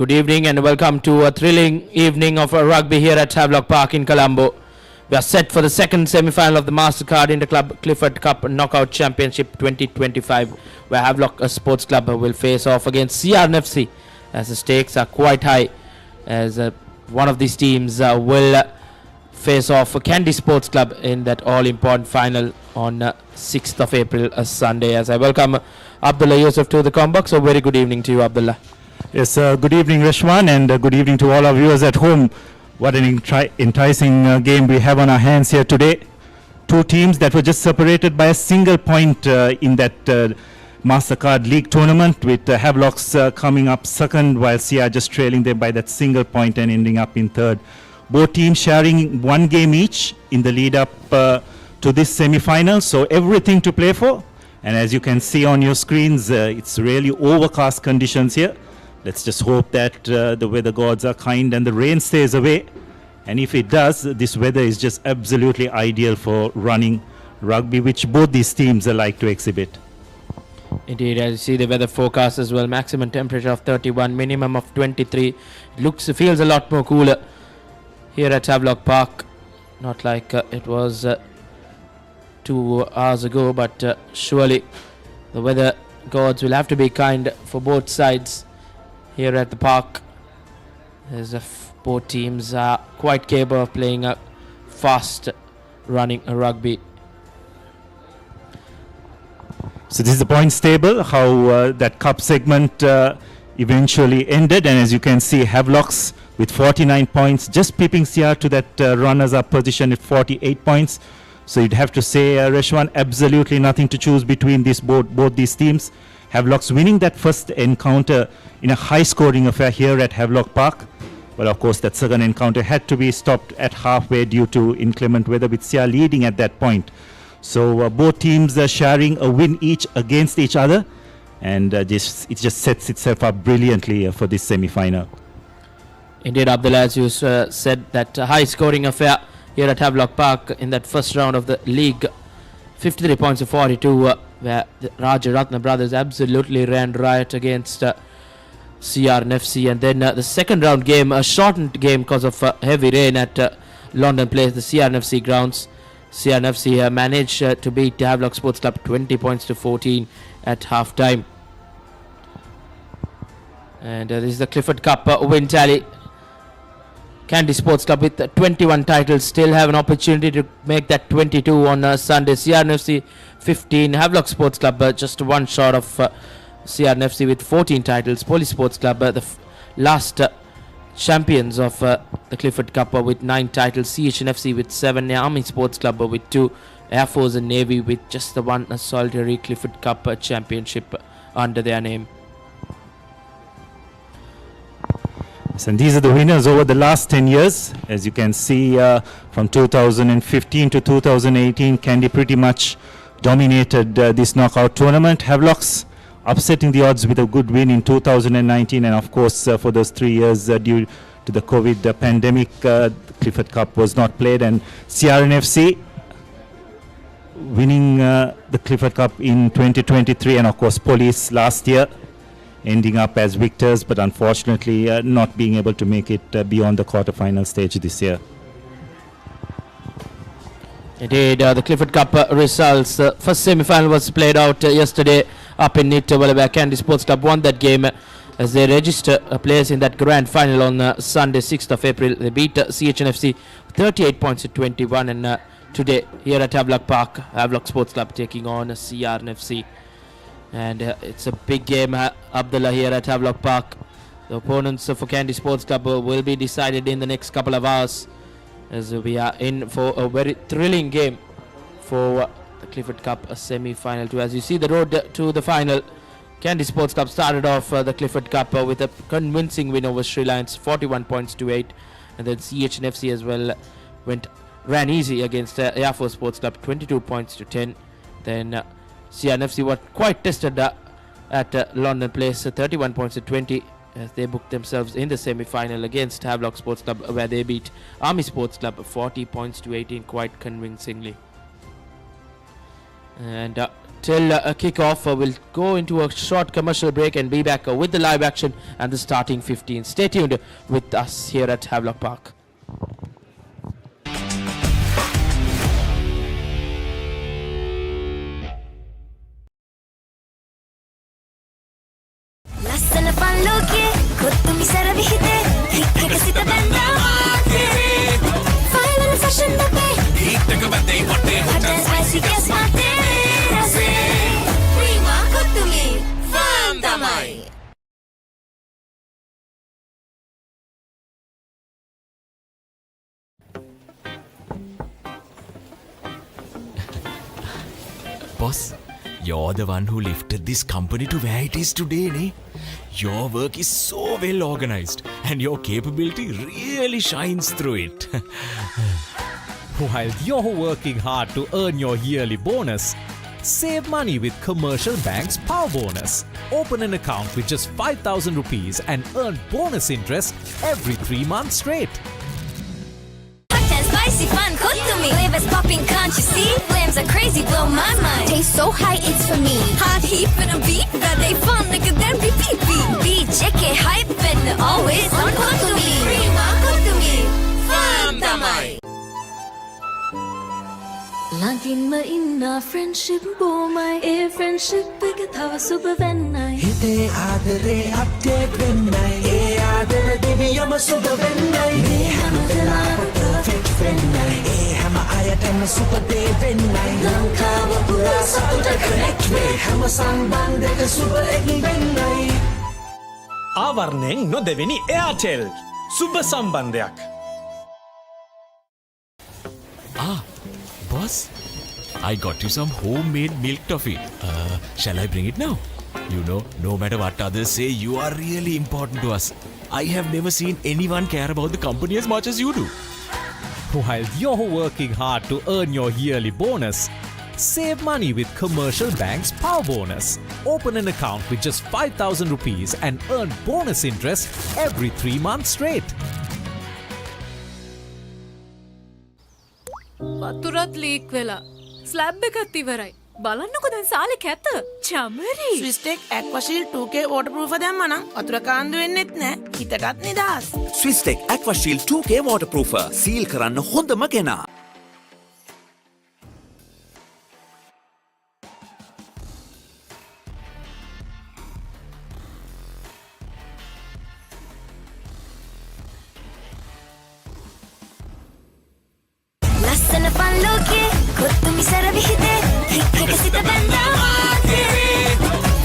Good evening and welcome to a thrilling evening of rugby here at Havelock Park in Colombo. We are set for the second semi-final of the Mastercard Interclub Clifford Cup Knockout Championship 2025, where Havelock Sports Club will face off against CRNFC, as the stakes are quite high, as one of these teams will face off Kandy Sports Club in that all-important final on 6th of April, a Sunday. As I welcome Abdullah Yusuf to the Combox. So very good evening to you, Abdullah. Yes, good evening, Rishwan, and good evening to all our viewers at home. What an enticing game we have on our hands here today. Two teams that were just separated by a single point in that Mastercard League tournament, with Havelocks coming up second, while CR just trailing them by that single point and ending up in third. Both teams sharing one game each in the lead up to this semi-final, so everything to play for. And as you can see on your screens, it's really overcast conditions here. Let's just hope that the weather gods are kind and the rain stays away. And if it does, this weather is just absolutely ideal for running rugby, which both these teams like to exhibit. Indeed, as you see the weather forecast as well, maximum temperature of 31, minimum of 23. Feels a lot more cooler here at Havelock Park. Not like it was 2 hours ago, but surely the weather gods will have to be kind for both sides here at the park, as both teams are quite capable of playing a fast running rugby. So this is the points table, how that cup segment eventually ended, and as you can see, Havelocks with 49 points, just peeping CR to that runners-up position at 48 points. So you'd have to say, Reshwan, absolutely nothing to choose between both these teams. Havelocks winning that first encounter in a high-scoring affair here at Havelock Park. Well, of course, that second encounter had to be stopped at halfway due to inclement weather, with CR leading at that point. So both teams are sharing a win each against each other, and it just sets itself up brilliantly for this semi-final. Indeed, Abdullah, as you said, that high-scoring affair here at Havelock Park in that first round of the league, 53 points to 42, where the Rajaratna brothers absolutely ran riot against CRNFC. And then the second round game, a shortened game because of heavy rain at London Place, the CRNFC grounds. CRNFC managed to beat Havelock Sports Club 20 points to 14 at half time. And this is the Clifford Cup win tally. Kandy Sports Club with 21 titles still have an opportunity to make that 22 on Sunday. CRNFC 15. Havelock Sports Club just one short of CRNFC with 14 titles. Police Sports Club, the last champions of the Clifford Cup with 9 titles. CHNFC with 7. Army Sports Club with 2. Air Force and Navy with just the one solitary Clifford Cup championship under their name. And these are the winners over the last 10 years. As you can see, from 2015 to 2018, Kandy pretty much dominated this knockout tournament. Havelocks upsetting the odds with a good win in 2019, and of course for those 3 years due to the COVID pandemic, the Clifford Cup was not played. And CRNFC winning the Clifford Cup in 2023, and of course Police last year, ending up as victors, but unfortunately not being able to make it beyond the quarterfinal stage this year. Indeed, the Clifford Cup results. First semi-final was played out yesterday up in Nitawala, where Kandy Sports Club won that game as they register a place in that grand final on Sunday, 6th of April. They beat CHNFC 38 points to 21, and today here at Havelock Park, Havelock Sports Club taking on CRNFC. And it's a big game, Abdullah, here at Havelock Park. The opponents for Kandy Sports Club will be decided in the next couple of hours, as we are in for a very thrilling game for the Clifford Cup semi-final too. As you see the road to the final, Kandy Sports Club started off the Clifford Cup with a convincing win over Sri Lions, 41 points to 8. And then CHNFC as well ran easy against Air Force Sports Club, 22 points to 10. Then CRNFC were quite tested at London Place, 31 points to 20, as they booked themselves in the semi-final against Havelock Sports Club, where they beat Army Sports Club 40 points to 18 quite convincingly. And till kick-off. We'll go into a short commercial break and be back with the live action and the starting 15. Stay tuned with us here at Havelock Park. Boss, you're the one who lifted this company to where it is today, ne? Your work is so well organized and your capability really shines through it. While you're working hard to earn your yearly bonus, save money with Commercial Bank's Power Bonus. Open an account with just 5,000 rupees and earn bonus interest every 3 months straight. Spicy fun, cook to me. Flavors popping, can't you see? Flames are crazy, blow my mind. Taste so high, it's for me. Hot heat for the beat, that they fun, nigga, then repeat beat. Beat, check it, hype, and always on cook to me. Prima, cook to me. Fun, tamai. Lagin ma inna friendship bo my a friendship එක තව සුබ වෙන්නයි හිතේ ආදරේ update වෙන්නයි ඒ ආදර දෙවියම සුබ වෙන්නයි මේ හැම වෙලාවෙම perfect වෙන්නයි ඒ හැම අයටම සුබ දේ වෙන්නයි ලංකාව පුරා සතුට connect වේ හැම සම්බන්ධයක සුබ එක් වෙන්නයි ආවරණයෙන් නොදෙවෙනි එයාටෙල් සුබ සම්බන්ධයක් Boss, I got you some homemade milk toffee. Shall I bring it now? You know, no matter what others say, you are really important to us. I have never seen anyone care about the company as much as you do. While you're working hard to earn your yearly bonus, save money with Commercial Bank's Power Bonus. Open an account with just 5,000 rupees and earn bonus interest every 3 months straight. වතුරත් leak වෙලා slab එකත් ඉවරයි බලන්නකො දැන් සාලේ කැත Chamari ස්විස්ටෙක් ඇක්වාෂීල්ඩ් 2K waterproof දැම්මනම් වතුර කාන්දු වෙන්නෙත් නෑ හිතටත් නිදහස් ස්විස්ටෙක් ඇක්වාෂීල්ඩ් 2K waterproofer සීල් කරන්න හොඳම කෙනා ලස්සන පන් ලෝකේ කොත්තුමි සර විහිදේ හික් එක සිත බැඳා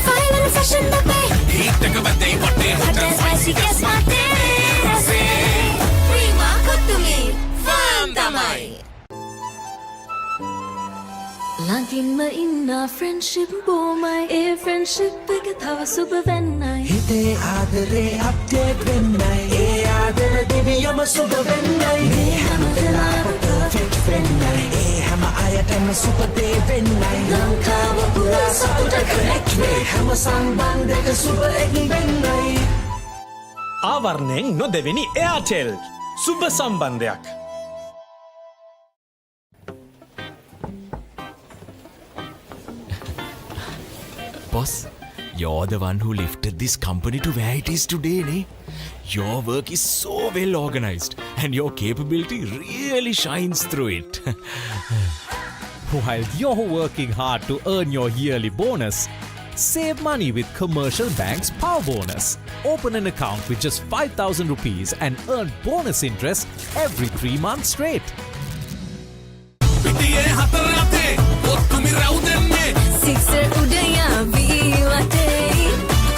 ෆයිනල් ෆැෂන් අපේ Heat එක බදේ වටේ hot and spicy guess මාතේ රසේ ප්‍රීමා කොත්තුමි ෆන් තමයි ළඟින්ම ඉන්න friendship බොමයි ඒ friendship එක තව සුබ වෙන්නයි හිතේ ආදරේ අප්ඩේට් වෙන්නයි ඒ ආදර දෙවියම සුබ වෙන්නයි මේ හැම වෙලාවෙම perfect වෙන්නයි ඒ හැම අයටම සුබ දේ වෙන්නයි ලංකාව පුරා සතුට connect වේ හැම සම්බන්ධයක සුබ එක් වෙන්නයි ආවරණයෙන් නොදෙවෙනි එයාටෙල් සුබ සම්බන්ධයක් Boss, you're the one who lifted this company to where it is today, ne? Your work is so well organized and your capability really shines through it. While you're working hard to earn your yearly bonus, save money with Commercial Bank's Power Bonus. Open an account with just 5,000 rupees and earn bonus interest every 3 months straight. Sixer udaya vilate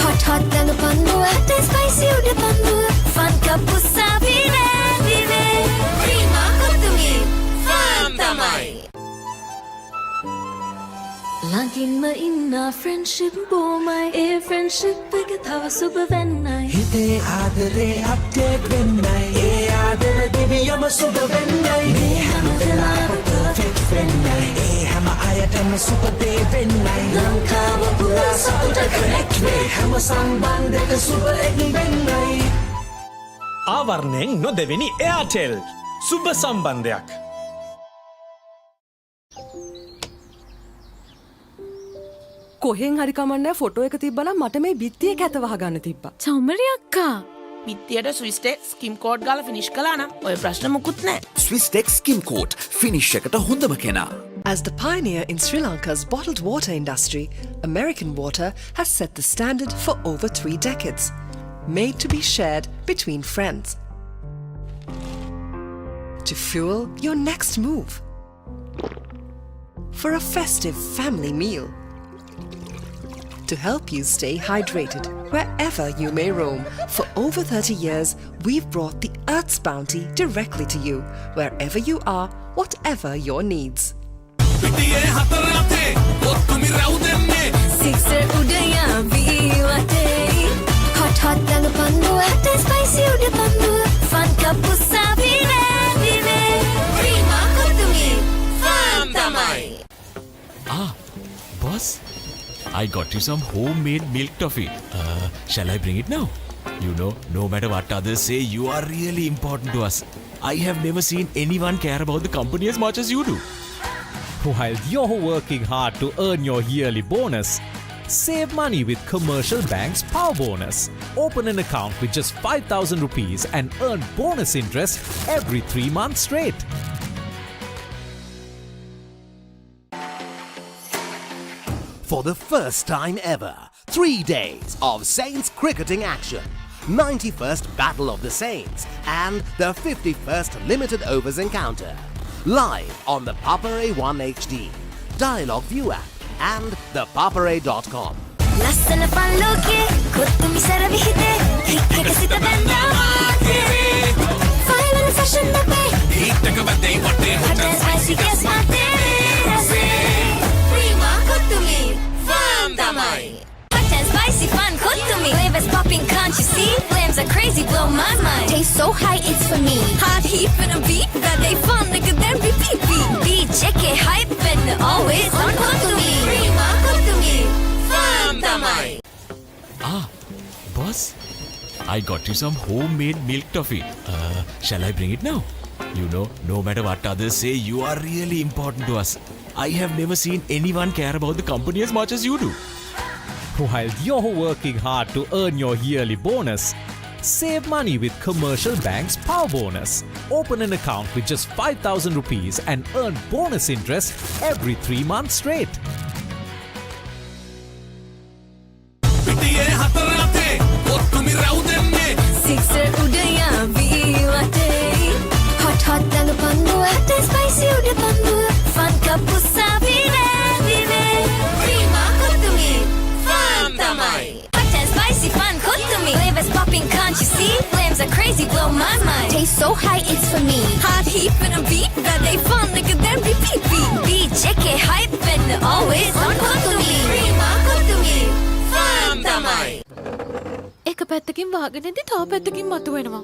hot hot dang pannu hot and spicy uda pannu fun cup usavine vive prima kottumi fun tamai ළඟින්ම ඉන්න friendship බොමයි ඒ friendship එක තව සුබ වෙන්නයි හිතේ ආදරේ update වෙන්නයි ඒ ආදර දෙවියම සුබ වෙන්නයි මේ හැම වෙලාවෙම perfect වෙන්නයි ඒ හැම අයටම සුබ දේ වෙන්නයි ලංකාව පුරා සතුට connect වේ හැම සම්බන්ධයක සුබ එක් වෙන්නයි ආවරණයෙන් නොදෙවෙනි එයාටෙල් සුබ සම්බන්ධයක් කොහෙන් හරි කමන්නේ ෆොටෝ එක තිබ්බනම් මට මේ බිත්තියේ කැත වහගන්න තිබ්බා. චමරි අක්කා. පිත්තියට ස්විස්ටෙක් ස්කිම් කෝඩ් ගාලා ෆිනිෂ් කළා නම් ඔය ප්‍රශ්න මුකුත් නැහැ. ස්විස්ටෙක් ස්කිම් කෝට් ෆිනිෂ් එකට හොඳම කෙනා. As the pioneer in Sri Lanka's bottled water industry, American Water has set the standard for over 3 decades. Made to be shared between friends. To fuel your next move. For a festive family meal. To help you stay hydrated wherever you may roam. For over 30 years, we've brought the Earth's bounty directly to you, wherever you are, whatever your needs. Sixer udaya viwate. Hot hot danga pandu, hot and spicy uda pandu. Fun kapu savine vive. Prima kotumi, fun tamai. Ah, boss, I got you some homemade milk toffee. Shall I bring it now? You know, no matter what others say, you are really important to us. I have never seen anyone care about the company as much as you do. While you're working hard to earn your yearly bonus, save money with Commercial Bank's Power Bonus. Open an account with just 5,000 rupees and earn bonus interest every 3 months straight. For the first time ever, 3 days of Saints cricketing action. 91st Battle of the Saints and the 51st Limited Overs Encounter. Live on the Papare 1 HD, Dialog ViU App and ThePapare.com. Lassana palloke, kottumi saravihite. Cricket sita banda maate. File and fashion nabe. Hittaka badde watte hot and spicy guess maate. Rase. Prima kottumi, fun tamai. Hot and spicy fun kottumi. Flavors popping, can't you see? Flames are crazy, blow my mind. Taste so high, it's for me. Hot heat in a beat, that they fun, nigga, then repeat. Beat, check it, hype, and always on kottumi. Prima kottumi, fun tamai. Ah, boss, I got you some homemade milk toffee. Shall I bring it now? You know, no matter what others say, you are really important to us. I have never seen anyone care about the company as much as you do. While you're working hard to earn your yearly bonus, save money with Commercial Bank's Power Bonus. Open an account with just 5,000 rupees and earn bonus interest every 3 months straight. Sixer udaya viwate. Hot hot danga pandu, hot and spicy uda pandu. Fun kapu savine vive. Prima kotumi, fun tamai. Hot and spicy fun kotumi. Flavors popping, can't you see? Flames are crazy, blow my mind. Taste so high, it's for me. Hot heat in a beat, that they fun, nigga, then repeat. Beat, check it, hype, and always on kotumi. Prima kotumi, fun tamai. එක පැත්තකින් වාගෙනදී තව පැත්තකින් මතුවෙනවා.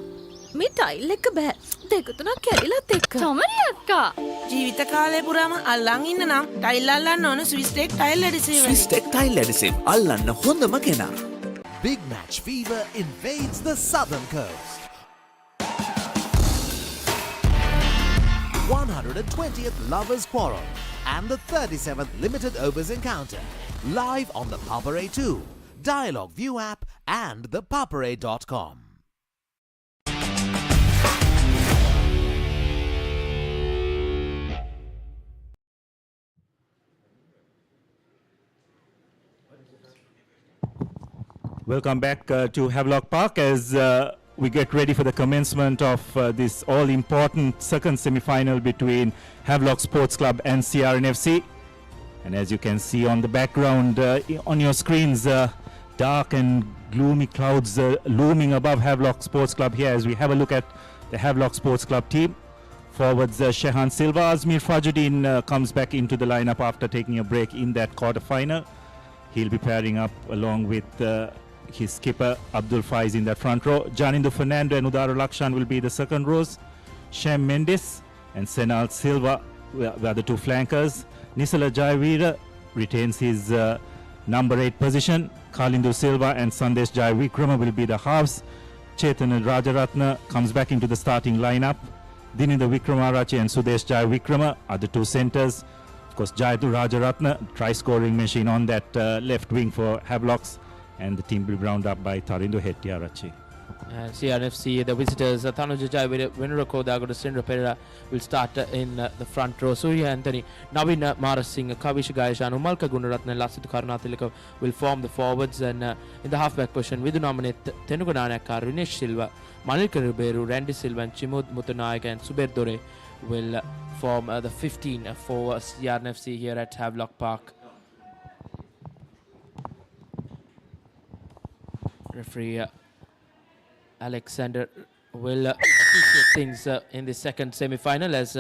මේ tile එක බෑ. දෙක තුනක් කැඩිලත් එක්ක. චමරි අක්කා. ජීවිත කාලය පුරාම අල්ලන් ඉන්න නම් ටයිල් අල්ලන්න ඕන ස්විස්ටෙක් ටයිල් ඇඩිසිව්. ස්විස්ටෙක් ටයිල් ඇඩිසිව් අල්ලන්න හොඳම කෙනා. Big match fever invades the southern coast. 120th Lovers Quarrel and the 37th Limited Overs Encounter. Live on the Papare 2, Dialog ViU App and ThePapare.com. Welcome back to Havelock Park as we get ready for the commencement of this all-important second semi-final between Havelock Sports Club and CRNFC. And as you can see on the background on your screens, dark and gloomy clouds looming above Havelock Sports Club here as we have a look at the Havelock Sports Club team. Forwards Shehan Silva. Azmir Fajuddin comes back into the lineup after taking a break in that quarter-final. He'll be pairing up along with his skipper Abdul Faiz in that front row. Janindu Fernando and Udara Lakshan will be the second rows. Shem Mendes and Senal Silva were the two flankers. Nisala Jayavira retains his number 8 position. Kalindu Silva and Sandesh Jayavikrama will be the halves. Chetan Rajaratna comes back into the starting lineup. Dininda Wikramarache and Sudesh Jayavikrama are the two centers. Of course, Jayadu Rajaratna, try-scoring machine on that left wing for Havelocks, and the team will be rounded up by Tharindu Hettiarachchi. And CRFC, the visitors, Tanuja Jai, Venurako Dago, Sindra Pereira will start in the front row. Surya Anthony, Navin Maras Singh, Kavish Gaishan, Umalka Gunaratna, and Lasit Karnathilaka will form the forwards. And in the halfback position, Vidunamanit, Tenugudanaka, Rinesh Silva, Manilka Ribeiro, Randy Silva, and Chimud Mutanayaka and Suber Dore will form the 15 for CRFC here at Havelock Park. Referee Alexander will appreciate things in the second semi-final as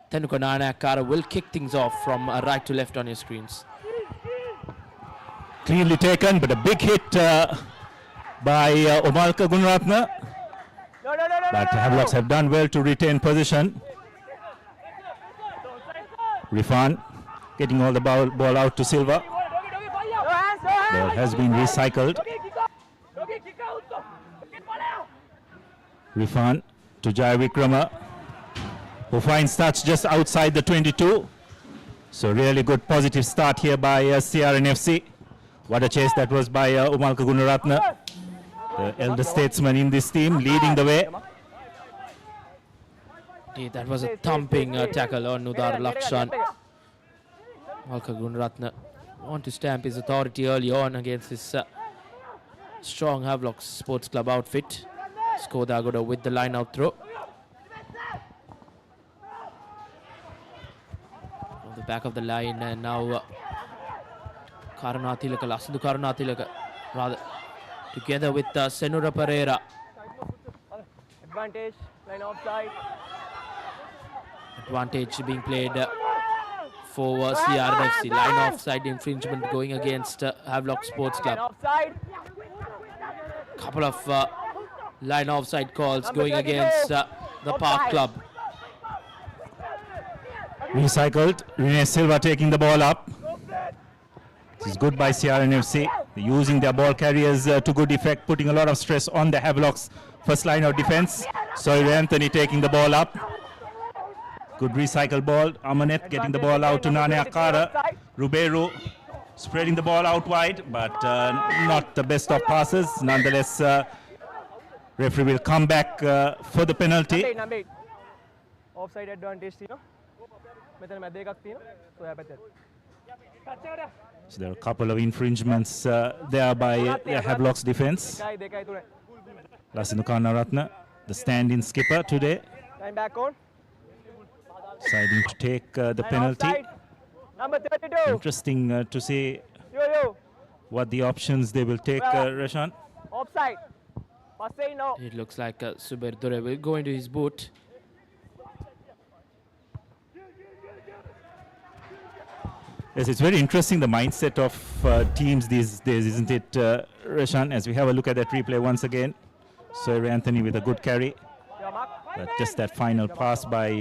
Tenukanana Akara will kick things off from right to left on your screens. Cleanly taken, but a big hit by Umalka Gunaratna. But Havelocks have done well to retain position. Rifan getting all the ball out to Silva. Ball has been recycled. Rifan to Jai Vikrama, who finds touch just outside the 22. So really good positive start here by CRNFC. What a chase that was by Umalka Gunaratna, the elder statesman in this team, leading the way. Indeed, that was a thumping tackle on Nudar Lakshan. Umalka Gunaratna want to stamp his authority early on against his strong Havelock Sports Club outfit. Skodagoda with the line out throw. On the back of the line, and now Karunathilaka, Lasindu Karunathilaka, rather, together with Senura Pereira. Advantage, line offside. Advantage being played for CRFC. Line offside infringement going against Havelock Sports Club. Couple of line offside calls going against the Park Club. Recycled. Rene Silva taking the ball up. This is good by CRNFC. They're using their ball carriers to good effect, putting a lot of stress on the Havelocks first line of defense. Soil Anthony taking the ball up. Good recycle ball. Amanet getting the ball out to Nane Akara. Rubeiro spreading the ball out wide, but not the best of passes. Nonetheless, referee will come back for the penalty. Offside advantage. So there are a couple of infringements there by Havelock's defense. Lasindu Karnaratna, the stand-in skipper today, Time back on. deciding to take the penalty. Number 32. Interesting to see what the options they will take, Rashan. Offside. Passing now. It looks like Suber Dure will go into his boot. Yes, it's very interesting, the mindset of teams these days, isn't it, Rashan? As we have a look at that replay once again. Sir Anthony with a good carry. But just that final pass by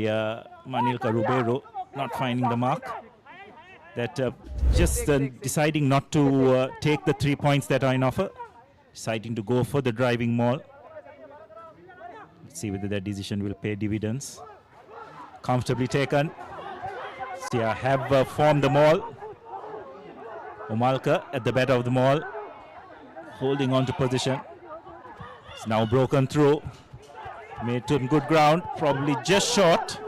Manilka Rubeiro, not finding the mark. That just deciding not to take the 3 points that are in offer. Deciding to go for the driving maul. Let's see whether that decision will pay dividends. Comfortably taken. Sia have formed the maul. Umalka at the back of the maul, holding on to position. It's now broken through. Made to good ground, probably just short.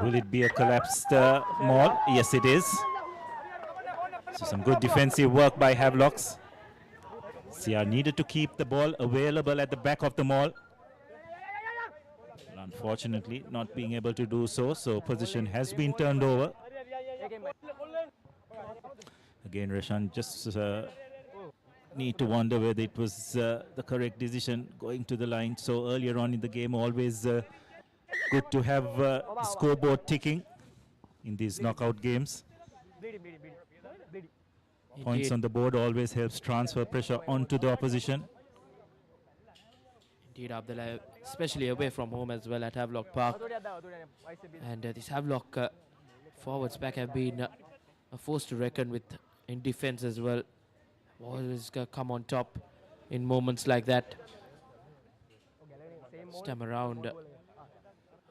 Will it be a collapsed maul? Yes, it is. So some good defensive work by Havelocks. CR needed to keep the ball available at the back of the maul. Unfortunately, not being able to do so, so position has been turned over. Again, Rashan just need to wonder whether it was the correct decision going to the line so earlier on in the game. Always good to have the scoreboard ticking in these knockout games. Points on the board always helps transfer pressure onto the opposition. Indeed, Abdullah, especially away from home as well at Havelock Park. And this Havelock forwards back have been a force to reckon with in defense as well. Always come on top in moments like that. This time around,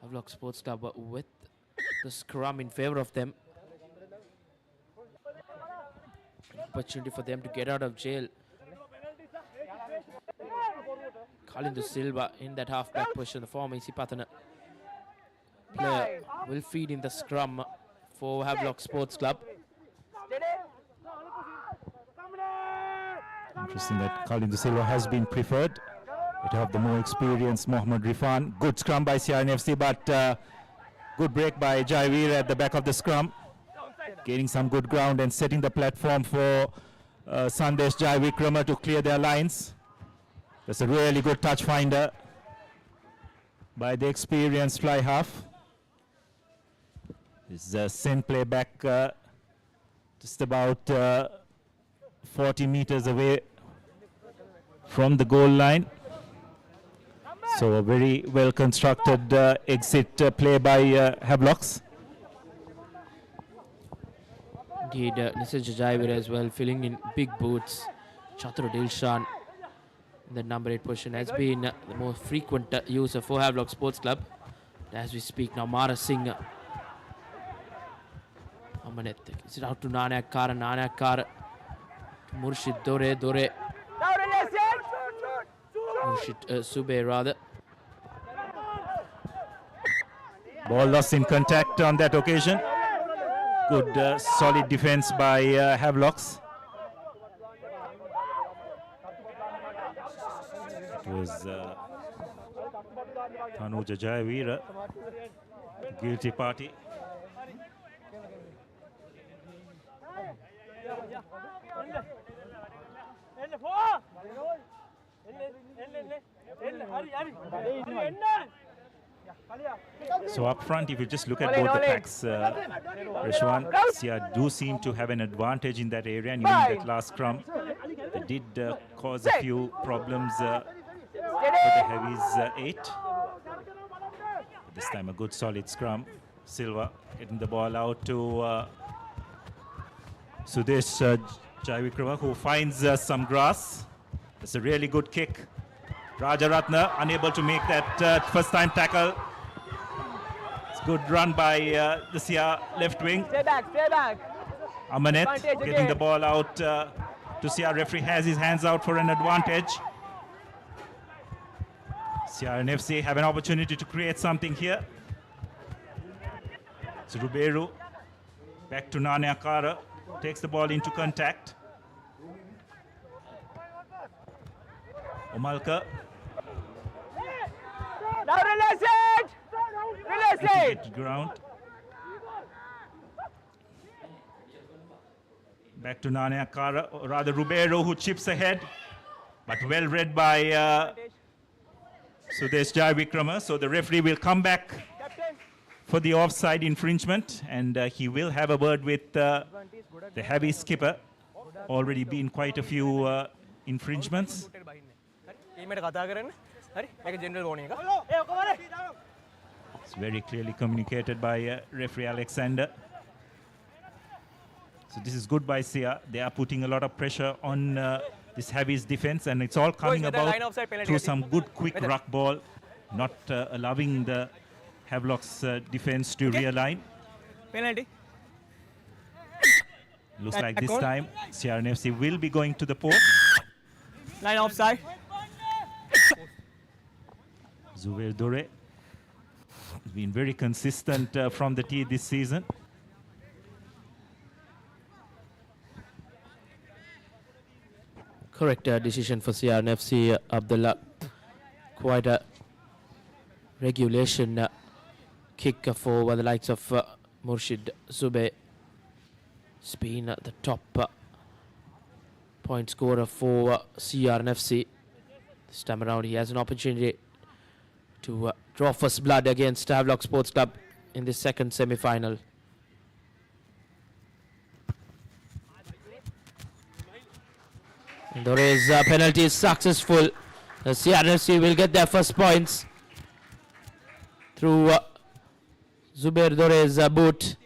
Havelock Sports Club with the scrum in favor of them. Opportunity for them to get out of jail. Colin De Silva in that half-back position. The former Isipatana player will feed in the scrum for Havelock Sports Club. Interesting that Colin De Silva has been preferred. To have the more experienced Mohammad Rifan. Good scrum by CRNFC, but good break by Jaivir at the back of the scrum. Gaining some good ground and setting the platform for Sandesh Jaivikrama to clear their lines. That's a really good touch finder by the experienced fly half. This is a send play back just about 40 meters away from the goal line. So a very well constructed exit play by Havelocks. Indeed, Nisaj Jaivir as well, filling in big boots. Chatru Dilshan in the number 8 position has been the most frequent user for Havelock Sports Club. As we speak now, Mara Singh. Amanet, is it out to Nanakar, Nanakar, Murshid Dore. Murshid Sube rather. Ball lost in contact on that occasion. Good solid defense by Havelocks. It was Tanuja Jayavira, guilty party. So up front, if you just look at both the packs, Rishwan, Sia do seem to have an advantage in that area, and even in that last scrum, they did cause a few problems for the Heavies 8. But this time a good solid scrum. Silva getting the ball out to Sudesh Jaivikrama, who finds some grass. That's a really good kick. Rajaratna unable to make that first time tackle. It's good run by the Sia left wing. Stay back. Amanet getting the ball out to Sia. Referee has his hands out for an advantage. CRNFC have an opportunity to create something here. It's Ruberu back to Nane Akara, takes the ball into contact. Omalka. Now release it! Ground. Back to Nane Akara, or rather Ruberu, who chips ahead, but well read by Sudesh Jaivikrama. So the referee will come back for the offside infringement, and he will have a word with the heavy skipper. Already been quite a few infringements. It's very clearly communicated by referee Alexander. So this is good by Sia. They are putting a lot of pressure on this Heavy's defense, and it's all coming about through some good quick ruck ball, not allowing the Havelock's defense to realign. Penalty. Looks like this time CRNFC will be going to the post. Line offside. Zubair Dore has been very consistent from the tee this season. Correct decision for CRNFC, Abdullah. Quite a regulation kick for the likes of Murshid Zube. It's been the top point scorer for CRNFC. This time around he has an opportunity to draw first blood against Havelock Sports Club in the second semi-final. And Dore's penalty is successful. The CRNFC will get their first points through Zubair Dore's boot.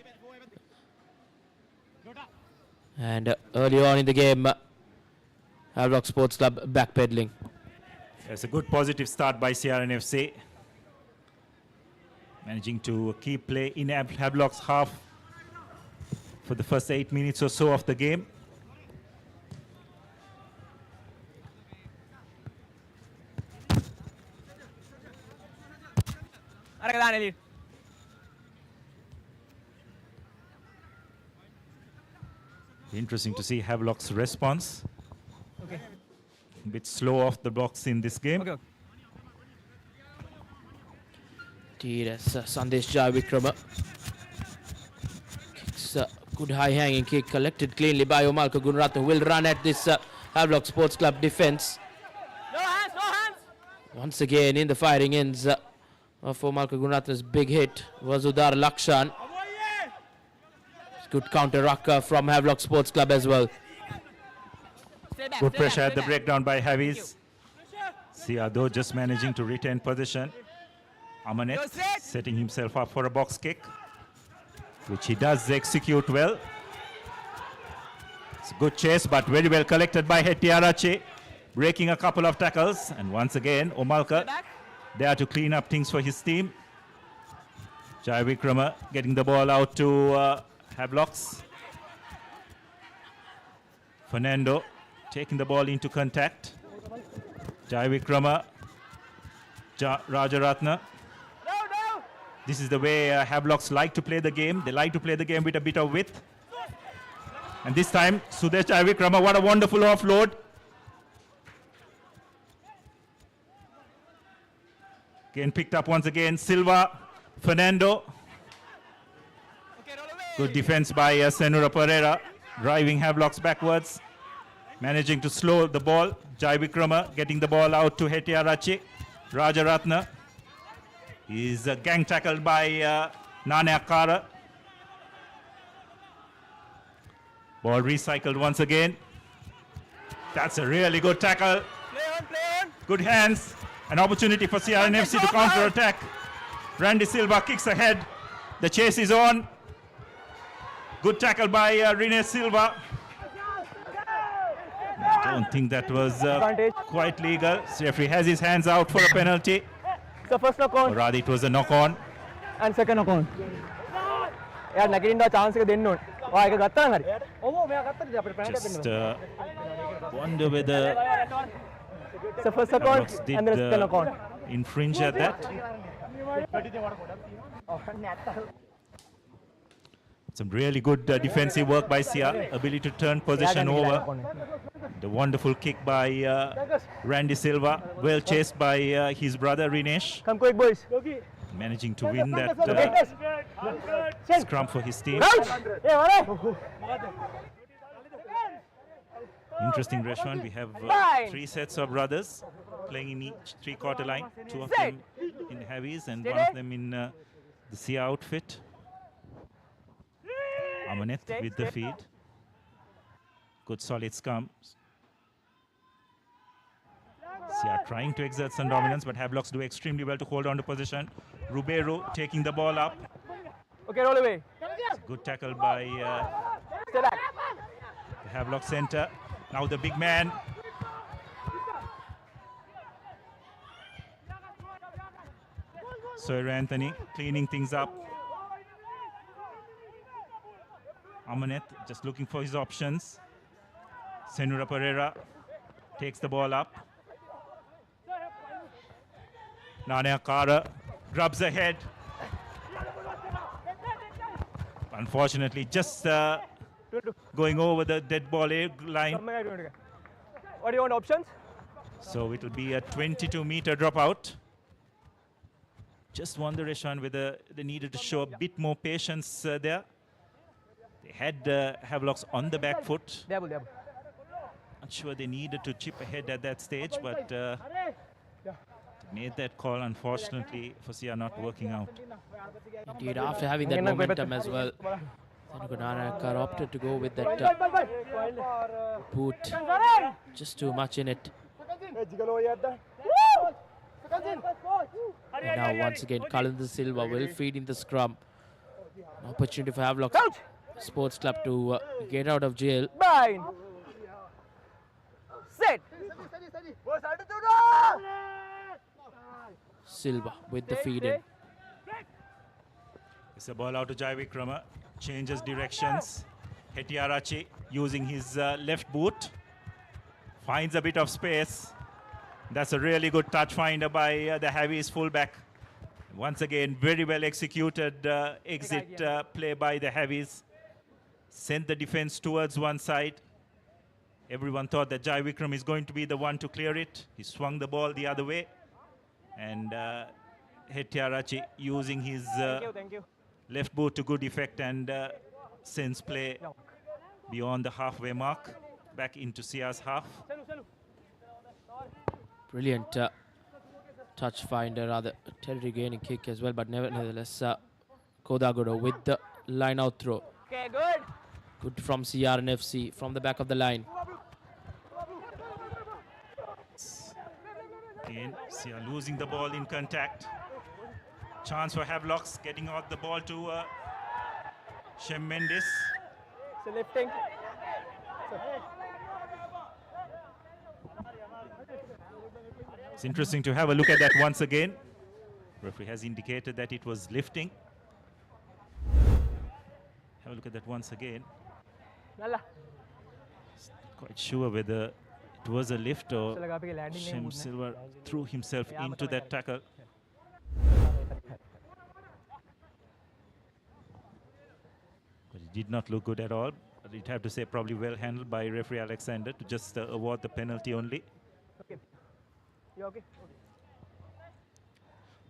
And early on in the game, Havelock Sports Club backpedaling. It's a good positive start by CRNFC. Managing to keep play in Havelock's half for the first 8 minutes or so of the game. Interesting to see Havelock's response. Okay. A bit slow off the box in this game. Okay. Sandesh Jayavikrama kicks a good high hanging kick, collected cleanly by Omalka Gunratna, who will run at this Havelock Sports Club defense. No hands, no hands. Once again in the firing ends of Omalka Gunratna's big hit was Udar Lakshan. Good counter ruck from Havelock Sports Club as well. Good pressure at the breakdown by Havies. Siado just managing to retain position. Amanet setting himself up for a box kick, which he does execute well. It's a good chase, but very well collected by Hetiarache, breaking a couple of tackles. And once again, Omalka there to clean up things for his team. Jayavikrama getting the ball out to Havelocks. Fernando taking the ball into contact. Jayavikrama, Rajaratna. This is the way Havelocks like to play the game. They like to play the game with a bit of width. And this time, Sudesh Jayavikrama, what a wonderful offload. Again picked up once again, Silva, Fernando. Good defense by Senura Pereira, driving Havelocks backwards. Managing to slow the ball. Jayavikrama getting the ball out to Hetiarache. Rajaratna is gang tackled by Nane Akara. Ball recycled once again. That's a really good tackle. Play on. Good hands. An opportunity for CRNFC to counter attack. Randy Silva kicks ahead. The chase is on. Good tackle by Rene Silva. I don't think that was quite legal. Referee has his hands out for a penalty. So first knock on. Or rather, it was a knock on. And second knock on. Yeah, naginda chance එක දෙන්න ඕන. ඔයා එක ගත්තා නම් හරි. ඔව් මෙයා ගත්තද අපිට penalty Just wonder whether So first knock on did and then second knock on. infringe at that. Some really good defensive work by Sia. Ability to turn position over. The wonderful kick by Randy Silva. Well chased by his brother Rinesh. Come quick, boys. Managing to win that scrum for his team. Interesting, Reshwan. We have 3 sets of brothers playing in each 3-quarter line. 2 of them in heavies and 1 of them in the Sia outfit. Amanet with the feed. Good solid scrum. Sia trying to exert some dominance, but Havelocks do extremely well to hold on to position. Rubeiro taking the ball up. Okay, roll away. Good tackle by Stay back. the Havelock center. Now the big man. Sir Anthony cleaning things up. Amanet just looking for his options. Senura Pereira takes the ball up. Nane Akara grabs ahead. Unfortunately, just going over the dead ball line. What do you want options? So it will be a 22-meter dropout. Just wonder, Reshan, whether they needed to show a bit more patience there. They had Havelocks on the back foot. Not sure they needed to chip ahead at that stage, but made that call, unfortunately, for Sia not working out. Indeed, after having that momentum as well, Senugudana opted to go with that boot. Just too much in it. And now once again, Kalanda Silva will feed in the scrum. An opportunity for Havelock Sports Club to get out of jail. Bind. Sit. Silva with the feed in. It's a ball out to Jai Vikrama. Changes directions. Hettiarachi using his left boot. Finds a bit of space. That's a really good touch finder by the Havies fullback. Once again, very well executed exit play by the Havies. Sent the defense towards one side. Everyone thought that Jai Vikram is going to be the one to clear it. He swung the ball the other way. And Hettiarachi using his left boot to good effect and sends play beyond the halfway mark. Back into Sia's half. Brilliant touch finder, rather territory gaining kick as well, but nevertheless Kodagoda with the line out throw. Okay, good. Good from CRNFC from the back of the line. Again, Sia losing the ball in contact. Chance for Havelocks, getting out the ball to Shem Mendes. So lifting. It's interesting to have a look at that once again. Referee has indicated that it was lifting. Have a look at that once again. Quite sure whether it was a lift or Shem Silva threw himself into that tackle. But it did not look good at all. But you'd have to say probably well handled by referee Alexander to just award the penalty only. Okay. You okay?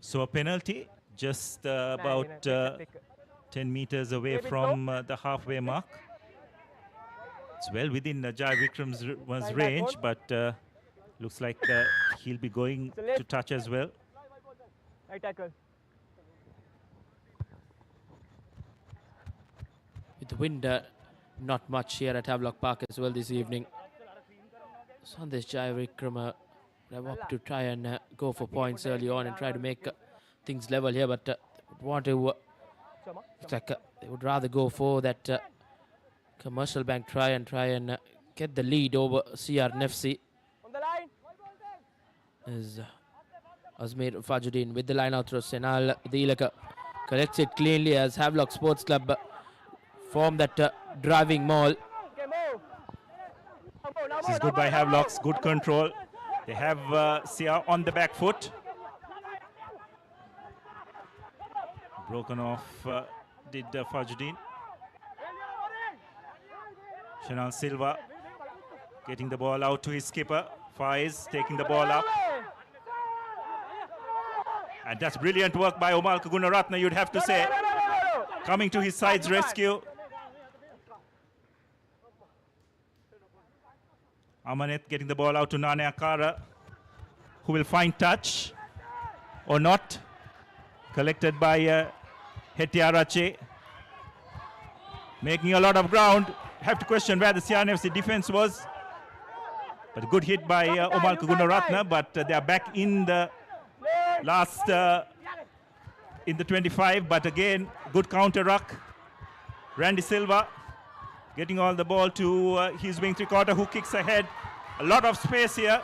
So a penalty just about 10 meters away from the halfway mark. It's well within Jai Vikram's range, but looks like he'll be going to touch as well. Right tackle. With the wind, not much here at Havelock Park as well this evening. So on this Jai Vikrama up to try and go for points early on and try to make things level here, but want to looks like they would rather go for that commercial bank try and get the lead over CRNFC. On the line. Is Azmir Fajuddin with the line out throw. Senal Dilaka collects it cleanly as Havelock Sports Club form that driving maul. This is good by Havelocks, good control. They have Sia on the back foot. Broken off did Fajuddin. Shanal Silva getting the ball out to his skipper. Faiz taking the ball up. And that's brilliant work by Omalka Gunaratne, you'd have to say. Coming to his side's rescue. Amanet getting the ball out to Nane Akara, who will find touch or not. Collected by Hettiarachi. Making a lot of ground. Have to question where the CRNFC defense was. But a good hit by Omalka Gunaratne, but they are back in the last, in the 25. But again, good counter ruck. Randy Silva getting all the ball to his wing three-quarter, who kicks ahead. A lot of space here,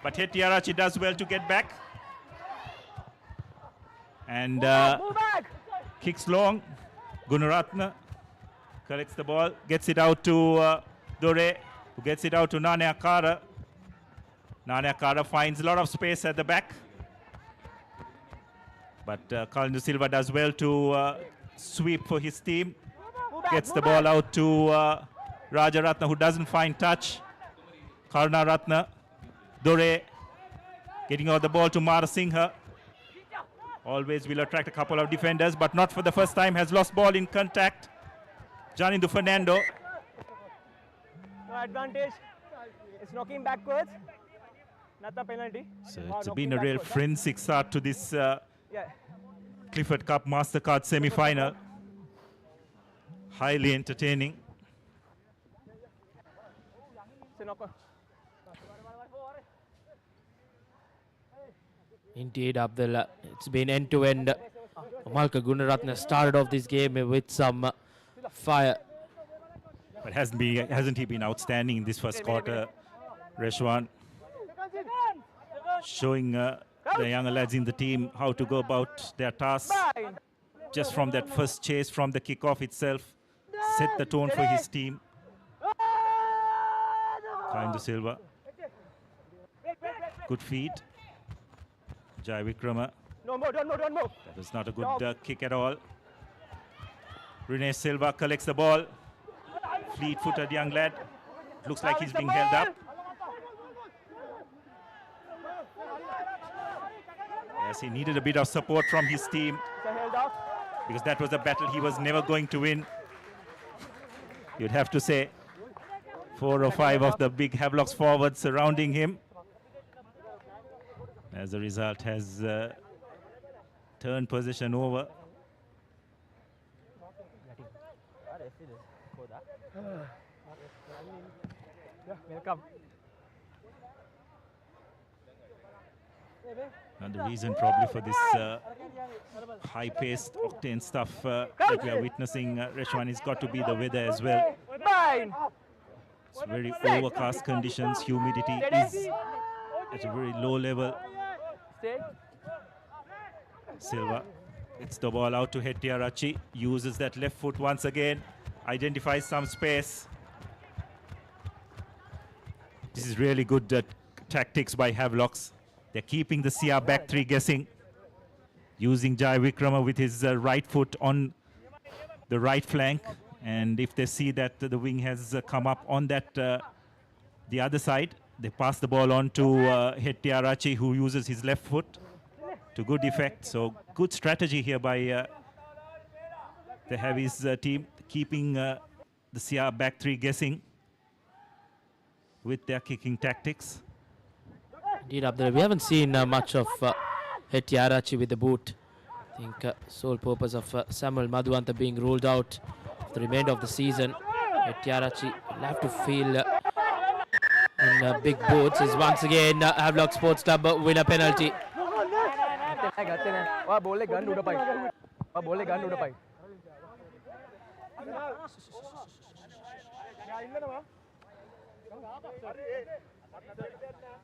but Hettiarachi does well to get back. And kicks long. Gunaratne collects the ball, gets it out to Dore, who gets it out to Nane Akara. Nane Akara finds a lot of space at the back. But Kalindu Silva does well to sweep for his team. Gets the ball out to Rajaratna, who doesn't find touch. Karna Ratna, Dore, getting out the ball to Mara Singha. Always will attract a couple of defenders, but not for the first time. Has lost ball in contact. Janindu Fernando. No advantage. It's knocking backwards. Not a penalty. So it's been a real forensic start to this Clifford Cup Mastercard semi-final. Highly entertaining. Indeed, Abdullah. It's been end-to-end. Omalka Gunaratne started off this game with some fire. But hasn't he been outstanding in this first quarter, Reshwan? Showing the younger lads in the team how to go about their task. just from that first chase from the kickoff itself, set the tone for his team. Kinda Silva. Good feed. Jai Vikrama. Don't move, don't move, don't move. That was not a good kick at all. Rene Silva collects the ball. Fleet-footed young lad. Looks like he's being held up. Yes, he needed a bit of support from his team, because that was a battle he was never going to win. You'd have to say 4 or 5 of the big Havelock's forwards surrounding him. As a result, has turned possession over. Welcome. And the reason probably for this high-paced octane stuff that we are witnessing, Reshwan, has got to be the weather as well. It's very overcast conditions. Humidity is at a very low level. Silva gets the ball out to Hettiarachi, uses that left foot once again, identifies some space. This is really good tactics by Havelocks. They're keeping the Sia back three guessing, using Jai Vikrama with his right foot on the right flank. And if they see that the wing has come up on that the other side, they pass the ball on to Hettiarachi, who uses his left foot to good effect. So good strategy here by the Havies team, keeping the Sia back three guessing with their kicking tactics. Indeed, Abdul, we haven't seen much of Hettiarachi with the boot. I think sole purpose of Samuel Madhuanta being ruled out for the remainder of the season. Hettiarachi will have to feel in big boots. Is once again Havelock Sports Club win a penalty.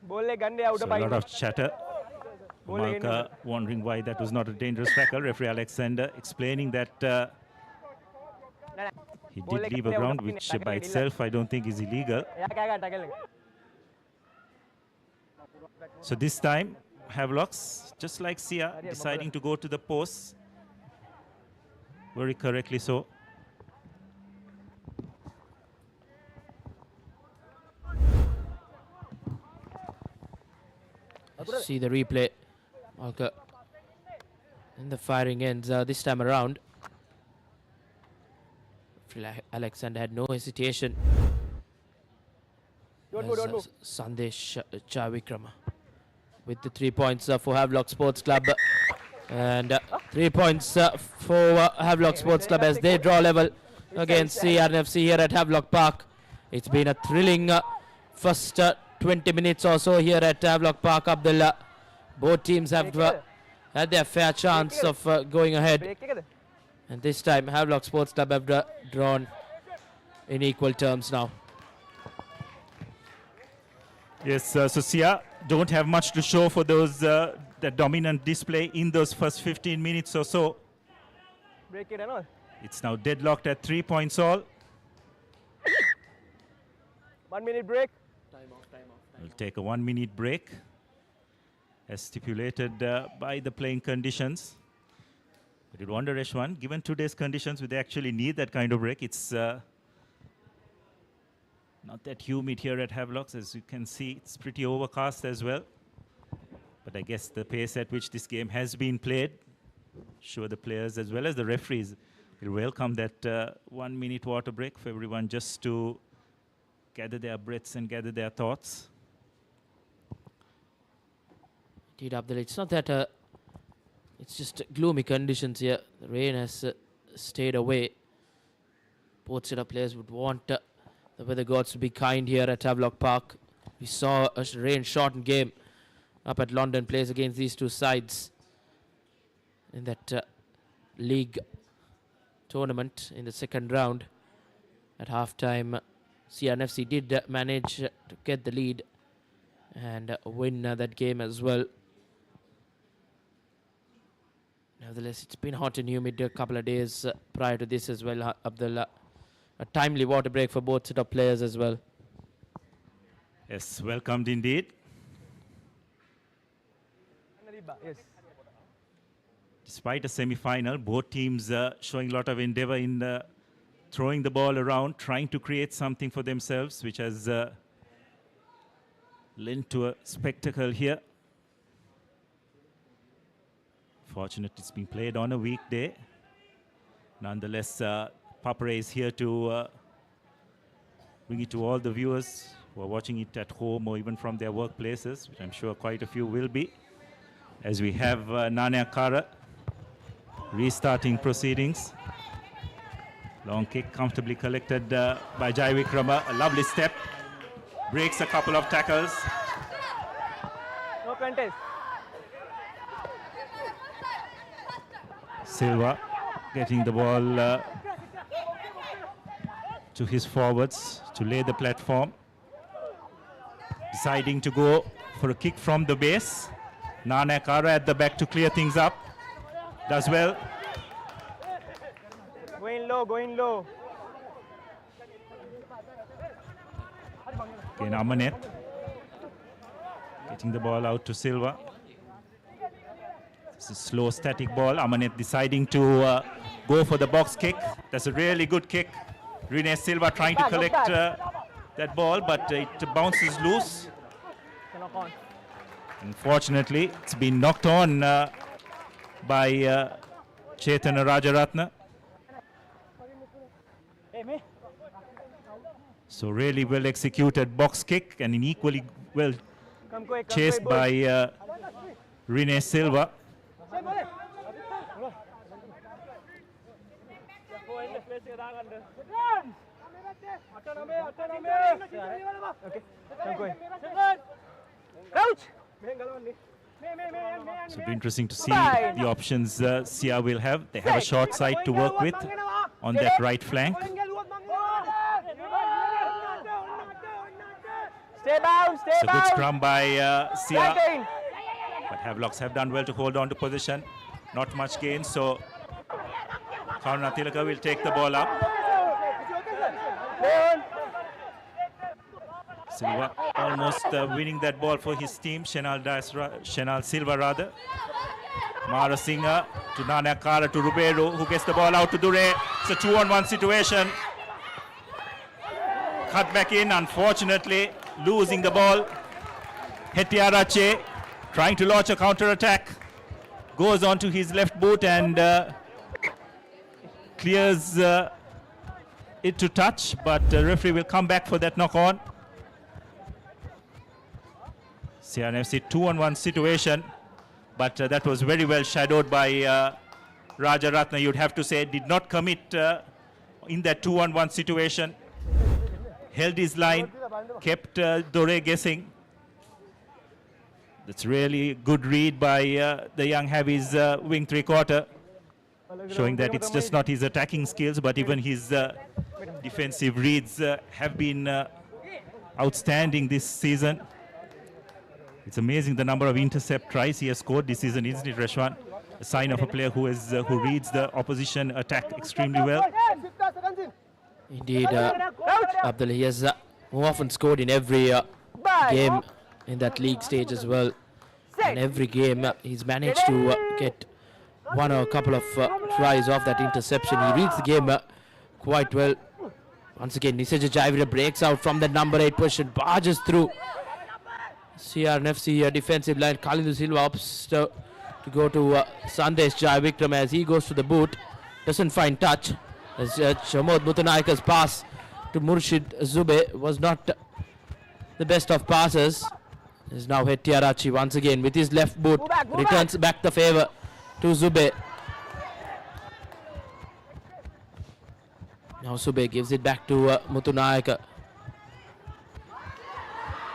So a lot of chatter. Malka wondering why that was not a dangerous tackle. Referee Alexander explaining that he did leave a ground, which by itself I don't think is illegal. So this time Havelocks, just like Sia, deciding to go to the post. Very correctly so. See the replay. Okay. And the firing ends this time around. Alexander had no hesitation. Sandesh Chavikrama with the 3 points for Havelock Sports Club. And 3 points for Havelock Sports Club as they draw level against CRNFC here at Havelock Park. It's been a thrilling first 20 minutes or so here at Havelock Park, Abdullah. Both teams have had their fair chance of going ahead. And this time Havelock Sports Club have drawn in equal terms now. Yes, so Sia don't have much to show for those the dominant display in those first 15 minutes or so. It's now deadlocked at 3 points all. 1 minute break. We'll take a 1 minute break as stipulated by the playing conditions. But you'd wonder, Reshwan, given today's conditions, would they actually need that kind of break? It's not that humid here at Havelocks. As you can see, it's pretty overcast as well. But I guess the pace at which this game has been played, sure the players as well as the referees will welcome that 1 minute water break for everyone just to gather their breaths and gather their thoughts. Indeed, Abdul, it's not that it's just gloomy conditions here. The rain has stayed away. Both set of players would want the weather gods to be kind here at Havelock Park. We saw a rain-shortened game up at London Place against these two sides in that league tournament in the second round. At halftime, CRNFC did manage to get the lead and win that game as well. Nevertheless, it's been hot and humid a couple of days prior to this as well, Abdullah. A timely water break for both set of players as well. Yes, welcomed indeed. Yes. Despite a semi-final, both teams showing a lot of endeavor in throwing the ball around, trying to create something for themselves, which has lent to a spectacle here. Fortunately, it's been played on a weekday. Nonetheless, Papare is here to bring it to all the viewers who are watching it at home or even from their workplaces, which I'm sure quite a few will be, as we have Nane Akara restarting proceedings. Long kick comfortably collected by Jai Vikrama. A lovely step. Breaks a couple of tackles. No contest. Silva getting the ball to his forwards to lay the platform. Deciding to go for a kick from the base. Nane Akara at the back to clear things up. Does well. Going low, going low. Again, Amanet getting the ball out to Silva. This is slow, static ball. Amanet deciding to go for the box kick. That's a really good kick. Rene Silva trying to collect that ball, but it bounces loose. Unfortunately, it's been knocked on by Chetana Rajaratna. So really well executed box kick and an equally well chased by Rene Silva. So it'll be interesting to see the options Sia will have. They have a short side to work with on that right flank. Stay bound, stay It's a good bound. scrum by Sia. But Havelocks have done well to hold on to position. Not much gain, so Karuna Tilaka will take the ball up. Silva almost winning that ball for his team. Shenal Silva rather. Mara Singha to Nane Akara to Ruberu, who gets the ball out to Dure. It's a 2-on-1 situation. Cut back in, unfortunately, losing the ball. Hetiara Che trying to launch a counter-attack. Goes onto his left boot and clears it to touch, but the referee will come back for that knock-on. CRNFC 2-on-1 situation, but that was very well shadowed by Rajaratna, you'd have to say. Did not commit in that 2-on-1 situation. Held his line, kept Dore guessing. That's really good read by the young Havi's wing three-quarter, showing that it's just not his attacking skills, but even his defensive reads have been outstanding this season. It's amazing the number of intercept tries he has scored this season, isn't it, Reshwan? A sign of a player who reads the opposition attack extremely well. Indeed, Abdullah, he has more often scored in every game in that league stage as well. In every game, he's managed to get one or a couple of tries off that interception. He reads the game quite well. Once again, Niseja Jaivira breaks out from that number 8 position, barges through CRNFC defensive line. Kalindu Silva opts to go to Sandesh Jai Vikram as he goes to the boot. Doesn't find touch. As Shamod Mutanayaka's pass to Murshid Zube was not the best of passes. Is now Hetiarachi once again with his left boot. Returns back the favor to Zube. Now Zube gives it back to Mutanayaka.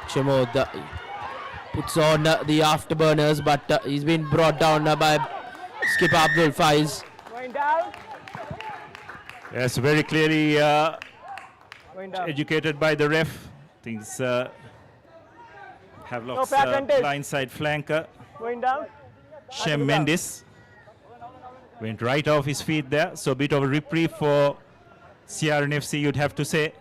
Shamod puts on the afterburners, but he's been brought down by skipper Abdul Faiz. Going down. Yes, very clearly educated by the ref. Things Havelock's blindside flanker. Going down. Shem Mendes. Went right off his feet there. So a bit of a reprieve for CRNFC, you'd have to say.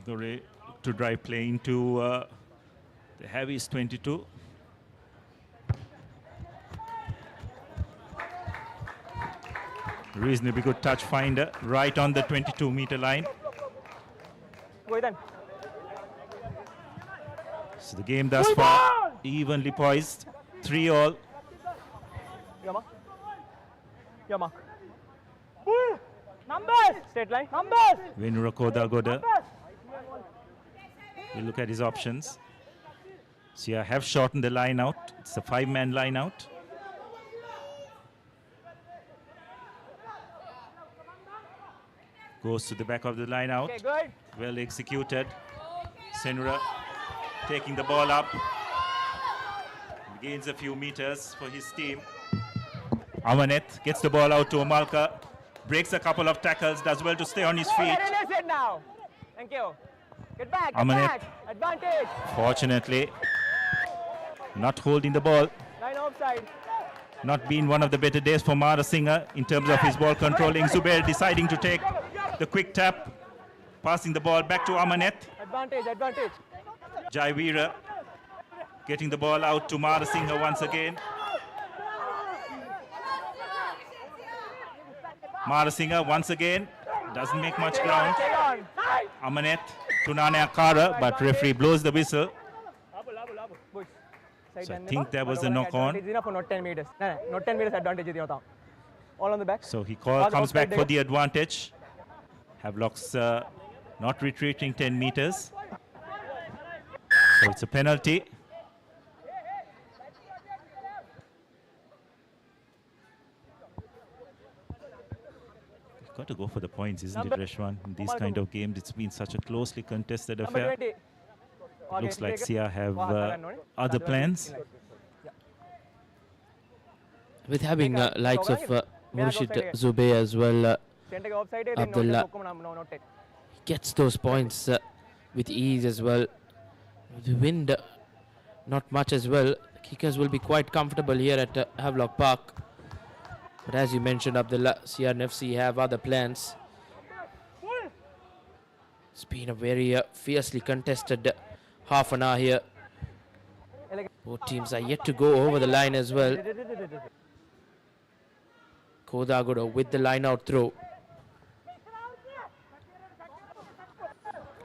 Dore to drive play into the heavies 22. Reasonably good touch finder right on the 22-meter line. So the game thus far evenly poised, 3-all. Numbers! Straight line. Numbers! Venura Kodagoda. We look at his options. So I have shortened the line out. It's a 5-man line out. Goes to the back of the line out. Okay, good. Well executed. Senura taking the ball up. Gains a few meters for his team. Amanet gets the ball out to Omalka. Breaks a couple of tackles. Does well to stay on his feet. Now. Thank you. Get back. Get Amanet. back. Advantage. Fortunately, not holding the ball. Line offside. Not been one of the better days for Mara Singer in terms of his ball controlling. Zubair deciding to take the quick tap. Passing the ball back to Amanet. Advantage. Advantage. Jaivira getting the ball out to Mara Singer once again. Mara Singer once again doesn't make much ground. Amanet to Nane Akara, but referee blows the whistle. So I think there was a knock on. Not 10 meters. No, not 10 meters advantage. All on the back. So he comes back for the advantage. Havelock's not retreating 10 meters. So it's a penalty. You've got to go for the points, isn't it, Reshwan? In these kind of games, it's been such a closely contested affair. It looks like Sia have other plans. With having likes of Murshid Zubey as well, Abdullah gets those points with ease as well. The wind, not much as well. The kickers will be quite comfortable here at Havelock Park. But as you mentioned, Abdullah, CRNFC have other plans. It's been a very fiercely contested half an hour here. Both teams are yet to go over the line as well. Kodagoda with the line out throw.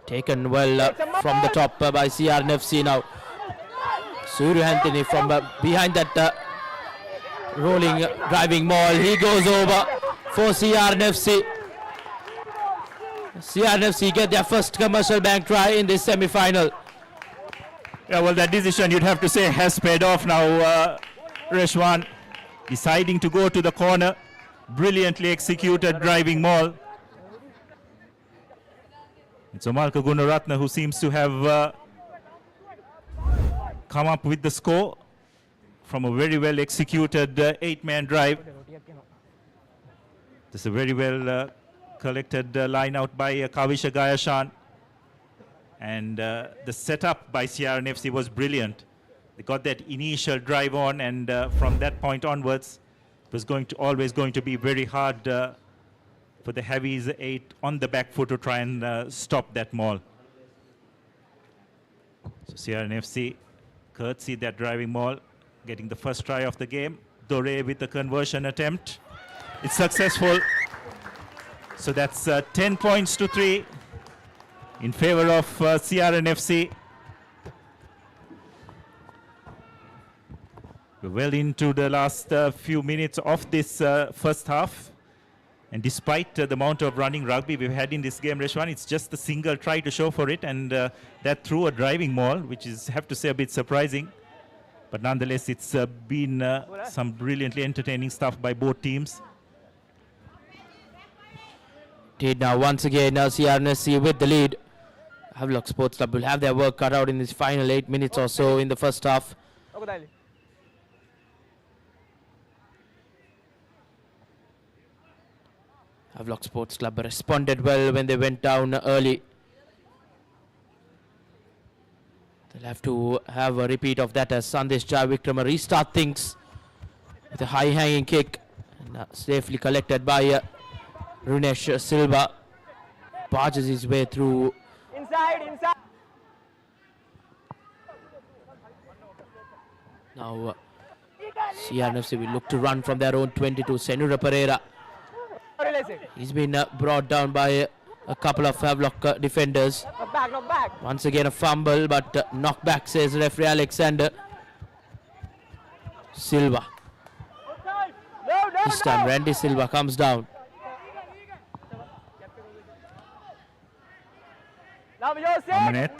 Taken well from the top by CRNFC now. Suru Anthony from behind that rolling driving maul. He goes over for CRNFC. CRNFC get their first commercial bank try in this semi-final. Yeah, well, that decision, you'd have to say, has paid off now. Reshwan deciding to go to the corner. Brilliantly executed driving maul. It's Omalka Gunaratna who seems to have come up with the score from a very well executed 8-man drive. This is a very well collected line out by Kavisha Gayashan. And the setup by CRNFC was brilliant. They got that initial drive on, and from that point onwards, it was always going to be very hard for the heavies 8 on the back foot to try and stop that maul. So CRNFC curtsy that driving maul, getting the first try of the game. Dore with the conversion attempt. It's successful. So that's 10 points to 3 in favor of CRNFC. We're well into the last few minutes of this first half. And despite the amount of running rugby we've had in this game, Reshwan, it's just a single try to show for it. And that through a driving maul, which is, have to say, a bit surprising. But nonetheless, it's been some brilliantly entertaining stuff by both teams. Indeed, now once again, CRNFC with the lead. Havelock Sports Club will have their work cut out in this final 8 minutes or so in the first half. Havelock Sports Club responded well when they went down early. The have to have a repeat of that as Sandesh Jayavikrama restart things with a high hanging kick and safely collected by Runesh Silva. Barges his way through. Inside. Now CRNFC will look to run from their own 22. Senura Pereira. He's been brought down by a couple of Havelock defenders. Knock back. Once again a fumble, but knock back, says referee Alexander Silva. This time Randy Silva comes down. Amanet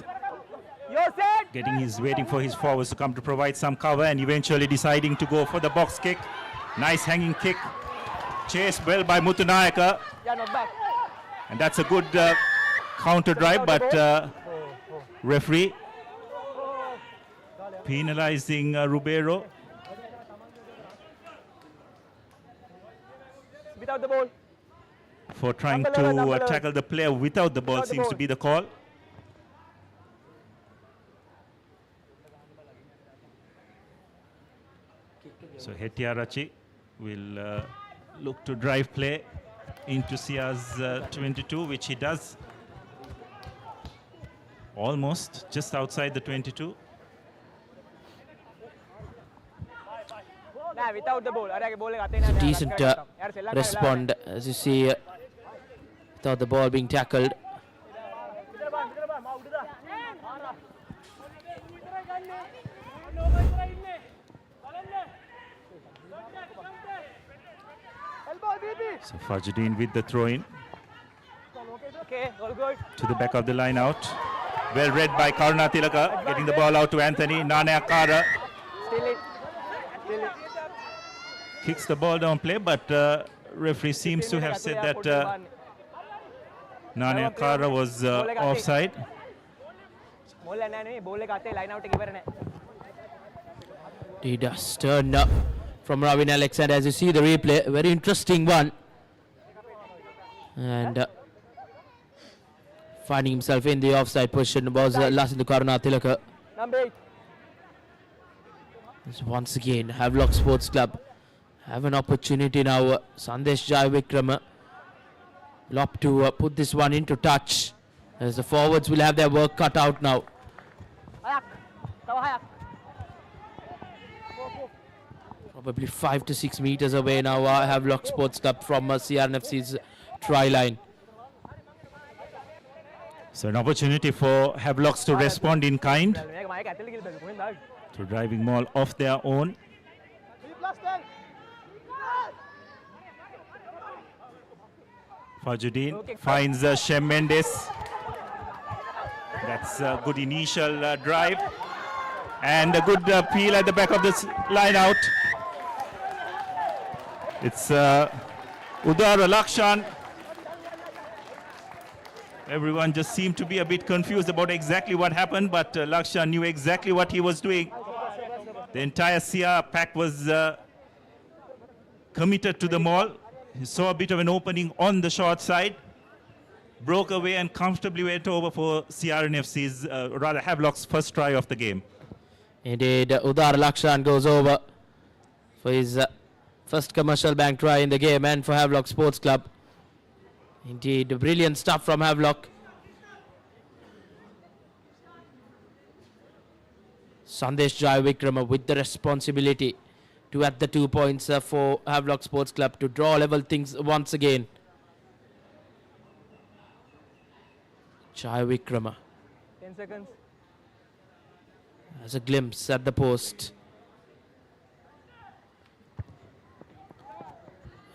waiting for his forwards to come to provide some cover and eventually deciding to go for the box kick. Nice hanging kick. Chased well by Mutunayaka. And that's a good counter drive, but referee penalizing Ribeiro. Without the ball. For trying to tackle the player without the ball seems to be the call. So Hetiarachi will look to drive play into Sia's 22, which he does almost just outside the 22. Without the ball. Decent respond, as you see, without the ball being tackled. So Fajuddin with the throw-in to the back of the line out. Well read by Karuna Tilaka, getting the ball out to Anthony. Nanaya Kara kicks the ball down play, but referee seems to have said that Nanaya Kara was offside. He does turn up from Ravin Alexander, as you see the replay, a very interesting one. And finding himself in the offside position was Lasindu Karuna Tilaka. Number 8. Once again, Havelock Sports Club have an opportunity now. Sandesh Jayavikrama will opt to put this one into touch, as the forwards will have their work cut out now. Probably 5 to 6 meters away now, Havelock Sports Club from CRNFC's try line. So an opportunity for Havelocks to respond in kind through driving ball off their own. Fajuddin finds Shem Mendes. That's a good initial drive. And a good peel at the back of this line out. It's Udara Lakshan. Everyone just seemed to be a bit confused about exactly what happened, but Lakshan knew exactly what he was doing. The entire Sia pack was committed to the maul. He saw a bit of an opening on the short side, broke away and comfortably went over for CRNFC's, rather Havelock's first try of the game. Indeed, Udar Lakshan goes over for his first commercial bank try in the game and for Havelock Sports Club. Indeed, brilliant stuff from Havelock. Sandesh Jayavikrama with the responsibility to add the 2 points for Havelock Sports Club to draw level things once again. Jayavikrama 10 seconds. Has a glimpse at the post.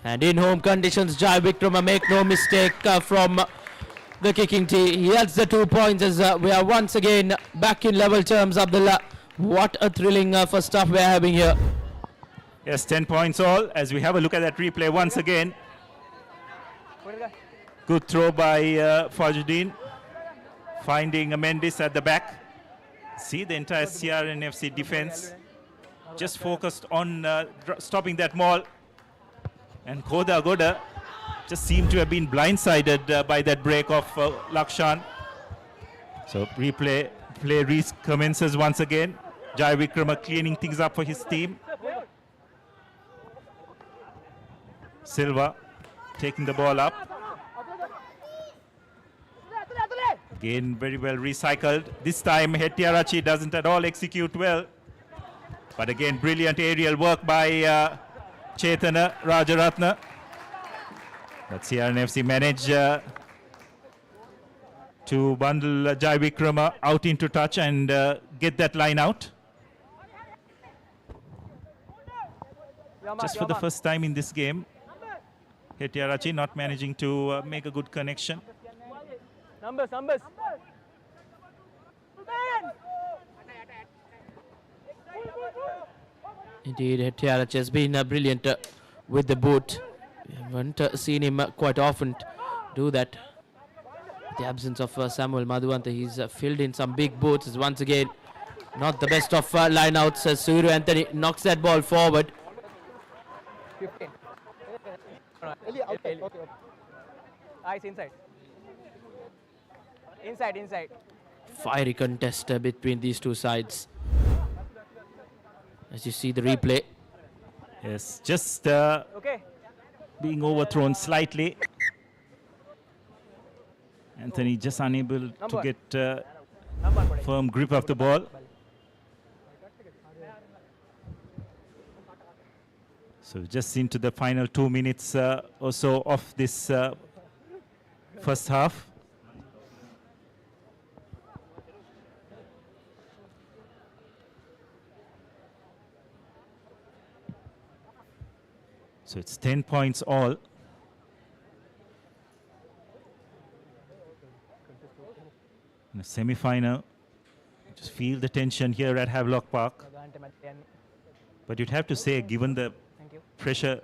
And in home conditions, Jayavikrama, make no mistake, from the kicking tee. He adds the 2 points as we are once again back in level terms, Abdullah. What a thrilling first half we are having here. Yes, 10 points all as we have a look at that replay once again. Good throw by Fajuddin, finding Mendes at the back. See the entire CRNFC defense just focused on stopping that maul. And Khoda Goda just seemed to have been blindsided by that break of Lakshan. So replay play recommences once again. Jai Vikrama cleaning things up for his team. Silva taking the ball up. Again, very well recycled. This time, Hettiarachi doesn't at all execute well. But again, brilliant aerial work by Chetana Rajaratna. But CRNFC managed to bundle Jai Vikrama out into touch and get that line out. Just for the first time in this game, Hettiarachi not managing to make a good connection. Numbers. Indeed, Hettiarachi has been brilliant with the boot. We haven't seen him quite often do that. The absence of Samuel Madhuvanta, he's filled in some big boots. Once again, not the best of line-outs. Suru Anthony knocks that ball forward. 15. Okay. Eyes inside. Inside. Fiery contest between these two sides. As you see the replay. Yes, just Okay. being overthrown slightly. Anthony just unable to get firm grip of the ball. So just into the final 2 minutes or so of this first half. So it's 10 points all. In the semi-final, just feel the tension here at Havelock Park. But you'd have to say, given the pressure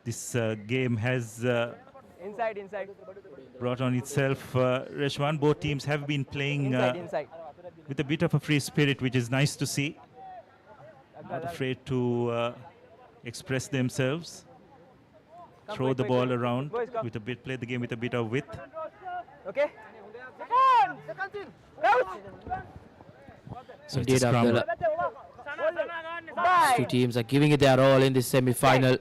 this game has Inside. brought on itself, Reshwan, both teams have been playing Inside. with a bit of a free spirit, which is nice to see. Not afraid to express themselves, throw the ball around with a bit, play the game with a bit of width. Okay. So indeed, Abdullah, these two teams are giving it their all in this semi-final.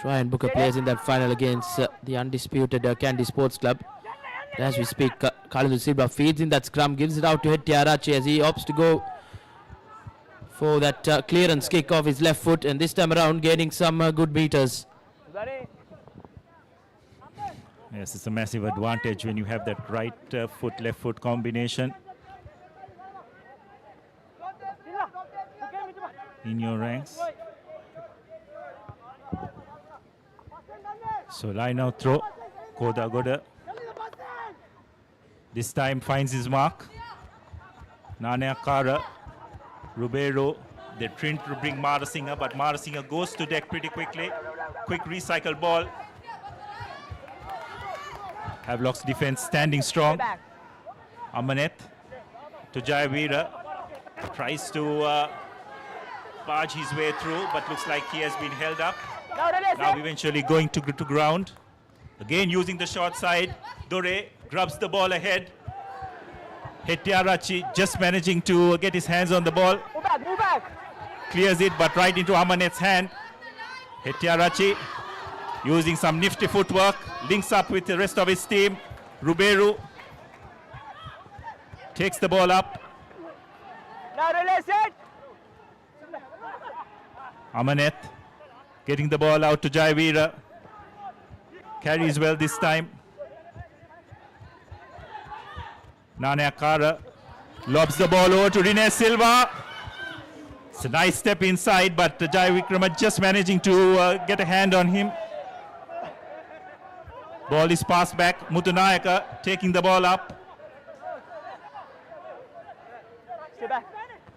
Try and book a place in that final against the undisputed Kandy Sports Club. As we speak, Colombo Silva feeds in that scrum, gives it out to Hettiarachi as he opts to go for that clearance kick off his left foot, and this time around gaining some good meters. Yes, it's a massive advantage when you have that right foot, left foot combination in your ranks. So line out throw, Koda Goda. This time finds his mark. Nane Akara, Ribeiro. They're trying to bring Marasinghe, but Marasinghe goes to deck pretty quickly. Quick recycle ball. Havelock's defense standing strong. Amanet to Jayavira. Tries to barge his way through, but looks like he has been held up. Now eventually going to ground. Again using the short side. Dore grabs the ball ahead. Hettiarachi just managing to get his hands on the ball. Move back. Clears it, but right into Amanet's hand. Hettiarachi using some nifty footwork. Links up with the rest of his team. Ruberu takes the ball up. Now release it. Amanet getting the ball out to Jayavira. Carries well this time. Nane Akara lobs the ball over to Rene Silva. It's a nice step inside, but Jai Vikrama just managing to get a hand on him. Ball is passed back. Mutunayaka taking the ball up. Stay back.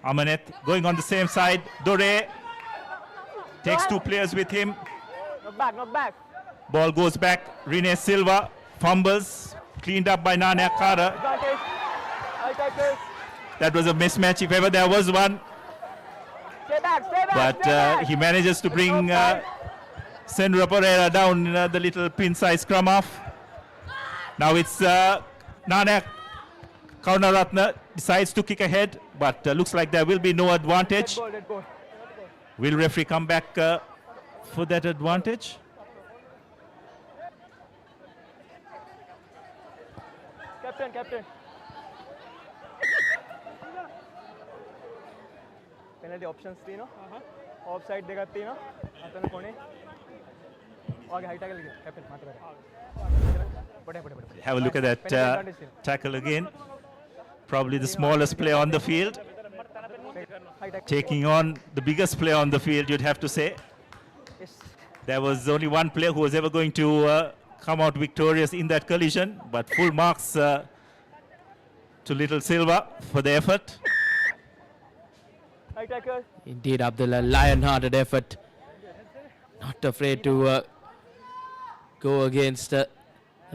Amanet going on the same side. Dore takes two players with him. Knock back. Ball goes back. Rene Silva fumbles. Cleaned up by Nane Akara. Advantage. I'll take this. That was a mismatch if ever there was one. Stay back. But he manages to bring Sendra Pereira down the little pin size scrum off. Now it's Nane Karunaratne decides to kick ahead, but looks like there will be no advantage. Dead ball. Will referee come back for that advantage? Captain. Penalty options තියෙනවා. Offside දෙකක් තියෙනවා. අතන කොනේ. ඔයාගේ high tackle එක captain මාත් කරා. Have a look at that tackle again. Probably the smallest player on the field. Taking on the biggest player on the field, you'd have to say. There was only one player who was ever going to come out victorious in that collision, but full marks to Little Silva for the effort. High tackle. Indeed, Abdullah, lion-hearted effort. Not afraid to go against the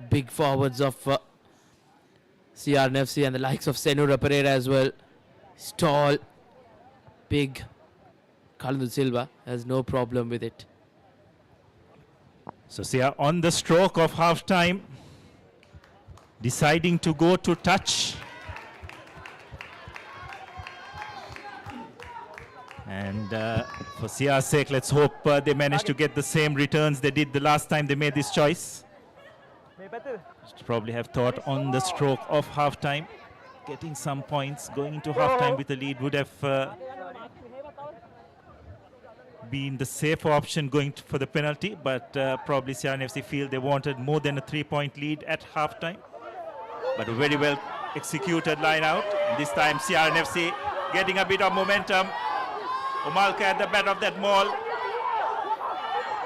big forwards of CRNFC and the likes of Senura Pereira as well. He's tall, big. Colombo Silva has no problem with it. So Sia on the stroke of half-time, deciding to go to touch. And for Sia's sake, let's hope they manage to get the same returns they did the last time they made this choice. Should probably have thought on the stroke of half-time. Getting some points, going into half-time with a lead would have been the safer option going for the penalty, but probably CRNFC feel they wanted more than a 3-point lead at half-time. But a very well executed line out. And this time CRNFC getting a bit of momentum. Omalka at the back of that maul.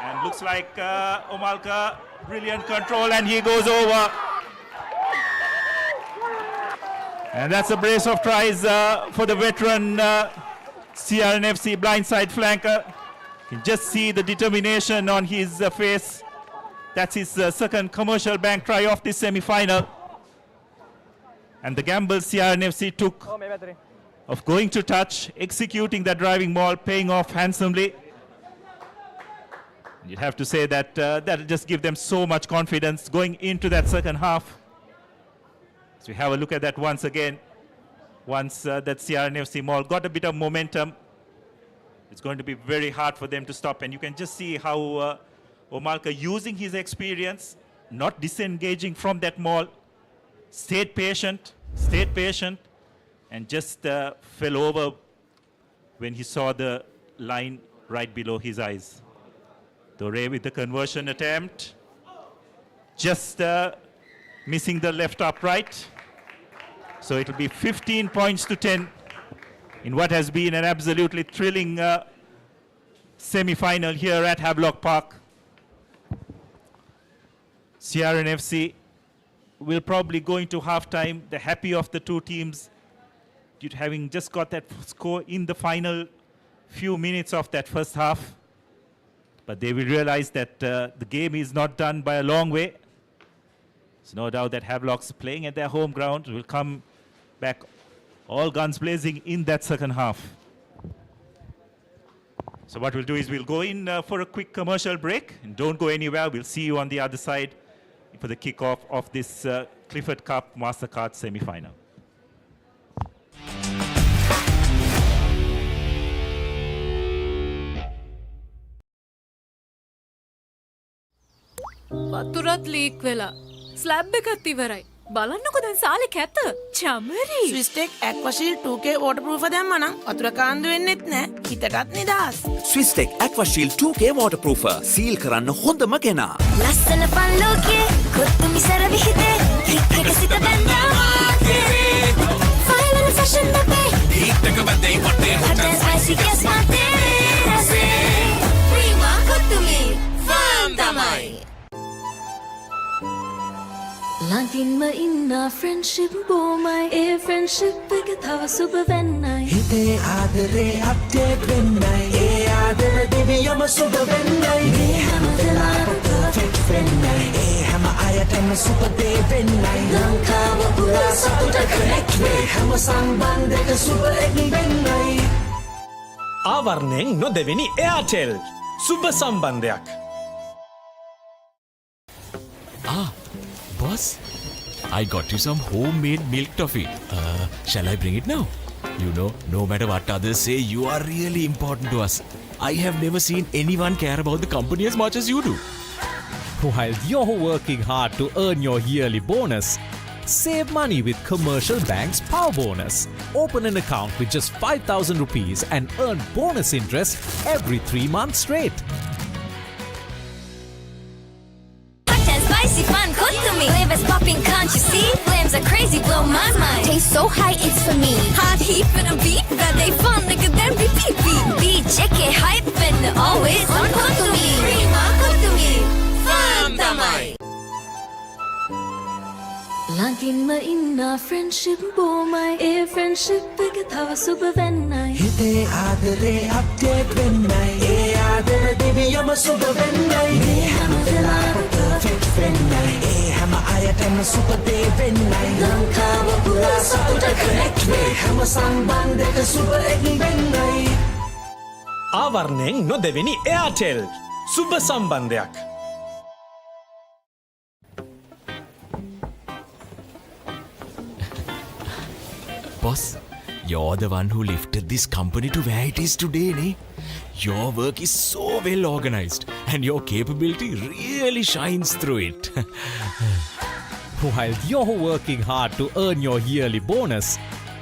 And looks like Omalka, brilliant control, and he goes over. And that's a brace of tries for the veteran CRNFC blindside flanker. You can just see the determination on his face. That's his second commercial bank try of this semi-final. And the gamble CRNFC took of going to touch, executing that driving ball, paying off handsomely. You'd have to say that that'll just give them so much confidence going into that second half. So we have a look at that once again. Once that CRNFC Mall got a bit of momentum, it's going to be very hard for them to stop. And you can just see how Omalka, using his experience, not disengaging from that mall, stayed patient, and just fell over when he saw the line right below his eyes. Dore with the conversion attempt, just missing the left upright. So it will be 15 points to 10 in what has been an absolutely thrilling semi-final here at Havelock Park. CRNFC will probably go into half-time the happy of the two teams due to having just got that score in the final few minutes of that first half. But they will realize that the game is not done by a long way. There's no doubt that Havelock's playing at their home ground will come back all guns blazing in that second half. So what we'll do is we'll go in for a quick commercial break. And don't go anywhere. We'll see you on the other side for the kickoff of this Clifford Cup Mastercard semi-final. වතුරත් leak වෙලා slab එකත් ඉවරයි. බලන්නකො දැන් සාලේ කැත. Chamari. ස්විස්ටෙක් ඇක්වාෂීල්ඩ් 2K waterproof දැම්මා නම් වතුර කාන්දු වෙන්නෙත් නැහැ. හිතටත් නිදහස්. Swistek Aquashield 2K waterproofer. සීල් කරන්න හොඳම කෙනා. ලස්සන පල්ලෝකේ කොත්තු මිසර විහිදේ කික් එක සිත බැඳා ෆයිල් වල ෆැෂන් දෙපේ හිටක බදේ වටේ හොටල් ස්පයිසි ගස් මාතේ රසේ ප්‍රීමා කොත්තුමි ෆාන් තමයි ළඟින්ම ඉන්න ෆ්‍රෙන්ඩ්ෂිප් බොමයි ඒ ෆ්‍රෙන්ඩ්ෂිප් එක තව සුබ වෙන්නයි හිතේ ආදරේ අප්ඩේට් වෙන්නයි ඒ ආදර දෙවියම සුබ වෙන්නයි මේ හැම වෙලාවෙම පර්ෆෙක්ට් වෙන්නයි ඒ හැම අයටම සුබ දේ වෙන්නයි ලංකාව පුරා සතුට කනෙක්ට් වේ හැම සම්බන්ධයක සුබ එක් වෙන්නයි ආවරණයෙන් නොදෙවෙනි එයාටෙල් සුබ සම්බන්ධයක් Ah, boss, I got you some homemade milk toffee. Shall I bring it now? You know, no matter what others say, you are really important to us. I have never seen anyone care about the company as much as you do. While you're working hard to earn your yearly bonus, save money with Commercial Bank's Power Bonus. Open an account with just 5,000 rupees and earn bonus interest every 3 months straight. Hot and spicy fun, cook to me. Flavors popping, can't you see? Flames are crazy, blow my mind. Taste so high, it's for me. Hot heat for the beat, that they fun, nigga, then repeat. Beat, check it, hype, and always on cook to me. Prima, cook to me. Fun, tamai. ළඟින්ම ඉන්න friendship බොමයි ඒ friendship එක තව සුබ වෙන්නයි හිතේ ආදරේ update වෙන්නයි ඒ ආදර දෙවියම සුබ වෙන්නයි මේ හැම වෙලාවෙම perfect වෙන්නයි ඒ හැම අයටම සුබ දේ වෙන්නයි ලංකාව පුරා සතුට connect වේ හැම සම්බන්ධයක සුබ එක වෙන්නයි ආවරණයෙන් නොදෙවෙනි එයාටෙල් සුබ සම්බන්ධයක් Boss, you're the one who lifted this company to where it is today, ne? Your work is so well organized and your capability really shines through it. While you're working hard to earn your yearly bonus,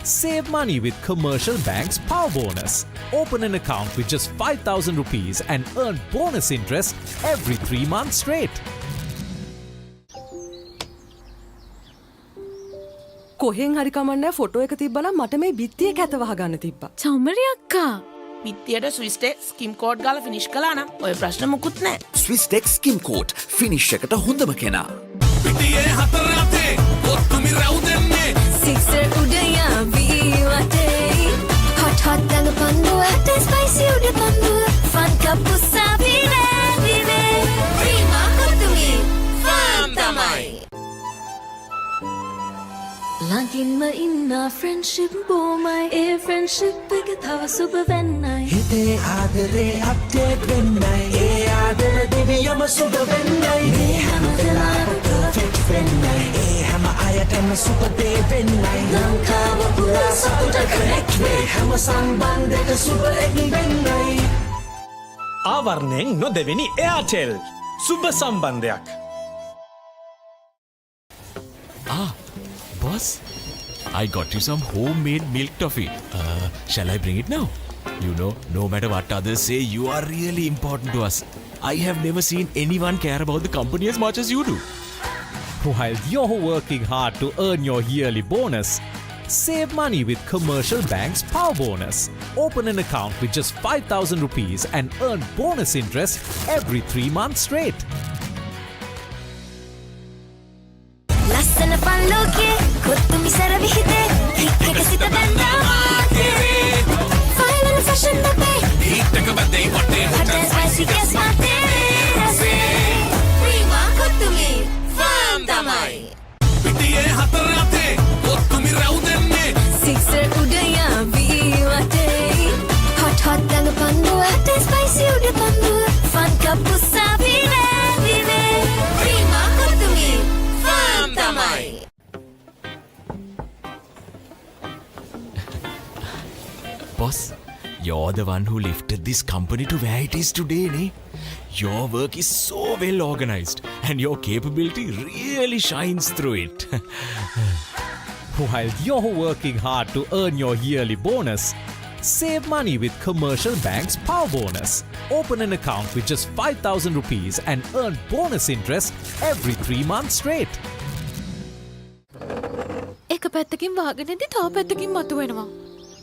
save money with Commercial Bank's Power Bonus. Open an account with just 5,000 rupees and earn bonus interest every 3 months straight. කොහෙන් හරි කමන්නේ photo එක තිබ්බනම් මට මේ බිත්තියේ කැත වහගන්න තිබ්බා. චමරි අක්කා පිත්තියට ස්විස්ටෙක් ස්කිම් කෝඩ් ගාලා ෆිනිෂ් කළා නම් ඔය ප්‍රශ්න මුකුත් නැහැ. ස්විස්ටෙක් ස්කිම් කෝට් ෆිනිෂ් එකට හොඳම කෙනා. පිටියේ හතර අතේ ඔත්තුමි රවුදන්නේ Sixer udaya ViU App. Hot hot dang pandu, hot and spicy uda pandu. Fun kapusa vile vive. Prima cook to me. Fun tamai. ළඟින්ම ඉන්න friendship බොමයි ඒ friendship එක තව සුබ වෙන්නයි හිතේ ආදරේ අප්ඩේට් වෙන්නයි ඒ ආදර දෙවියම සුබ වෙන්නයි මේ හැම වෙලාවෙම perfect වෙන්නයි ඒ හැම අයටම සුබ දේ වෙන්නයි ලංකාව පුරා සතුට connect වේ හැම සම්බන්ධයක සුබ එක වෙන්නයි ආවරණයෙන් නොදෙවෙනි එයාටෙල් සුබ සම්බන්ධයක් Boss, I got you some homemade milk toffee. Shall I bring it now? You know, no matter what others say, you are really important to us. I have never seen anyone care about the company as much as you do. While you're working hard to earn your yearly bonus, save money with Commercial Bank's Power Bonus. Open an account with just 5,000 rupees and earn bonus interest every 3 months straight. Lassana fun look kottumi saravi hite hikka sita banda fine and fashion dape හිටක බදේ වටේ hot and spicy guess mate rase prima kottumi fun tamai පිටියේ හතර අතේ ඔත්තුමි රවුදන්නේ Sixer udaya ViU App. Hot hot dang pandu, hot and spicy uda pandu. Fun kapusa vile vive. Prima kottumi fun tamai. Boss, you're the one who lifted this company to where it is today, ne? Your work is so well organized and your capability really shines through it. While you're working hard to earn your yearly bonus, save money with Commercial Bank's Power Bonus. Open an account with just 5,000 rupees and earn bonus interest every 3 months straight. එක පැත්තකින් වහගෙනදී තව පැත්තකින් මතුවෙනවා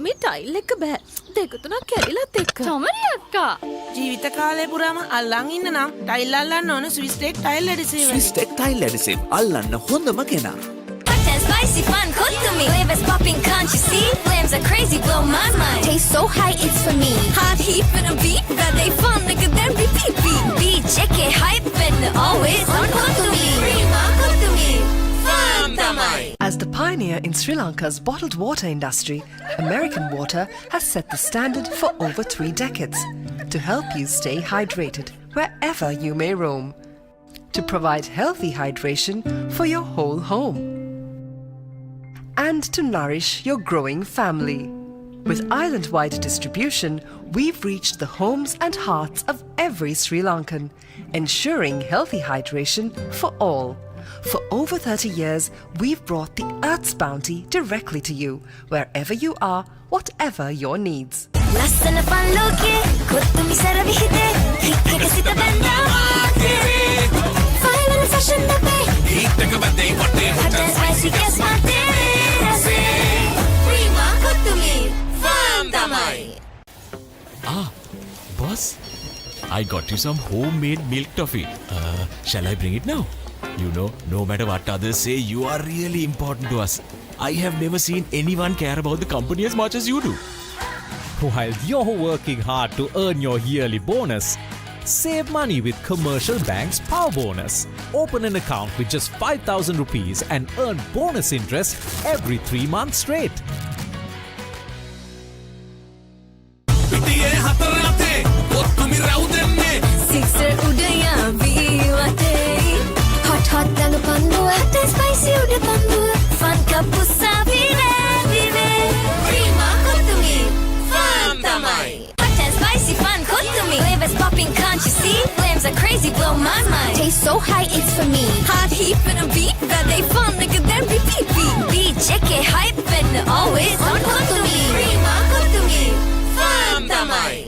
මේ tile එක බෑ දෙක තුනක් කැඩිලත් එක්ක චමරි අක්කා ජීවිත කාලය පුරාම අල්ලන් ඉන්න නම් ටයිල් අල්ලන්න ඕන ස්විස්ටෙක් ටයිල් ඇඩිසිව්. ස්විස්ටෙක් ටයිල් ඇඩිසිව් අල්ලන්න හොඳම කෙනා. Hot and spicy fun cook to me. Flavors popping, can't you see? Flames are crazy, blow my mind. Taste so high, it's for me. Hot heat for the beat, that they fun, nigga, then repeat. Beat, check it, hype, and always on cook to me. Prima cook to me. Fun tamai. As the pioneer in Sri Lanka's bottled water industry, American Water has set the standard for over 3 decades to help you stay hydrated wherever you may roam, to provide healthy hydration for your whole home. and to nourish your growing family. With island-wide distribution, we've reached the homes and hearts of every Sri Lankan, ensuring healthy hydration for all. For over 30 years, we've brought the Earth's bounty directly to you, wherever you are, whatever your needs. ලස්සන පල්ලෝකේ කොත්තුමි සර විහිදේ හිත් එක සිත බැඳා ෆයිවල් fashion දපේ හිත් එක බැඳේ වටේ hotel spicy ගස් මාතේ රසේ ප්‍රීමා කොත්තුමි ෆාම් තමයි. Boss, I got you some homemade milk toffee. Shall I bring it now? You know, no matter what others say, you are really important to us. I have never seen anyone care about the company as much as you do. While you're working hard to earn your yearly bonus, save money with Commercial Bank's Power Bonus. Open an account with just 5,000 rupees and earn bonus interest every 3 months straight. Sixer udaya ViU App. Hot hot dang panduwa, hot spicy uda panduwa. Fun kapu savine dive. Prima kottumi, fun tamai. Hot and spicy fun kottumi. Flavors popping, can't you see? Flames are crazy, blow my mind. Taste so high, it's for me. Hot heat for the beat, that they fun nigga then repeat beat. Check it, hype and always on kottumi. Prima kottumi, fun tamai.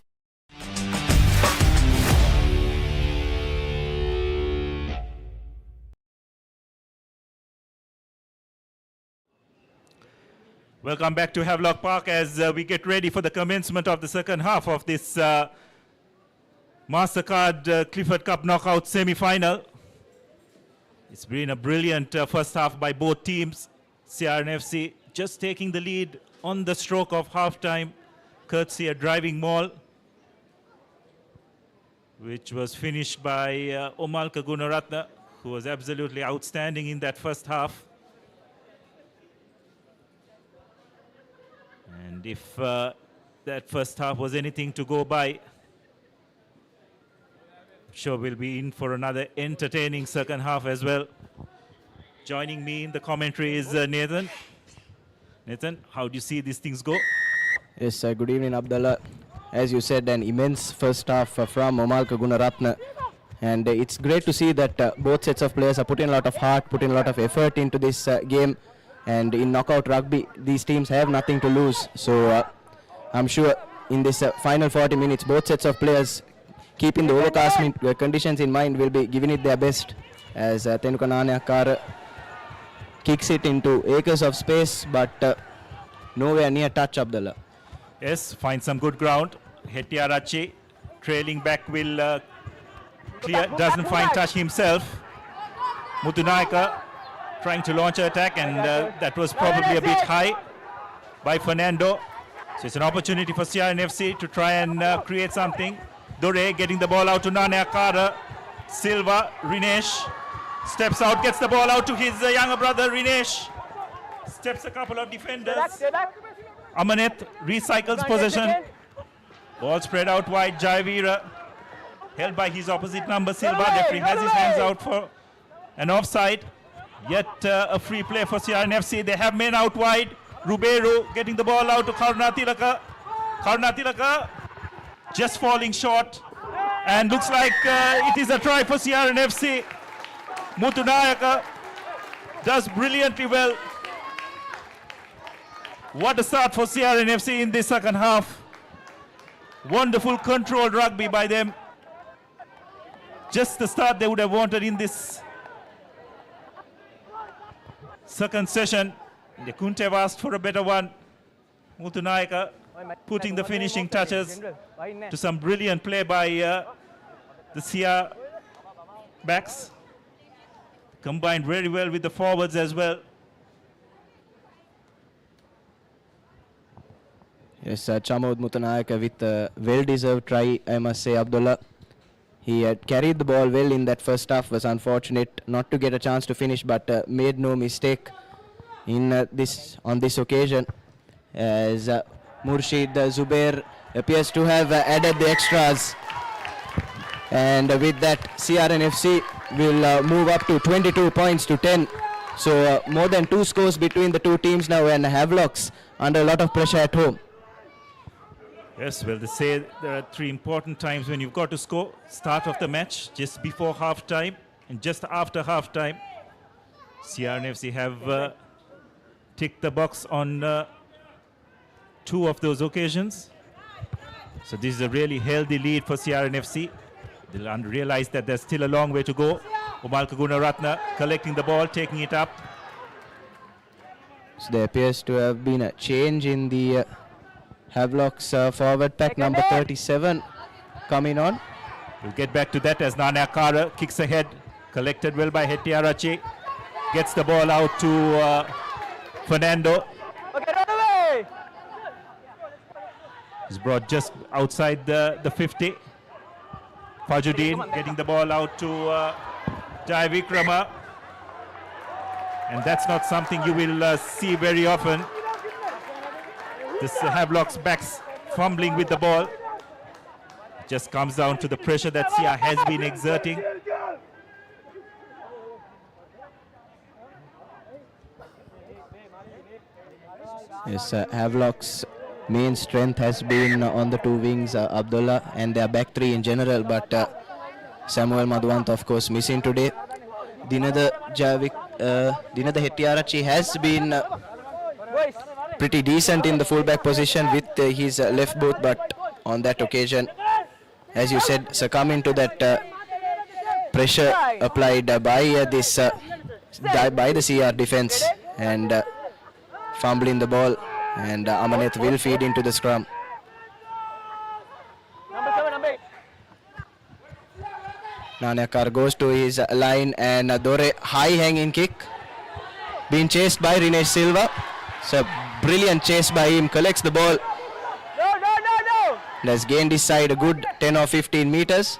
Welcome back to Havelock Park as we get ready for the commencement of the second half of this Mastercard Clifford Cup knockout semi-final. It's been a brilliant first half by both teams. CRNFC just taking the lead on the stroke of half-time, courtesy a driving maul, which was finished by Omalka Gunaratne, who was absolutely outstanding in that first half. And if that first half was anything to go by, I'm sure we'll be in for another entertaining second half as well. Joining me in the commentary is Nathan. Nathan, how do you see these things go? Yes, good evening, Abdullah. As you said, an immense first half from Omalka Gunaratne. And it's great to see that both sets of players are putting a lot of heart, putting a lot of effort into this game. And in knockout rugby, these teams have nothing to lose. So I'm sure in this final 40 minutes, both sets of players, keeping the overcast conditions in mind, will be giving it their best. As Tenuka Nanayakara kicks it into acres of space, but nowhere near touch, Abdullah. Yes, finds some good ground. Hetiarachi trailing back will clear, doesn't find touch himself. Mutunaika trying to launch an attack, and that was probably a bit high by Fernando. So it's an opportunity for CRNFC to try and create something. Dore getting the ball out to Nanayakara. Silva, Rinesh steps out, gets the ball out to his younger brother Rinesh. Steps a couple of defenders. Amaneth recycles possession. Ball spread out wide. Jayavira held by his opposite number Silva. Referee has his hands out for an offside. Yet a free play for CRNFC. They have men out wide. Ruberu getting the ball out to Karunatilaka. Karunatilaka just falling short. And looks like it is a try for CRNFC. Mutunayaka does brilliantly well. What a start for CRNFC in this second half. Wonderful controlled rugby by them. Just the start they would have wanted in this second session. They couldn't have asked for a better one. Mutunayaka putting the finishing touches to some brilliant play by the CR backs. Combined very well with the forwards as well. Yes, Chamod Mutanayaka with a well-deserved try, I must say, Abdullah. He had carried the ball well in that first half, was unfortunate not to get a chance to finish, but made no mistake in on this occasion, as Murshid Zubair appears to have added the extras. And with that, CRNFC will move up to 22 points to 10 So more than 2 scores between the two teams now, and Havelocks under a lot of pressure at home. Yes, well, they say there are 3 important times when you've got to score. Start of the match, just before half-time, and just after half-time. CRNFC have ticked the box on 2 of those occasions. So this is a really healthy lead for CRNFC. They'll realize that there's still a long way to go. Omalka Gunaratne collecting the ball, taking it up. So there appears to have been a change in the Havelock's forward pack, number 37 coming on. We'll get back to that as Nana Kara kicks ahead, collected well by Hetiarachi. Gets the ball out to Fernando. He's brought just outside the 50. Fajuddin getting the ball out to Jai Vikrama. And that's not something you will see very often. This Havelock's backs fumbling with the ball. It just comes down to the pressure that Sia has been exerting. Yes, Havelock's main strength has been on the 2 wings, Abdullah, and their back 3 in general, but Samuel Madhwant, of course, missing today. Dinada Hetiarachi has been pretty decent in the fullback position with his left boot, but on that occasion, as you said, succumbing to that pressure applied by by the CR defense and fumbling the ball, and Amaneth will feed into the scrum. Nanakar goes to his line, and Dore high hanging kick being chased by Rinesh Silva. So brilliant chase by him, collects the ball. Has gained his side a good 10 or 15 meters.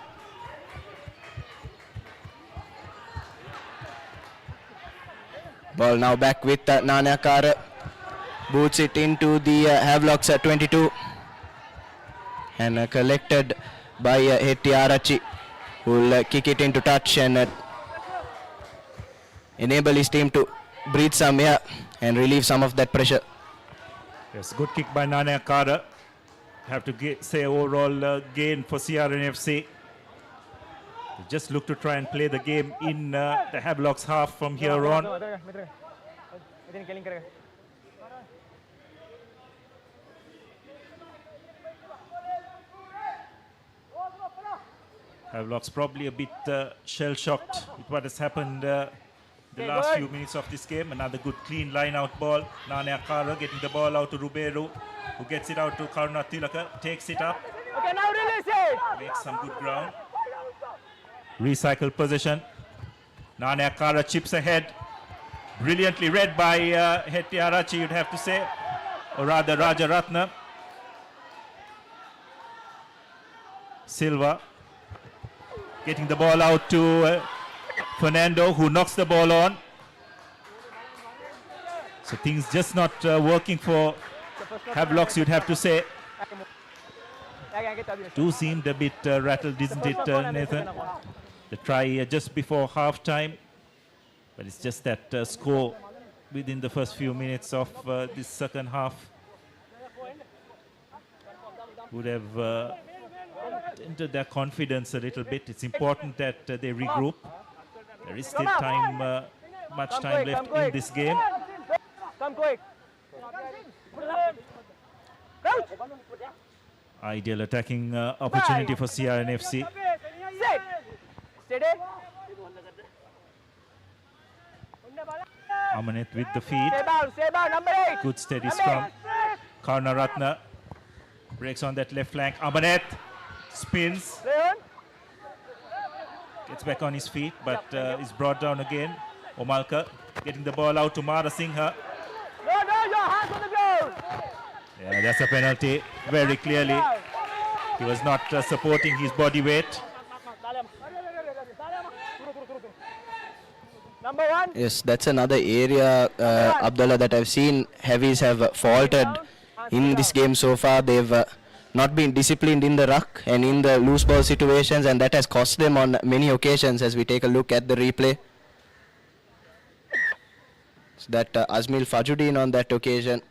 Ball now back with Nanakar. Boots it into the Havelock's 22. And collected by Hetiarachi, who will kick it into touch and enable his team to breathe some air and relieve some of that pressure. Yes, good kick by Nana Kara. Have to say overall gain for CRNFC. They just look to try and play the game in the Havelock's half from here on. Havelock's probably a bit shell-shocked with what has happened the last few minutes of this game. Another good clean line-out ball. Nana Kara getting the ball out to Ruberu, who gets it out to Karuna Tilaka, takes it up. Okay, now release it. Makes some good ground. Recycled possession. Nana Kara chips ahead. Brilliantly read by Hetiarachi, you'd have to say, or rather Rajaratna. Silva getting the ball out to Fernando, who knocks the ball on. So things just not working for Havelocks, you'd have to say. Two seemed a bit rattled, isn't it, Nathan? The try just before half-time, but it's just that score within the first few minutes of this second half would have entered their confidence a little bit. It's important that they regroup. There is still time, much time left in this game. Come quick. Ideal attacking opportunity for CRNFC. Steady. Amaneth with the feed. Stay bound, number 8. Good steady scrum. Karnaratna breaks on that left flank. Amaneth spins. Gets back on his feet, but is brought down again. Omalka getting the ball out to Mara Singha. No, your hands on the ground. Yeah, that's a penalty, very clearly. He was not supporting his body weight. Number 1. Yes, that's another area, Abdullah, that I've seen heavies have faltered in this game so far. They've not been disciplined in the ruck and in the loose ball situations, and that has cost them on many occasions as we take a look at the replay. that Azmil Fajuddin on that occasion,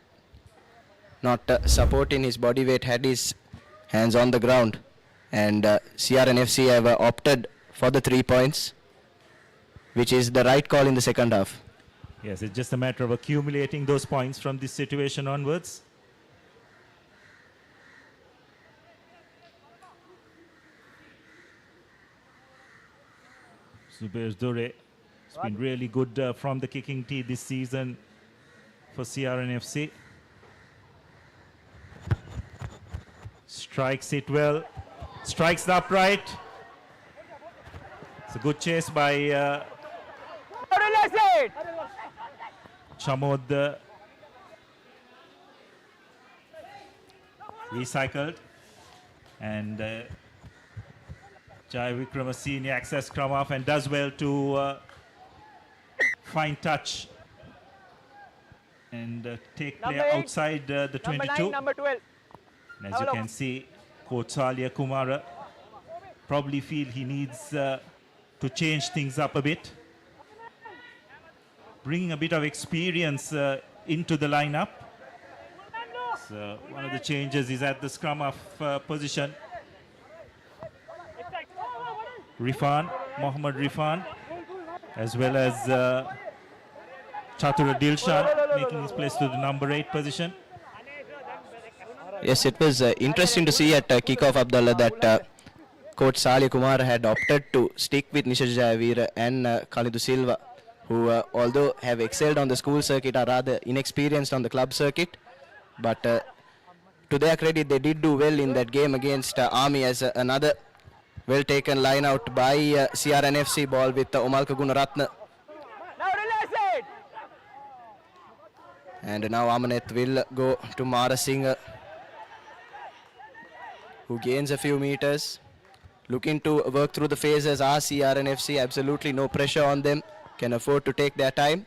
not supporting his body weight, had his hands on the ground, and CRNFC have opted for the 3 points, which is the right call in the second half. Yes, it's just a matter of accumulating those points from this situation onwards. Zubair Dure has been really good from the kicking tee this season for CRNFC. Strikes it well, strikes the upright. It's a good chase by Chamod. Recycled, and Jai Vikramasinghe access scrum off and does well to find touch and take player outside the 22. Number 12. And as you can see, Coach Salia Kumara probably feel he needs to change things up a bit, bringing a bit of experience into the lineup. So one of the changes is at the scrum off position. Mohammad Rifan, as well as Chatura Dilshan making his place to the number 8 position. Yes, it was interesting to see at kickoff, Abdullah, that Coach Salia Kumar had opted to stick with Nishaj Jayavira and Khalidu Silva, who although have excelled on the school circuit, are rather inexperienced on the club circuit. But to their credit, they did do well in that game against Army, as another well taken line out by CRNFC ball with Omalka Gunaratne. Now release it. And now Amanet will go to Mara Singh, who gains a few meters. Looking to work through the phases are CRNFC, absolutely no pressure on them, can afford to take their time.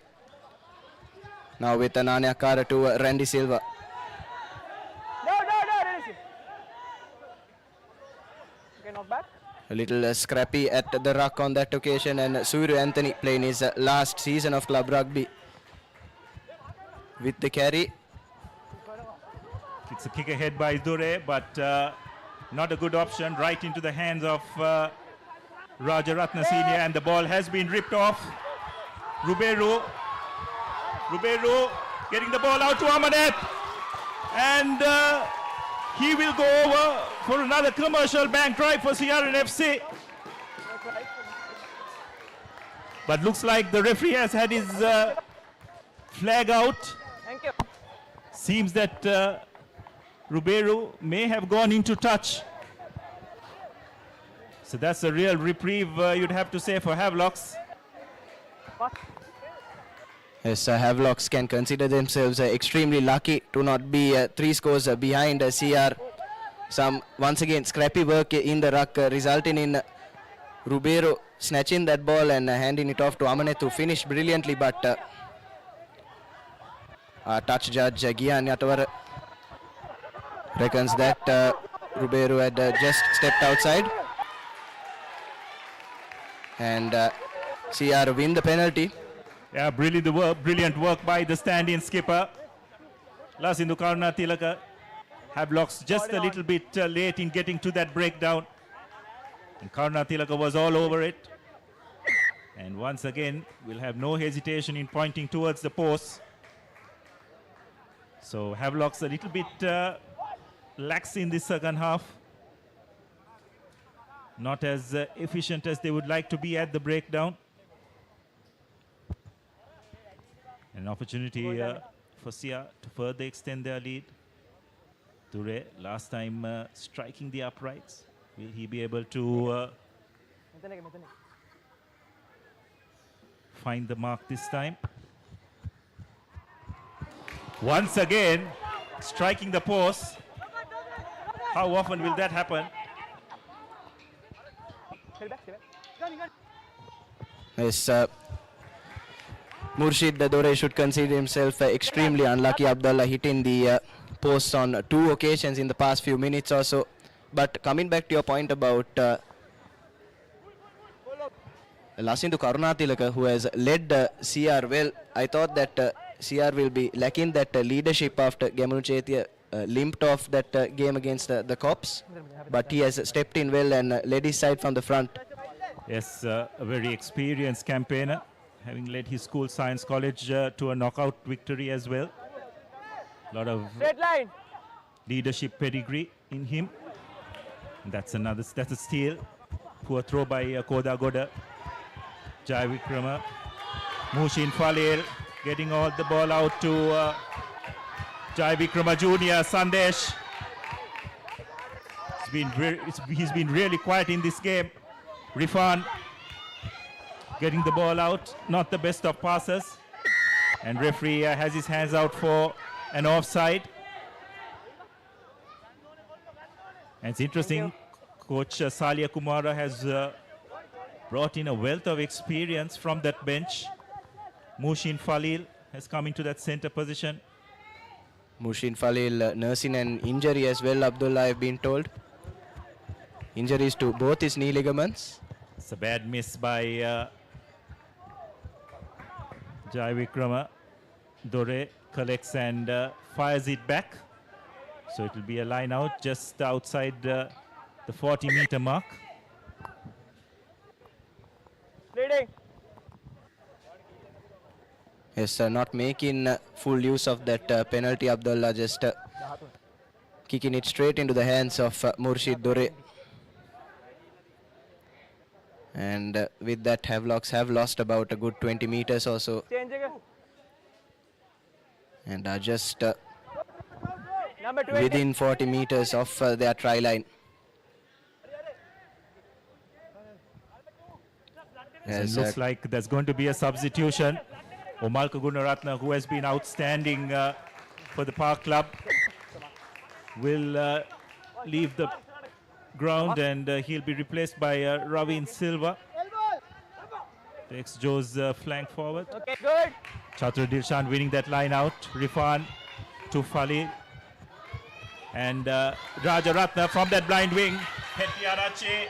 Now with Ananya Kara to Randy Silva. No, release it. Okay, not back. A little scrappy at the ruck on that occasion, and Suru Anthony playing his last season of club rugby with the carry. It's a kick ahead by Dure, but not a good option, right into the hands of Rajaratna Senior, and the ball has been ripped off. Ruberu getting the ball out to Amanet, and he will go over for another commercial bank drive for CRNFC. But looks like the referee has had his flag out. Thank you. Seems that Ruberu may have gone into touch. So that's a real reprieve, you'd have to say, for Havelocks. Yes, Havelocks can consider themselves extremely lucky to not be 3 scores behind CR. Some, once again, scrappy work in the ruck, resulting in Ruberu snatching that ball and handing it off to Amanet, who finished brilliantly, but touch judge Gian Yatawar reckons that Ruberu had just stepped outside. And CR win the penalty. Yeah, brilliant work by the stand-in skipper. Lasindu Karna Tilaka. Havelocks just a little bit late in getting to that breakdown. And Karna Tilaka was all over it. And once again, we'll have no hesitation in pointing towards the post. So Havelocks a little bit lax in this second half. Not as efficient as they would like to be at the breakdown. An opportunity for Sia to further extend their lead. Dure, last time striking the uprights. Will he be able to find the mark this time? Once again, striking the post. How often will that happen? Yes, Murshid Dore should consider himself extremely unlucky. Abdullah hitting the post on 2 occasions in the past few minutes or so. But coming back to your point about Lasindu Karunatilaka, who has led CR well. I thought that CR will be lacking that leadership after Gemunu Chetia limped off that game against the Cops, but he has stepped in well and led his side from the front. Yes, a very experienced campaigner, having led his school science college to a knockout victory as well. A lot of leadership pedigree in him. That's a steal. Poor throw by Koda Goda. Jai Vikrama. Mushin Falil getting all the ball out to Jai Vikrama Jr. Sandesh. He's been really quiet in this game. Rifan getting the ball out, not the best of passes. And referee has his hands out for an offside. And it's interesting, Coach Salia Kumara has brought in a wealth of experience from that bench. Mushin Falil has come into that center position. Mushin Falil nursing an injury as well, Abdullah, I've been told. Injuries to both his knee ligaments. It's a bad miss by Jai Vikrama. Dore collects and fires it back. So it will be a line out just outside the 40-meter mark. Leading. Yes, not making full use of that penalty, Abdullah, just kicking it straight into the hands of Murshid Dore. And with that, Havelocks have lost about a good 20 meters or so. And are just within 40 meters of their try line. It looks like there's going to be a substitution. Omalka Gunaratna, who has been outstanding for the Park Club, will leave the ground and he'll be replaced by Ravin Silva. Takes Joe's flank forward. Okay, good. Chhatru Dilshan winning that line out. Rifan to Fali. And Rajaratna from that blind wing. Hettiarache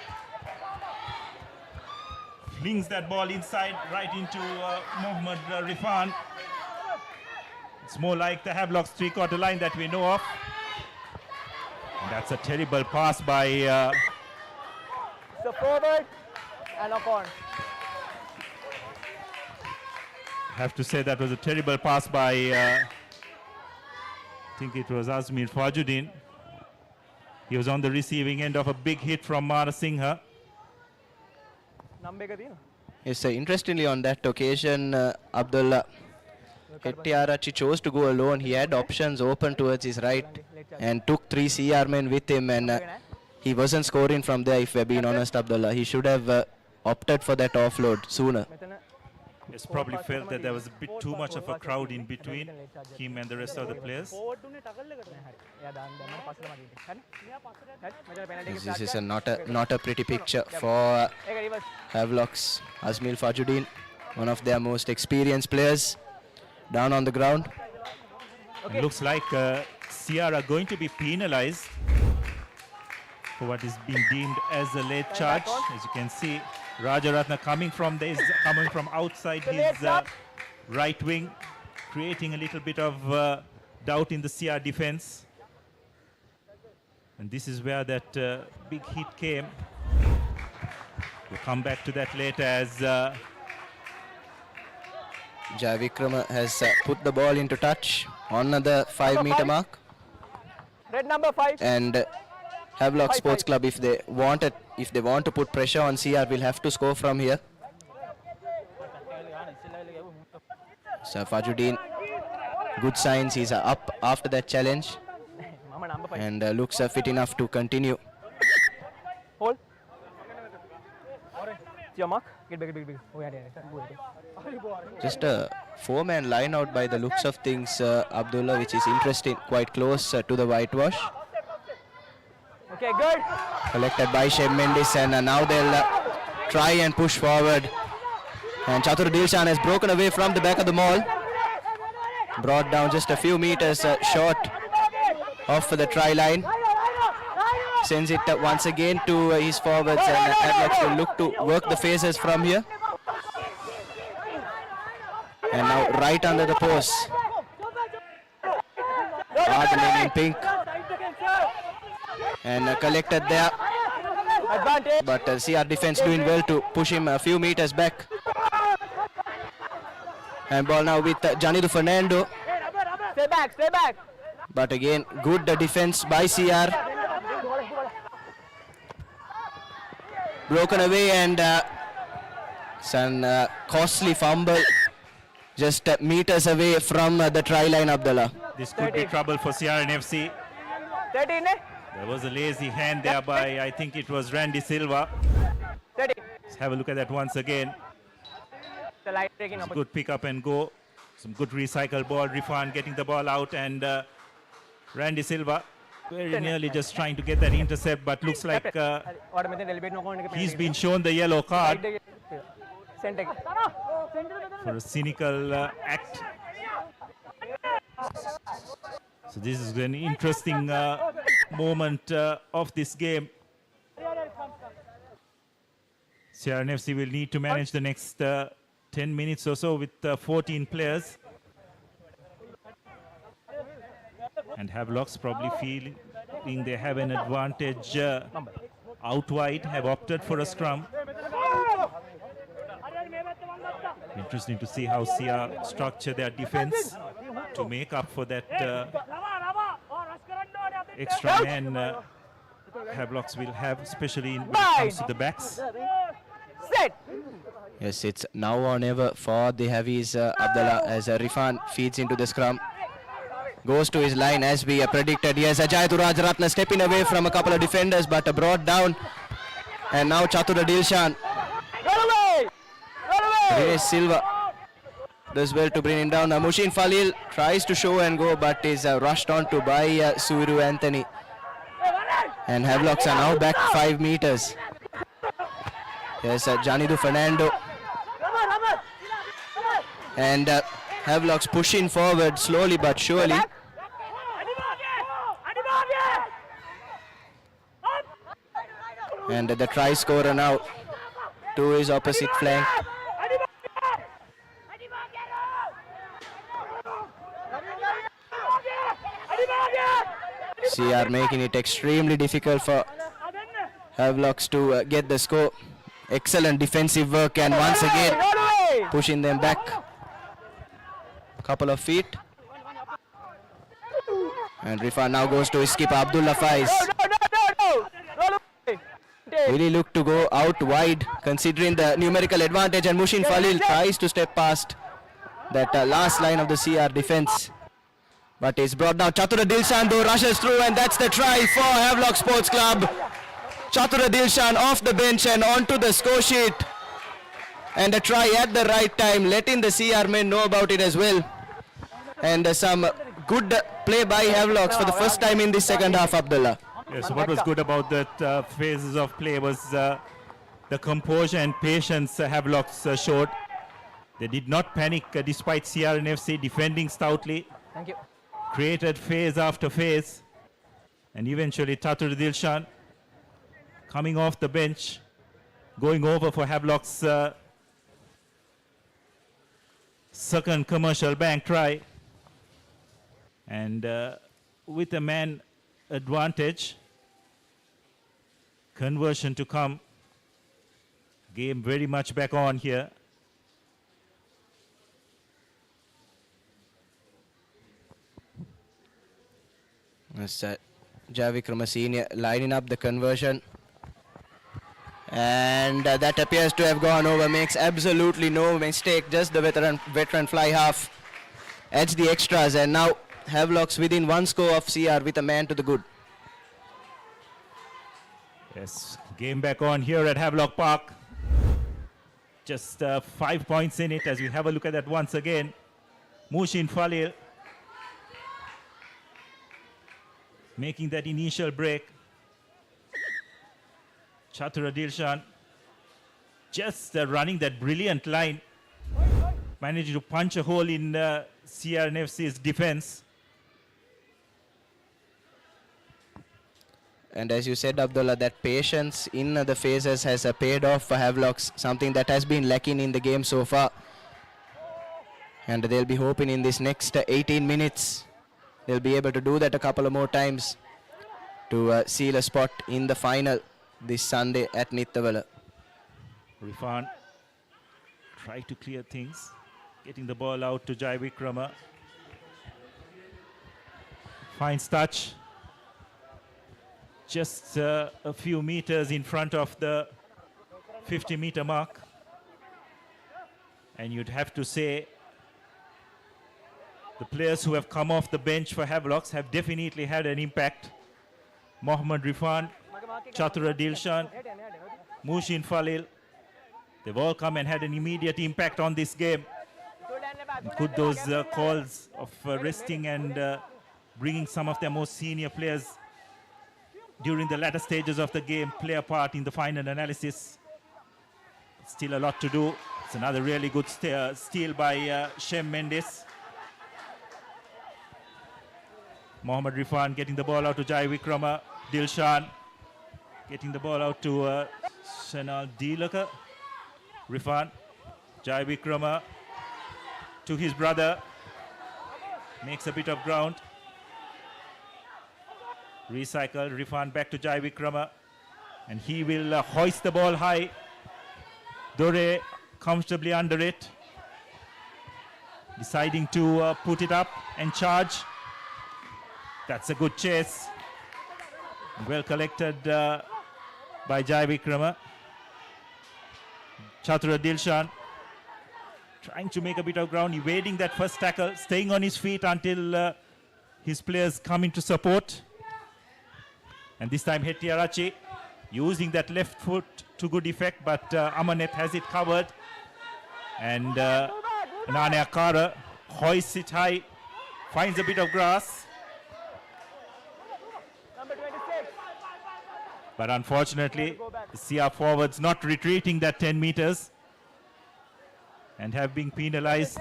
flings that ball inside right into Mohammad Rifan. It's more like the Havelock's three-quarter line that we know of. And that's a terrible pass by... So forward and up on. Have to say that was a terrible pass by... I think it was Azmir Fajuddin. He was on the receiving end of a big hit from Mara Singha. Yes, interestingly on that occasion, Abdullah, Hettiarachi chose to go alone. He had options open towards his right and took 3 CR men with him, and he wasn't scoring from there, if we're being honest, Abdullah. He should have opted for that offload sooner. He's probably felt that there was a bit too much of a crowd in between him and the rest of the players. This is not a pretty picture for Havelock's Azmil Fajuddin, one of their most experienced players, down on the ground. It looks like CR are going to be penalized for what is being deemed as a late charge. As you can see, Rajaratna coming from outside his right wing, creating a little bit of doubt in the CR defense. And this is where that big hit came. We'll come back to that later as Jai Vikrama has put the ball into touch on the 5-meter mark. Red number 5. And Havelock Sports Club, if they want to put pressure on CR, will have to score from here. So Fajuddin, good signs, he's up after that challenge and looks fit enough to continue. Hold. Your mark. Get back. Just a 4-man line out by the looks of things, Abdullah, which is interesting, quite close to the whitewash. Okay, good. Collected by Shem Mendes, and now they'll try and push forward. And Chhatru Dilshan has broken away from the back of the mall. Brought down just a few meters short of the try line. Sends it once again to his forwards, and Havelock will look to work the phases from here. And now right under the post. Arden in pink. And collected there. But CR defense doing well to push him a few meters back. And ball now with Janidu Fernando. Stay back, stay back. But again, good defense by CR. Broken away and some costly fumble just meters away from the try line, Abdullah. This could be trouble for CRNFC. 13, There was a lazy hand there by, I think it was Randy Silva. 13. Let's have a look at that once again. The light taking up. Good pick up and go. Some good recycle ball. Rifan getting the ball out, and Randy Silva very nearly just trying to get that intercept, but looks like he's been shown the yellow card for a cynical act. So this is an interesting moment of this game. CRNFC will need to manage the next 10 minutes or so with 14 players. And Havelocks probably feeling they have an advantage out wide, have opted for a scrum. Interesting to see how CR structure their defense to make up for that extra man Havelocks will have, especially when it comes to the backs. Yes, it's now or never for the heavies, Abdullah, as Rifan feeds into the scrum. Goes to his line as we predicted. Yes, Ajay Rajaratna stepping away from a couple of defenders, but brought down. And now Chatura Dilshan. Dinesh Silva does well to bring him down. Mushin Falil tries to show and go, but is rushed on to by Suru Anthony. And Havelocks are now back 5 meters. Yes, Janidu Fernando. And Havelocks pushing forward slowly but surely. And the try scorer now to his opposite flank. CR making it extremely difficult for Havelocks to get the score. Excellent defensive work, and once again pushing them back a couple of feet. And Rifan now goes to his skipper Abdullah Faiz. Really look to go out wide considering the numerical advantage, and Mushin Falil tries to step past that last line of the CR defense. But it's brought down. Chatura Dilshan though rushes through, and that's the try for Havelock Sports Club. Chatura Dilshan off the bench and onto the score sheet. And a try at the right time, letting the CR men know about it as well. And some good play by Havelocks for the first time in this second half, Abdullah. Yes, what was good about that phases of play was the composure and patience Havelocks showed. They did not panic despite CRNFC defending stoutly. Thank you. Created phase after phase. And eventually Chatur Dilshan coming off the bench, going over for Havelocks' second commercial bank try. And with a man advantage, conversion to come. Game very much back on here. That's Javik Ramasini lining up the conversion. And that appears to have gone over. Makes absolutely no mistake. Just the veteran fly half. Edge the extras, and now Havelocks within one score of CR with a man to the good. Yes, game back on here at Havelock Park. Just 5 points in it as we have a look at that once again. Mushin Falil making that initial break. Chatura Dilshan just running that brilliant line. Managed to punch a hole in CRNFC's defense. And as you said, Abdullah, that patience in the phases has paid off for Havelocks, something that has been lacking in the game so far. And they'll be hoping in this next 18 minutes they'll be able to do that a couple of more times to seal a spot in the final this Sunday at Nittavala. Rifan try to clear things, getting the ball out to Jai Vikrama. Finds touch. Just a few meters in front of the 50-meter mark. And you'd have to say the players who have come off the bench for Havelocks have definitely had an impact. Mohammad Rifan, Chatura Dilshan, Mushin Falil, they've all come and had an immediate impact on this game. And could those calls of resting and bringing some of their most senior players during the latter stages of the game play a part in the final analysis? Still a lot to do. It's another really good steal by Shem Mendes. Mohammad Rifan getting the ball out to Jai Vikrama. Dilshan getting the ball out to Shanal Dilaka. Rifan, Jai Vikrama to his brother. Makes a bit of ground. Recycle, Rifan back to Jai Vikrama. And he will hoist the ball high. Dore comfortably under it. Deciding to put it up and charge. That's a good chase. Well collected by Jai Vikrama. Chatura Dilshan trying to make a bit of ground, evading that first tackle, staying on his feet until his players come into support. And this time Hettiarachi using that left foot to good effect, but Amanet has it covered. And Nane Akara hoists it high, finds a bit of grass. But unfortunately, the CR forwards not retreating that 10 meters and have been penalized.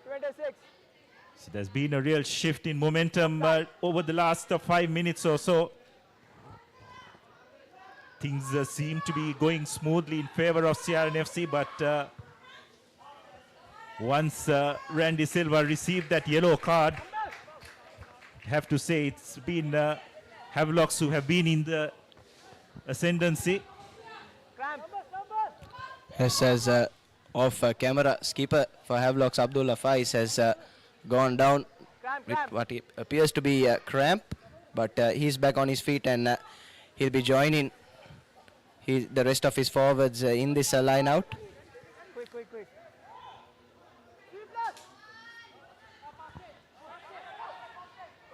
26. So there's been a real shift in momentum over the last 5 minutes or so. Things seem to be going smoothly in favor of CRNFC, but once Randy Silva received that yellow card, I have to say it's been Havelocks who have been in the ascendancy. Yes, as off-camera skipper for Havelocks, Abdullah Faiz has gone down with what appears to be a cramp, but he's back on his feet and he'll be joining the rest of his forwards in this line out. Quick.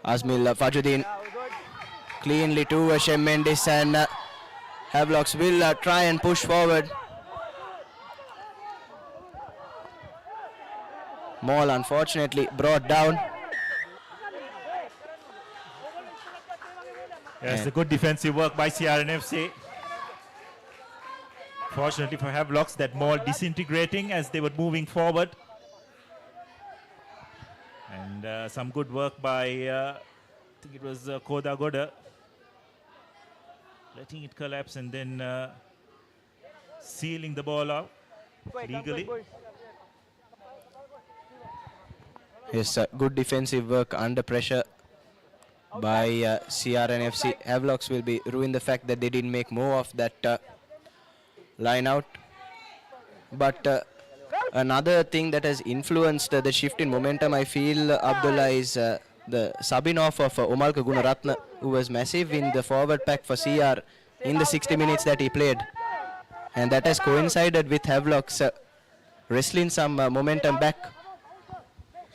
Asmil Fajuddin cleanly to Shem Mendes, and Havelocks will try and push forward. Maul unfortunately brought down. Yes, a good defensive work by CRNFC. Fortunately for Havelocks, that Maul disintegrating as they were moving forward. And some good work by, I think it was Koda Goda, letting it collapse and then sealing the ball out legally. Yes, good defensive work under pressure by CRNFC. Havelocks will be ruined the fact that they didn't make more of that line out. But another thing that has influenced the shift in momentum, I feel, Abdullah, is the subbing off of Omalka Gunaratna, who was massive in the forward pack for CR in the 60 minutes that he played. And that has coincided with Havelocks wrestling some momentum back.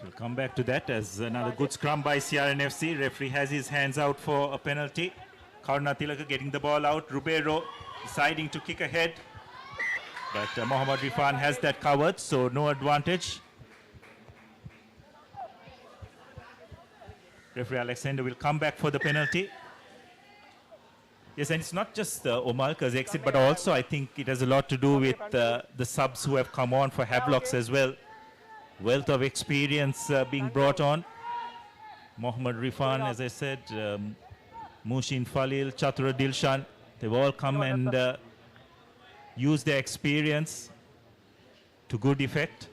We'll come back to that as another good scrum by CRNFC. Referee has his hands out for a penalty. Karuna Tilaka getting the ball out. Rubero deciding to kick ahead. But Mohammad Rifan has that covered, so no advantage. Referee Alexander will come back for the penalty. Yes, and it's not just Omalka's exit, but also I think it has a lot to do with the subs who have come on for Havelocks as well. Wealth of experience being brought on. Mohammad Rifan, as I said, Mushin Falil, Chatura Dilshan, they've all come and used their experience to good effect.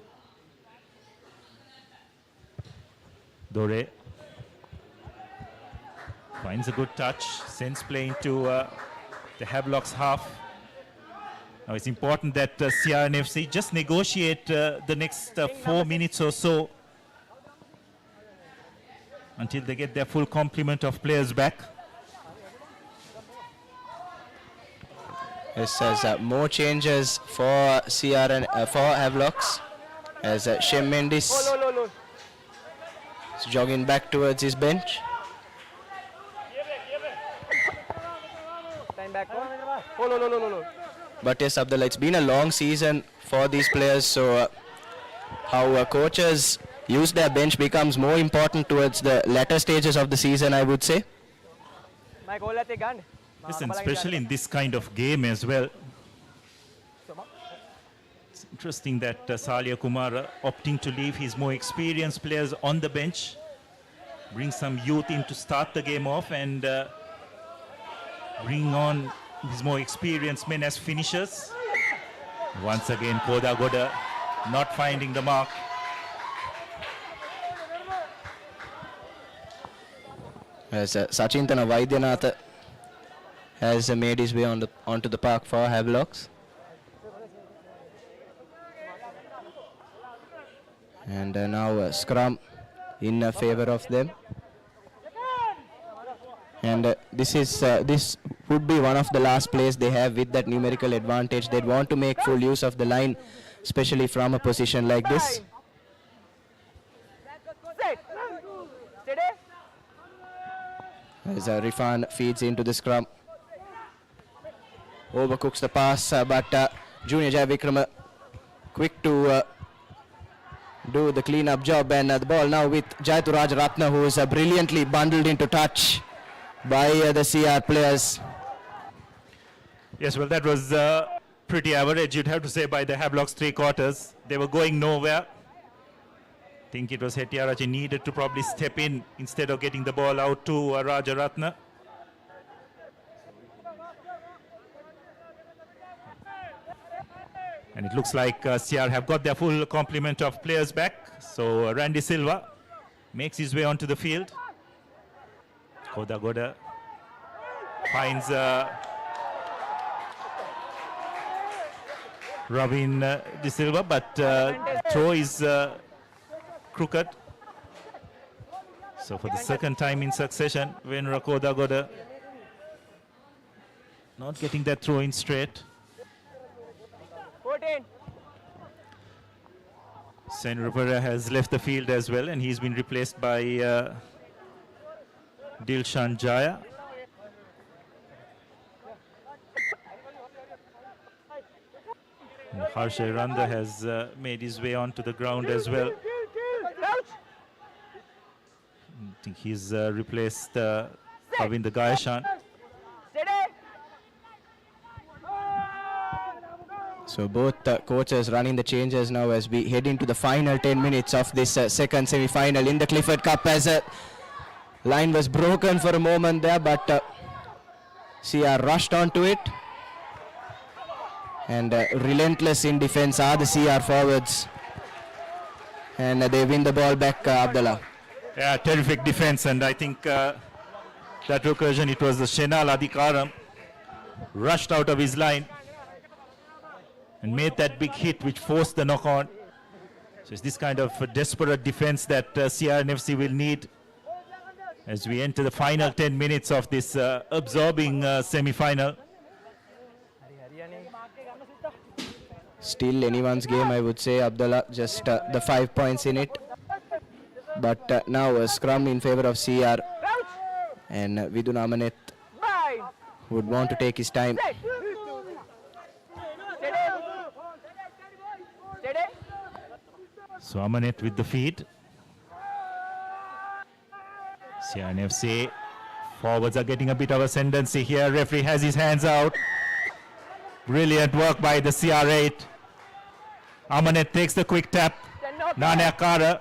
Dore finds a good touch, sends play into the Havelock's half. Now it's important that CRNFC just negotiate the next 4 minutes or so until they get their full complement of players back. This has more changes for for Havelocks as Shem Mendes is jogging back towards his bench. Time back. But yes, Abdullah, it's been a long season for these players, so how coaches use their bench becomes more important towards the latter stages of the season, I would say. Listen, especially in this kind of game as well. It's interesting that Salia Kumar opting to leave his more experienced players on the bench, bring some youth in to start the game off, and bring on his more experienced men as finishers. Once again, Koda Goda not finding the mark. As Sachintana Vaidyanatha has made his way onto the park for Havelocks. And now a scrum in favor of them. And this would be one of the last plays they have with that numerical advantage. They'd want to make full use of the line, especially from a position like this. As Rifan feeds into the scrum. Overcooks the pass, but Junior Jayavikrama quick to do the clean-up job, and the ball now with Jayaturaj Ratna, who is brilliantly bundled into touch by the CR players. Yes, well, that was pretty average, you'd have to say, by the Havelock's three quarters. They were going nowhere. I think it was Hettiarachi needed to probably step in instead of getting the ball out to Rajaratna. And it looks like CR have got their full complement of players back. So Randy Silva makes his way onto the field. Koda Goda finds Ravin De Silva, but throw is crooked. So for the second time in succession, Venra Koda Goda not getting that throw in straight. 14. Senrupara has left the field as well, and he's been replaced by Dilshan Jaya. And Harsha Randa has made his way onto the ground as well. I think he's replaced Kavinda Gayashan. So both coaches running the changes now as we head into the final 10 minutes of this second semi-final in the Clifford Cup, as a line was broken for a moment there, but CR rushed onto it. And relentless in defense are the CR forwards. And they win the ball back, Abdullah. Yeah, terrific defense, and I think that occasion it was the Shenal Adhikaram rushed out of his line and made that big hit which forced the knock-on. So it's this kind of desperate defense that CRNFC will need as we enter the final 10 minutes of this absorbing semi-final. Still anyone's game, I would say, Abdullah, just the 5 points in it. But now a scrum in favor of CR, and Vidun Amanet would want to take his time. So Amanet with the feed. CRNFC forwards are getting a bit of ascendancy here. Referee has his hands out. Brilliant work by the CR8. Amanet takes the quick tap. Nane Akara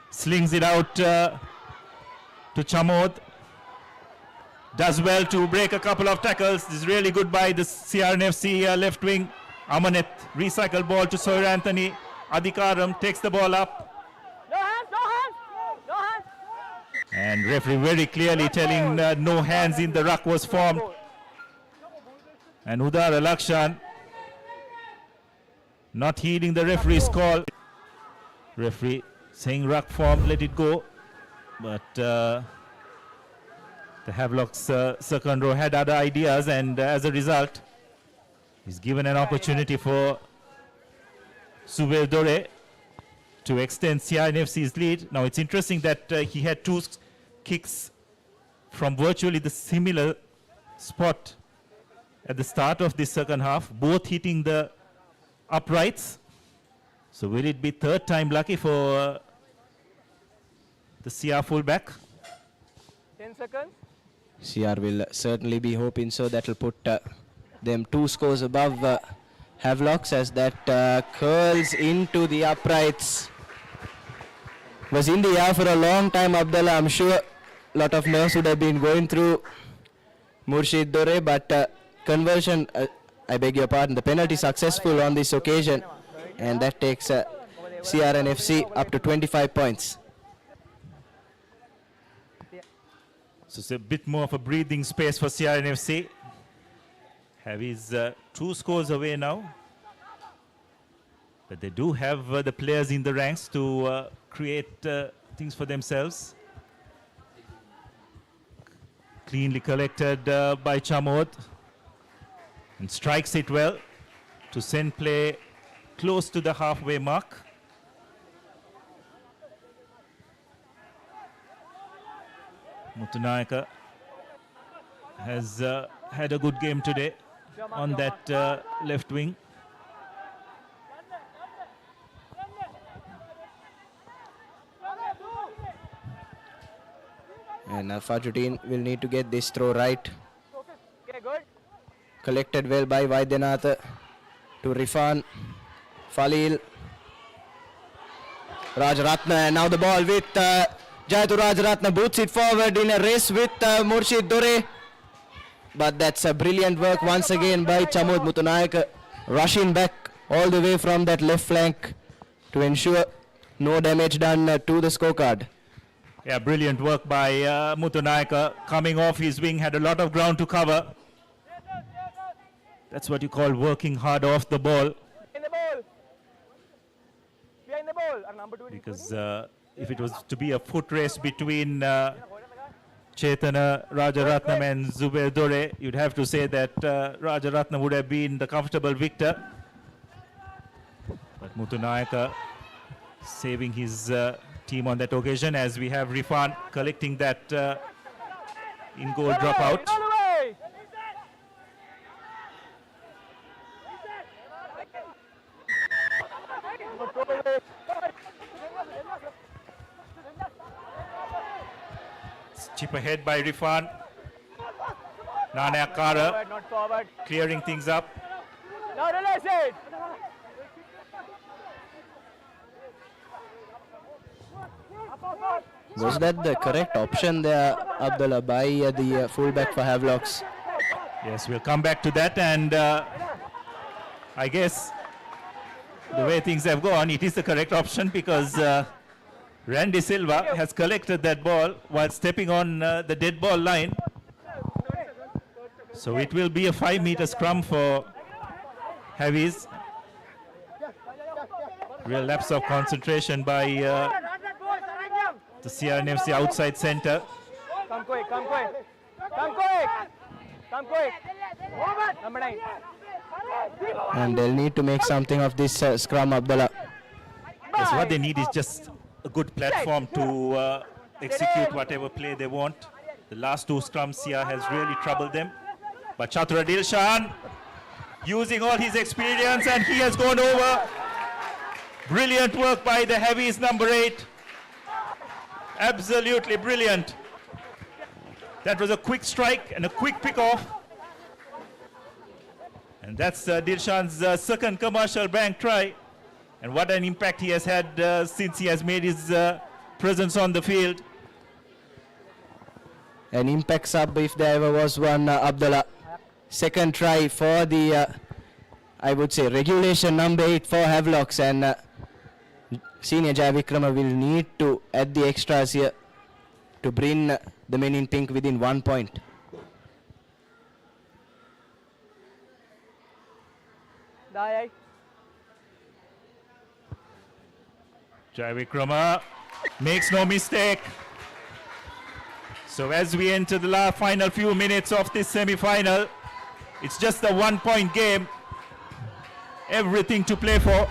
slings it out to Chamod. Does well to break a couple of tackles. This is really good by the CRNFC left wing. Amanet recycle ball to Sohir Anthony. Adhikaram takes the ball up. No hands, no hands, no hands. And referee very clearly telling no hands in the ruck was formed. And Udara Lakshan not heeding the referee's call. Referee saying ruck formed, let it go. But the Havelock's second row had other ideas, and as a result, he's given an opportunity for Zubair Dore to extend CRNFC's lead. Now it's interesting that he had two kicks from virtually the similar spot at the start of this second half, both hitting the uprights. So will it be third time lucky for the CR fullback? 10 seconds. CR will certainly be hoping so. That will put them 2 scores above Havelocks as that curls into the uprights. Was in the air for a long time, Abdullah. I'm sure a lot of nerves would have been going through Murshid Dore, but conversion, I beg your pardon, the penalty successful on this occasion, and that takes CRNFC up to 25 points. So it's a bit more of a breathing space for CRNFC. He's 2 scores away now. But they do have the players in the ranks to create things for themselves. Cleanly collected by Chamod. And strikes it well to send play close to the halfway mark. Mutunayaka has had a good game today on that left wing. And Fajuddin will need to get this throw right. Collected well by Vaidyanatha to Rifan, Falil, Rajaratna, and now the ball with Jayatu Rajaratna boots it forward in a race with Murshid Dore. But that's a brilliant work once again by Chamod Mutunayaka, rushing back all the way from that left flank to ensure no damage done to the scorecard. Yeah, brilliant work by Mutunayaka. Coming off his wing, had a lot of ground to cover. That's what you call working hard off the ball. Behind the ball. Behind the ball. Number 2. Because if it was to be a foot race between Chetana Rajaratnam and Zubair Dore, you'd have to say that Rajaratnam would have been the comfortable victor. But Mutunayaka saving his team on that occasion, as we have Rifan collecting that in-goal dropout. Chip ahead by Rifan. Nana Akara clearing things up. Now release it. Was that the correct option there, Abdullah, by the fullback for Havelocks? Yes, we'll come back to that, and I guess the way things have gone, it is the correct option, because Randy Silva has collected that ball while stepping on the dead ball line. So it will be a 5-meter scrum for Havies. Real lapse of concentration by the CRNFC outside centre. Come quick, come quick. Come quick. Come quick. Number 9. And they'll need to make something of this scrum, Abdullah. Yes, what they need is just a good platform to execute whatever play they want. The last 2 scrums here has really troubled them. But Chatura Dilshan using all his experience, and he has gone over. Brilliant work by the Heavies number 8. Absolutely brilliant. That was a quick strike and a quick pick off. And that's Dilshan's second commercial bank try. And what an impact he has had since he has made his presence on the field. An impact sub, if there ever was one, Abdullah. Second try for the, I would say, regulation number 8 for Havelocks, and Senior Jai Vikrama will need to add the extras here. to bring the men in pink within 1 point. Jai Vikrama makes no mistake. So as we enter the final few minutes of this semi-final, it's just a 1 point game. Everything to play for.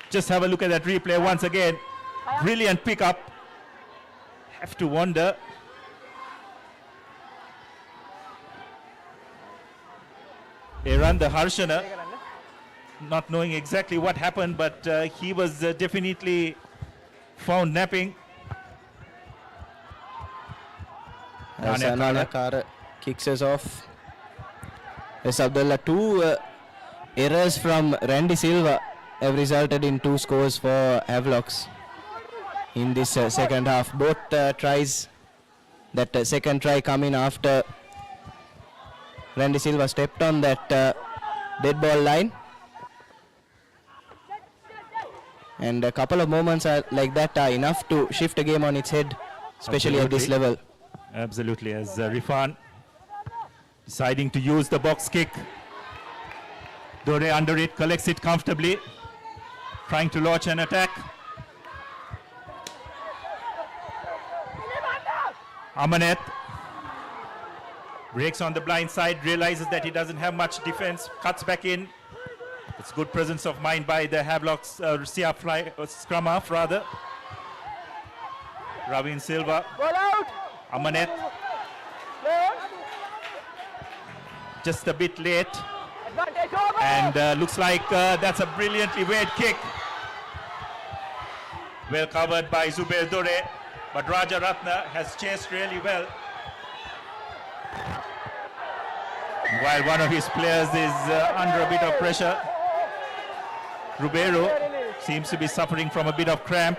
Just have a look at that replay once again. Brilliant pickup. Have to wonder. Eranda Harshana, not knowing exactly what happened, but he was definitely found napping. As Ananakara kicks us off. Yes, Abdullah, two errors from Randy Silva have resulted in 2 scores for Havelocks in this second half. Both tries, that second try coming after Randy Silva stepped on that dead ball line. And a couple of moments like that are enough to shift a game on its head, especially at this level. Absolutely, as Rifan deciding to use the box kick. Dore under it, collects it comfortably, trying to launch an attack. Amanet breaks on the blind side, realizes that he doesn't have much defense, cuts back in. It's good presence of mind by the Havelock's scrum half rather. Ravin Silva. Amanet. Just a bit late. And looks like that's a brilliantly weighed kick. Well covered by Zubair Dore. But Raja Ratna has chased really well. While one of his players is under a bit of pressure, Rubero seems to be suffering from a bit of cramp.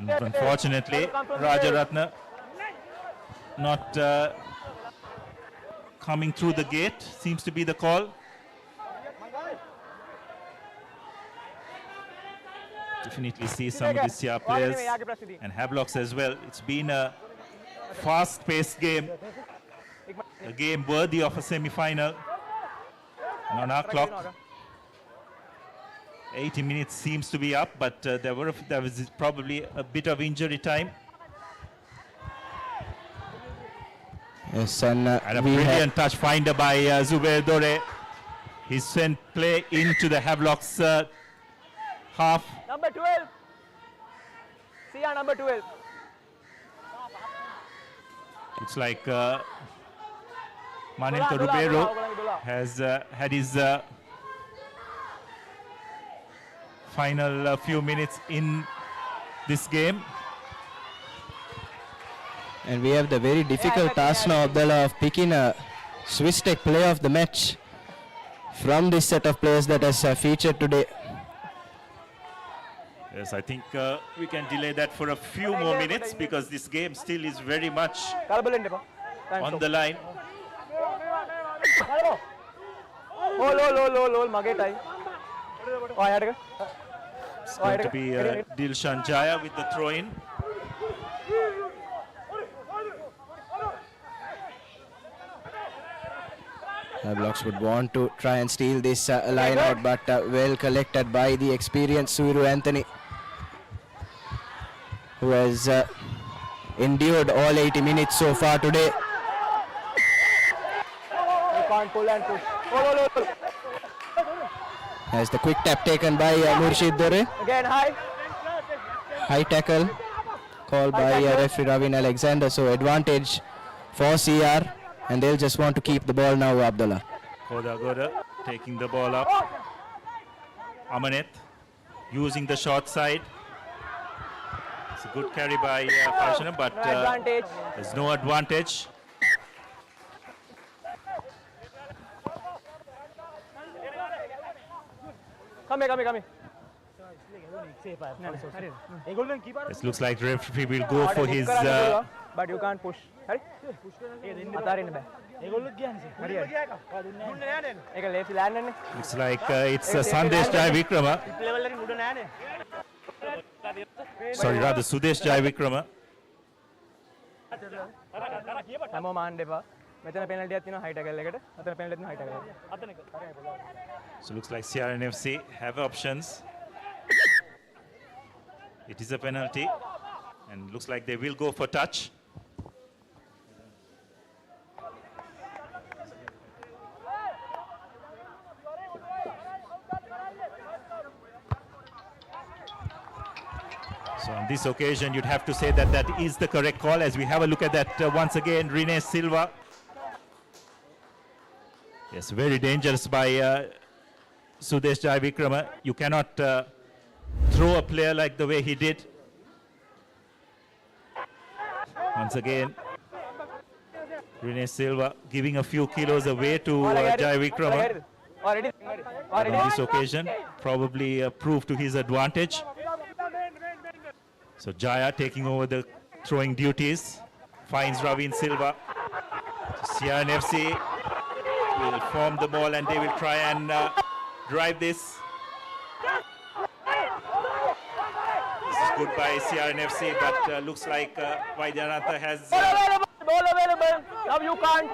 Unfortunately, Raja Ratna not coming through the gate seems to be the call. Definitely see some of these players and Havelocks as well. It's been a fast-paced game, a game worthy of a semi-final. And on our clock, 80 minutes seems to be up, but there was probably a bit of injury time. Yes, and a brilliant touch finder by Zubair Dore. He sent play into the Havelock's half. Number 12. CR number 12. It's like Manilka Rubero has had his final few minutes in this game. And we have the very difficult task now, Abdullah, of picking a Swiss Tech player of the match from this set of players that has featured today. Yes, I think we can delay that for a few more minutes because this game still is very much on the line. It's going to be Dilshan Jaya with the throw-in. Havelocks would want to try and steal this line out, but well collected by the experienced Suiru Anthony, who has endured all 80 minutes so far today. You can't pull and push. As the quick tap taken by Murshid Dore. Again, high. High tackle called by referee Ravin Alexander, so advantage for CR. And they'll just want to keep the ball now, Abdullah. Koda Goda taking the ball up. Amanet using the short side. It's a good carry by Farshana, but there's no advantage. Come here. It looks like the referee will go for his... but you can't push. Looks like it's Sandesh Jai Vikrama. Sorry, rather Sudesh Jayavikrama. හැමෝම ආන්න එපා. මෙතන පෙනල්ටි එකක් තියෙනවා හයි tackle එකට. අතන පෙනල්ටි තියෙනවා හයි tackle එකට. අතන එක. So looks like CRNFC have options. It is a penalty and looks like they will go for touch. So on this occasion, you'd have to say that that is the correct call. As we have a look at that once again, Rene Silva. Yes, very dangerous by Sudesh Jayavikrama. You cannot throw a player like the way he did. Once again, Rene Silva giving a few kilos away to Jayavikrama. On this occasion, probably proved to his advantage. So Jaya taking over the throwing duties, finds Ravin Silva. So CRNFC will form the ball and they will try and drive this. This is good by CRNFC, but looks like Vaidyanatha has Ball available. Now you can't.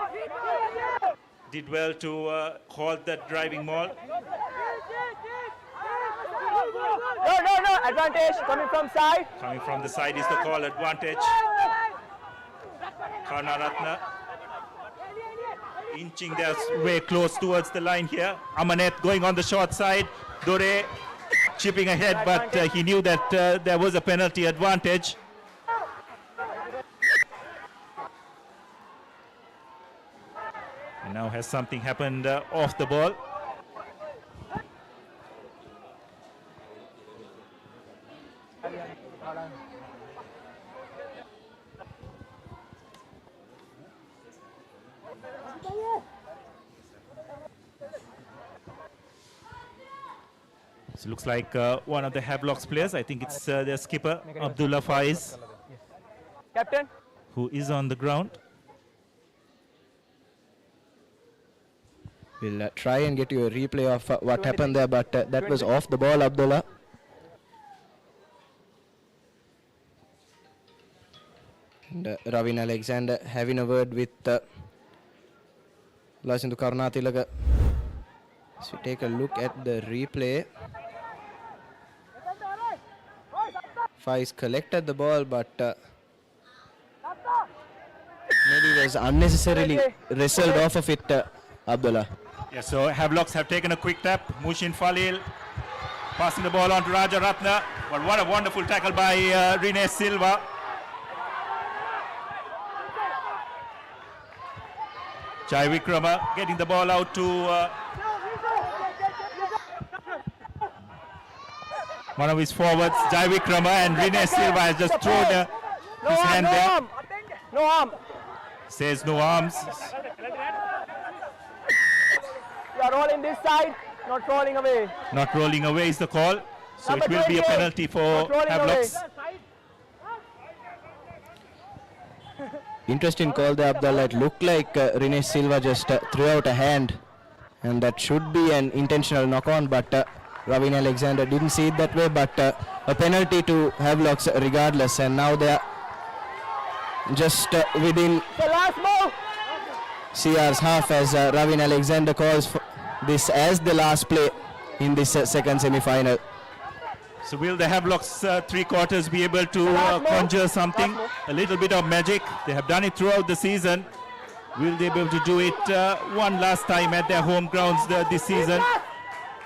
did well to halt that driving ball. No. Advantage coming from side. Coming from the side is the call, advantage. Karnaratna inching their way close towards the line here. Amanet going on the short side. Dore chipping ahead, but he knew that there was a penalty advantage. And now has something happened off the ball. So looks like one of the Havelock's players, I think it's their skipper, Abdullah Faiz, Captain. who is on the ground. We'll try and get you a replay of what happened there, but that was off the ball, Abdullah. And Ravin Alexander having a word with Lasindu Karnatilaka. So we take a look at the replay. Faiz collected the ball, but maybe was unnecessarily wrestled off of it, Abdullah. Yeah, so Havelocks have taken a quick tap. Mushin Falil passing the ball on to Raja Ratna. But what a wonderful tackle by Rene Silva. Jayavikrama getting the ball out to one of his forwards, Jayavikrama, and Rene Silva has just thrown his hand there. No arm. Says no arms. You are rolling this side, not rolling away. Not rolling away is the call. So it will be a penalty for Havelocks. Interesting call there, Abdullah. It looked like Rene Silva just threw out a hand, and that should be an intentional knock-on, but Ravin Alexander didn't see it that way, but a penalty to Havelocks regardless, and now they are just within The last move. CR's half as Ravin Alexander calls for this as the last play in this second semi-final. So will the Havelocks three quarters be able to conjure something, a little bit of magic? They have done it throughout the season. Will they be able to do it one last time at their home grounds this season?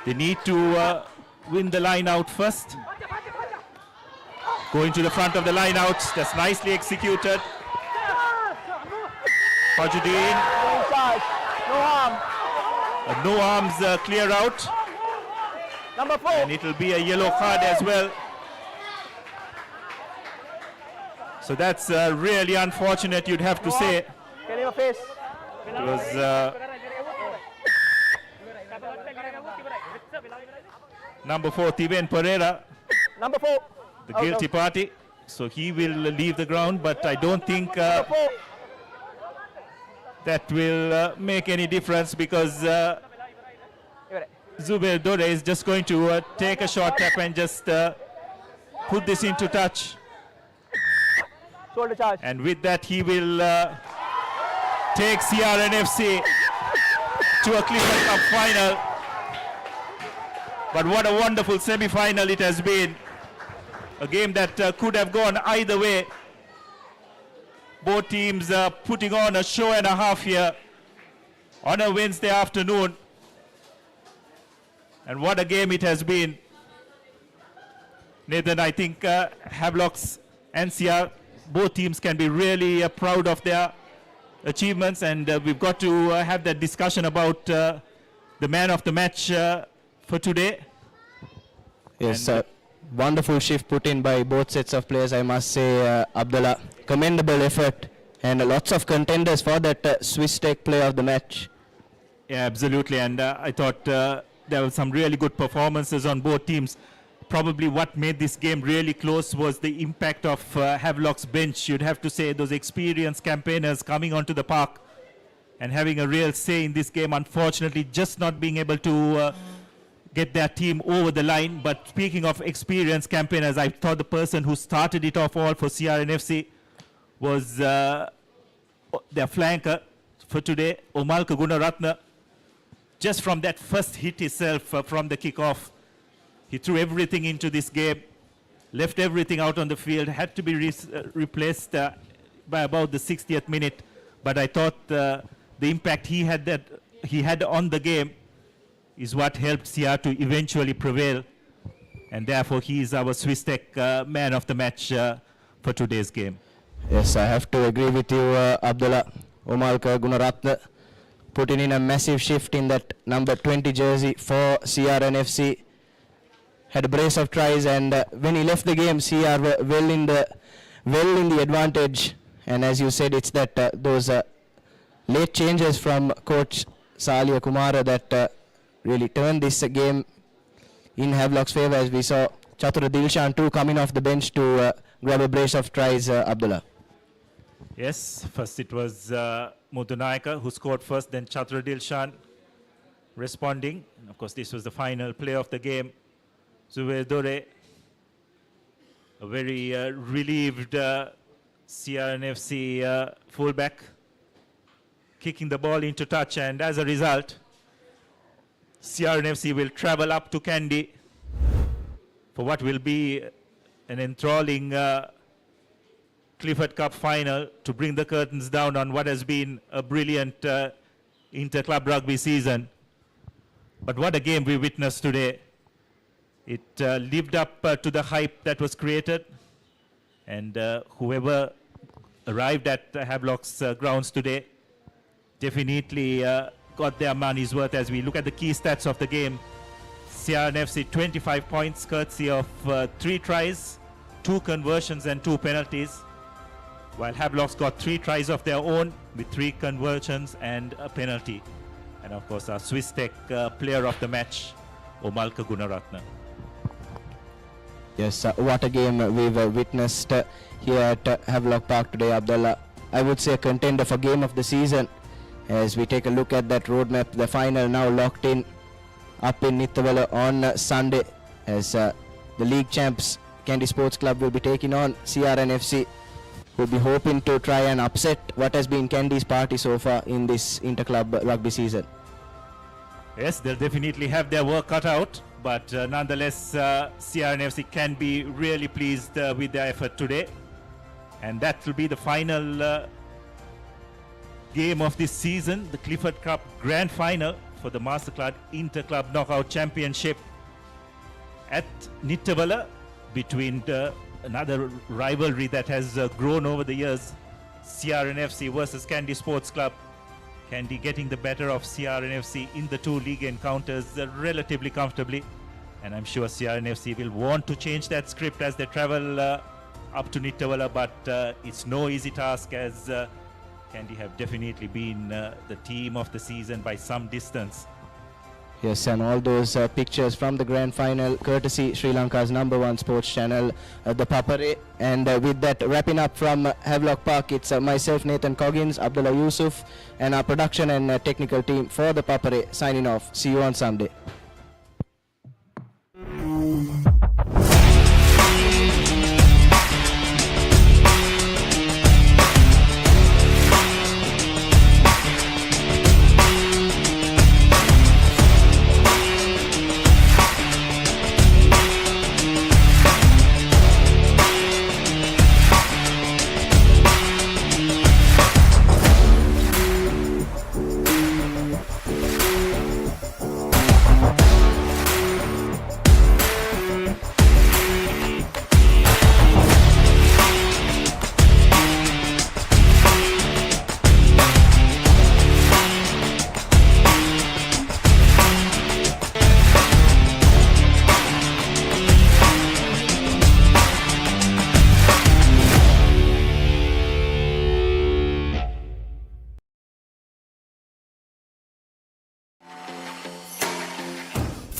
They need to win the line out first. Going to the front of the line out. That's nicely executed. Fajuddin. No arm. No arms clear out. Number 4. And it will be a yellow card as well. So that's really unfortunate, you'd have to say. Get in your face. It was number 4, Tiven Pereira, Number 4. the guilty party. So he will leave the ground, but I don't think that will make any difference, because Zubair Dore is just going to take a short tap and just put this into touch. Shoulder charge. And with that, he will take CRNFC to a Clifford Cup final. But what a wonderful semi-final it has been. A game that could have gone either way. Both teams putting on a show and a half here on a Wednesday afternoon. And what a game it has been. Nathan, I think Havelock's and CR, both teams can be really proud of their achievements, and we've got to have that discussion about the man of the match for today. Yes, wonderful shift put in by both sets of players, I must say, Abdullah. Commendable effort and lots of contenders for that Swiss Tech player of the match. Yeah, absolutely, and I thought there were some really good performances on both teams. Probably what made this game really close was the impact of Havelock's bench. You'd have to say those experienced campaigners coming onto the park and having a real say in this game. Unfortunately, just not being able to get their team over the line. But speaking of experienced campaigners, I thought the person who started it off all for CRNFC was their flanker for today, Omalka Gunaratne. Just from that first hit itself from the kickoff, he threw everything into this game, left everything out on the field, had to be replaced by about the 60th minute. But I thought the impact he had on the game is what helped CR to eventually prevail. And therefore, he is our Swiss Tech man of the match for today's game. Yes, I have to agree with you, Abdullah. Omalka Gunaratne putting in a massive shift in that number 20 jersey for CRNFC. Had a brace of tries, and when he left the game, CR were well in the advantage. And as you said, it's that those late changes from coach Salia Kumara that really turned this game in Havelock's favour, as we saw Chatura Dilshan too coming off the bench to grab a brace of tries, Abdullah. Yes, first it was Mudunayaka who scored first, then Chatura Dilshan responding. And of course, this was the final play of the game. Zubair Dore, a very relieved CRNFC fullback, kicking the ball into touch, and as a result, CRNFC will travel up to Kandy for what will be an enthralling Clifford Cup final to bring the curtains down on what has been a brilliant inter-club rugby season. But what a game we witnessed today. It lived up to the hype that was created, and whoever arrived at Havelock's grounds today definitely got their money's worth. As we look at the key stats of the game, CRNFC 25 points courtesy of 3 tries, 2 conversions and 2 penalties, while Havelock's got 3 tries of their own with 3 conversions and a penalty. And of course our Swiss Tech player of the match, Omalka Gunaratne. Yes, what a game we've witnessed here at Havelock Park today, Abdullah. I would say a contender for game of the season. As we take a look at that roadmap, the final now locked in up in Nittawala on Sunday, as the league champs Kandy Sports Club will be taking on CRNFC, who will be hoping to try and upset what has been Kandy's party so far in this inter-club rugby season. Yes, they'll definitely have their work cut out, but nonetheless, CRNFC can be really pleased with their effort today. And that will be the final game of this season, the Clifford Cup Grand Final for the Mastercard Inter-Club Knockout Championship at Nittawala, between another rivalry that has grown over the years, CRNFC versus Kandy Sports Club. Kandy getting the better of CRNFC in the 2 league encounters relatively comfortably, and I'm sure CRNFC will want to change that script as they travel up to Nittawala, but it's no easy task, as Kandy have definitely been the team of the season by some distance. Yes, and all those pictures from the grand final, courtesy Sri Lanka's #1 sports channel, ThePapare. And with that, wrapping up from Havelock Park, it's myself, Nathan Coggins, Abdullah Yusuf, and our production and technical team for ThePapare signing off. See you on Sunday.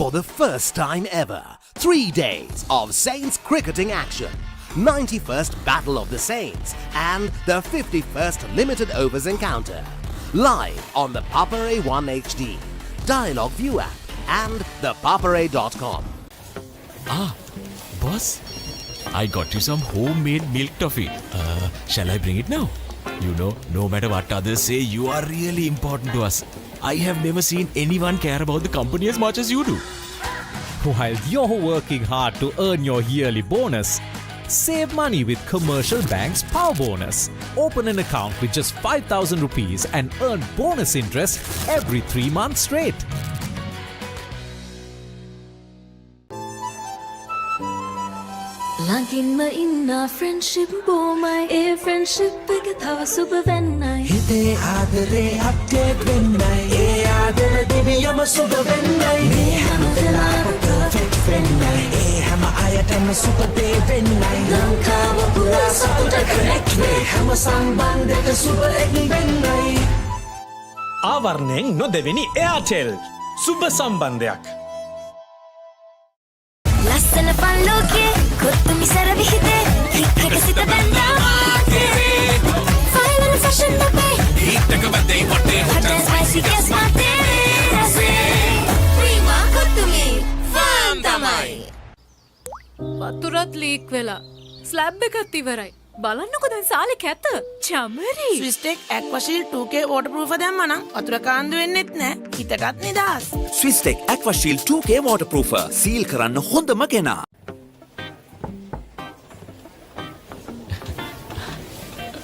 For the first time ever, 3 days of Saints cricketing action. 91st Battle of the Saints and the 51st Limited Overs Encounter. Live on the Papare 1 HD, Dialog ViU App and ThePapare.com. Ah, boss, I got you some homemade milk toffee. Shall I bring it now? You know, no matter what others say, you are really important to us. I have never seen anyone care about the company as much as you do. While you're working hard to earn your yearly bonus, save money with Commercial Bank's Power Bonus. Open an account with just 5,000 rupees and earn bonus interest every 3 months straight. ළඟින්ම ඉන්න friendship බොමයි ඒ friendship එක තව සුබ වෙන්නයි හිතේ ආදරේ update වෙන්නයි ඒ ආදර දෙවියම සුබ වෙන්නයි මේ හැම වෙලාවෙම perfect වෙන්නයි ඒ හැම අයටම සුබ දේ වෙන්නයි ලංකාව පුරා සතුට connect වේ හැම සම්බන්ධයක සුබ එක් වෙන්නයි ආවරණයෙන් නොදෙවෙනි එයාටෙල් සුබ සම්බන්ධයක් ලස්සන පල්ලෝකේ කොත්තු මිසර විහිදේ හික්කක සිත බැඳා ෆයිනල් ෆැෂන් අපේ හිටක බදේ වටේ හොට ස්පයිසි ගස් මාතේ රසේ ප්‍රීමා කොත්තුමි ෆාම් තමයි වතුරත් ලීක් වෙලා ස්ලැබ් එකත් ඉවරයි බලන්නකො දැන් සාලේ කැත චමරි ස්විස්ටෙක් ඇක්වාශීල් 2K waterproof දැම්මනම් වතුර කාන්දු වෙන්නෙත් නෑ හිතටත් නිදහස් ස්විස්ටෙක් ඇක්වාශීල් 2K waterproofer සීල් කරන්න හොඳම කෙනා.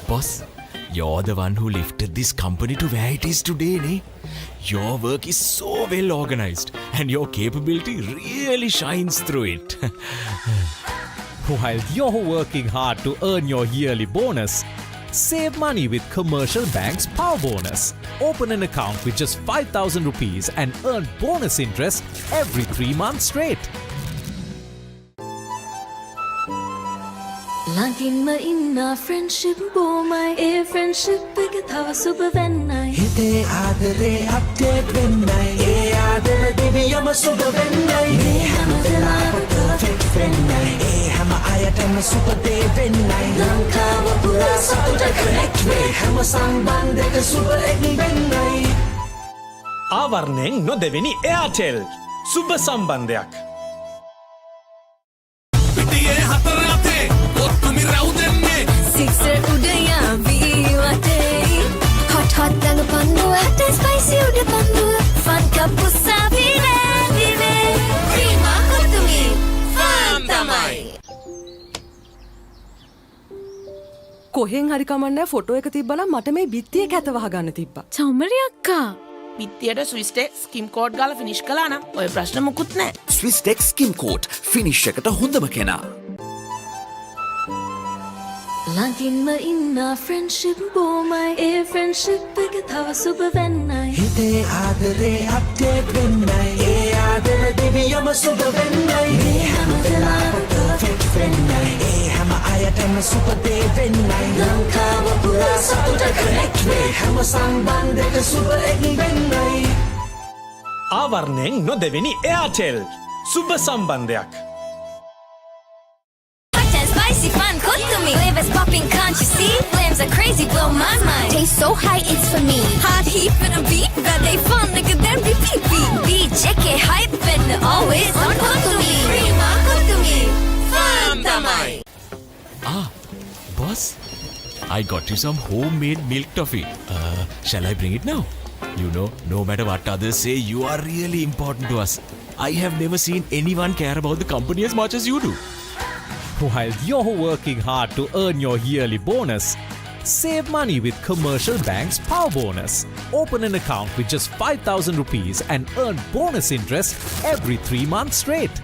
Boss, you're the one who lifted this company to where it is today, ne? Your work is so well organized and your capability really shines through it. While you're working hard to earn your yearly bonus, save money with Commercial Bank's Power Bonus. Open an account with just 5,000 rupees and earn bonus interest every 3 months straight. ළඟින්ම ඉන්න friendship බොමයි ඒ friendship එක තව සුබ වෙන්නයි හිතේ ආදරේ update වෙන්නයි ඒ ආදර දෙවියම සුබ වෙන්නයි මේ හැම වෙලාවෙම perfect වෙන්නයි ඒ හැම අයටම සුබ දේ වෙන්නයි ලංකාව පුරා සතුට connect වේ හැම සම්බන්ධයක සුබ එක් වෙන්නයි ආවරණයෙන් නොදෙවෙනි එයාටෙල් සුබ සම්බන්ධයක් පිටියේ හතර අතේ කොත්තුමි රවුදෙන්නේ සික්සර් උදයා වී වටේ hot hot දඟ පන්දුව hot and spicy උඩ පන්දුව fun cup උසාවි නෑදිවේ ප්‍රීමා කොත්තුමි ෆාම් තමයි කොහෙන් හරි කමන්නේ ෆොටෝ එක තිබ්බනම් මට මේ බිත්තියේ කැත වහගන්න තිබ්බා. චමරි අක්කා පිත්තියට ස්විස්ටෙක් ස්කිම් කෝඩ් ගාලා ෆිනිෂ් කළා නම් ඔය ප්‍රශ්න මුකුත් නෑ ස්විස්ටෙක් ස්කිම් කෝට් ෆිනිෂ් එකට හොඳම කෙනා. ළඟින්ම ඉන්න friendship බොමයි ඒ friendship එක තව සුබ වෙන්නයි හිතේ ආදරේ update වෙන්නයි ඒ ආදර දෙවියම සුබ වෙන්නයි මේ හැම වෙලාවෙම perfect වෙන්නයි ඒ හැම අයටම සුබ දේ වෙන්නයි ලංකාව පුරා සතුට connect වේ හැම සම්බන්ධයක සුබ එක් වෙන්නයි ආවරණයෙන් නොදෙවෙනි එයාටෙල් සුබ සම්බන්ධයක් Spicy fun, cook to me. Flavors popping, can't you see? Flames are crazy, blow my mind. Taste so high, it's for me. Hot heat for the beat, that they fun, nigga, then repeat. Beat, check it, hype, and always on cook to me. Prima, cook to me. Fun, tamai. Ah, boss, I got you some homemade milk toffee. Shall I bring it now? You know, no matter what others say, you are really important to us. I have never seen anyone care about the company as much as you do. While you're working hard to earn your yearly bonus, save money with Commercial Bank's Power Bonus. Open an account with just 5,000 rupees and earn bonus interest every 3 months straight.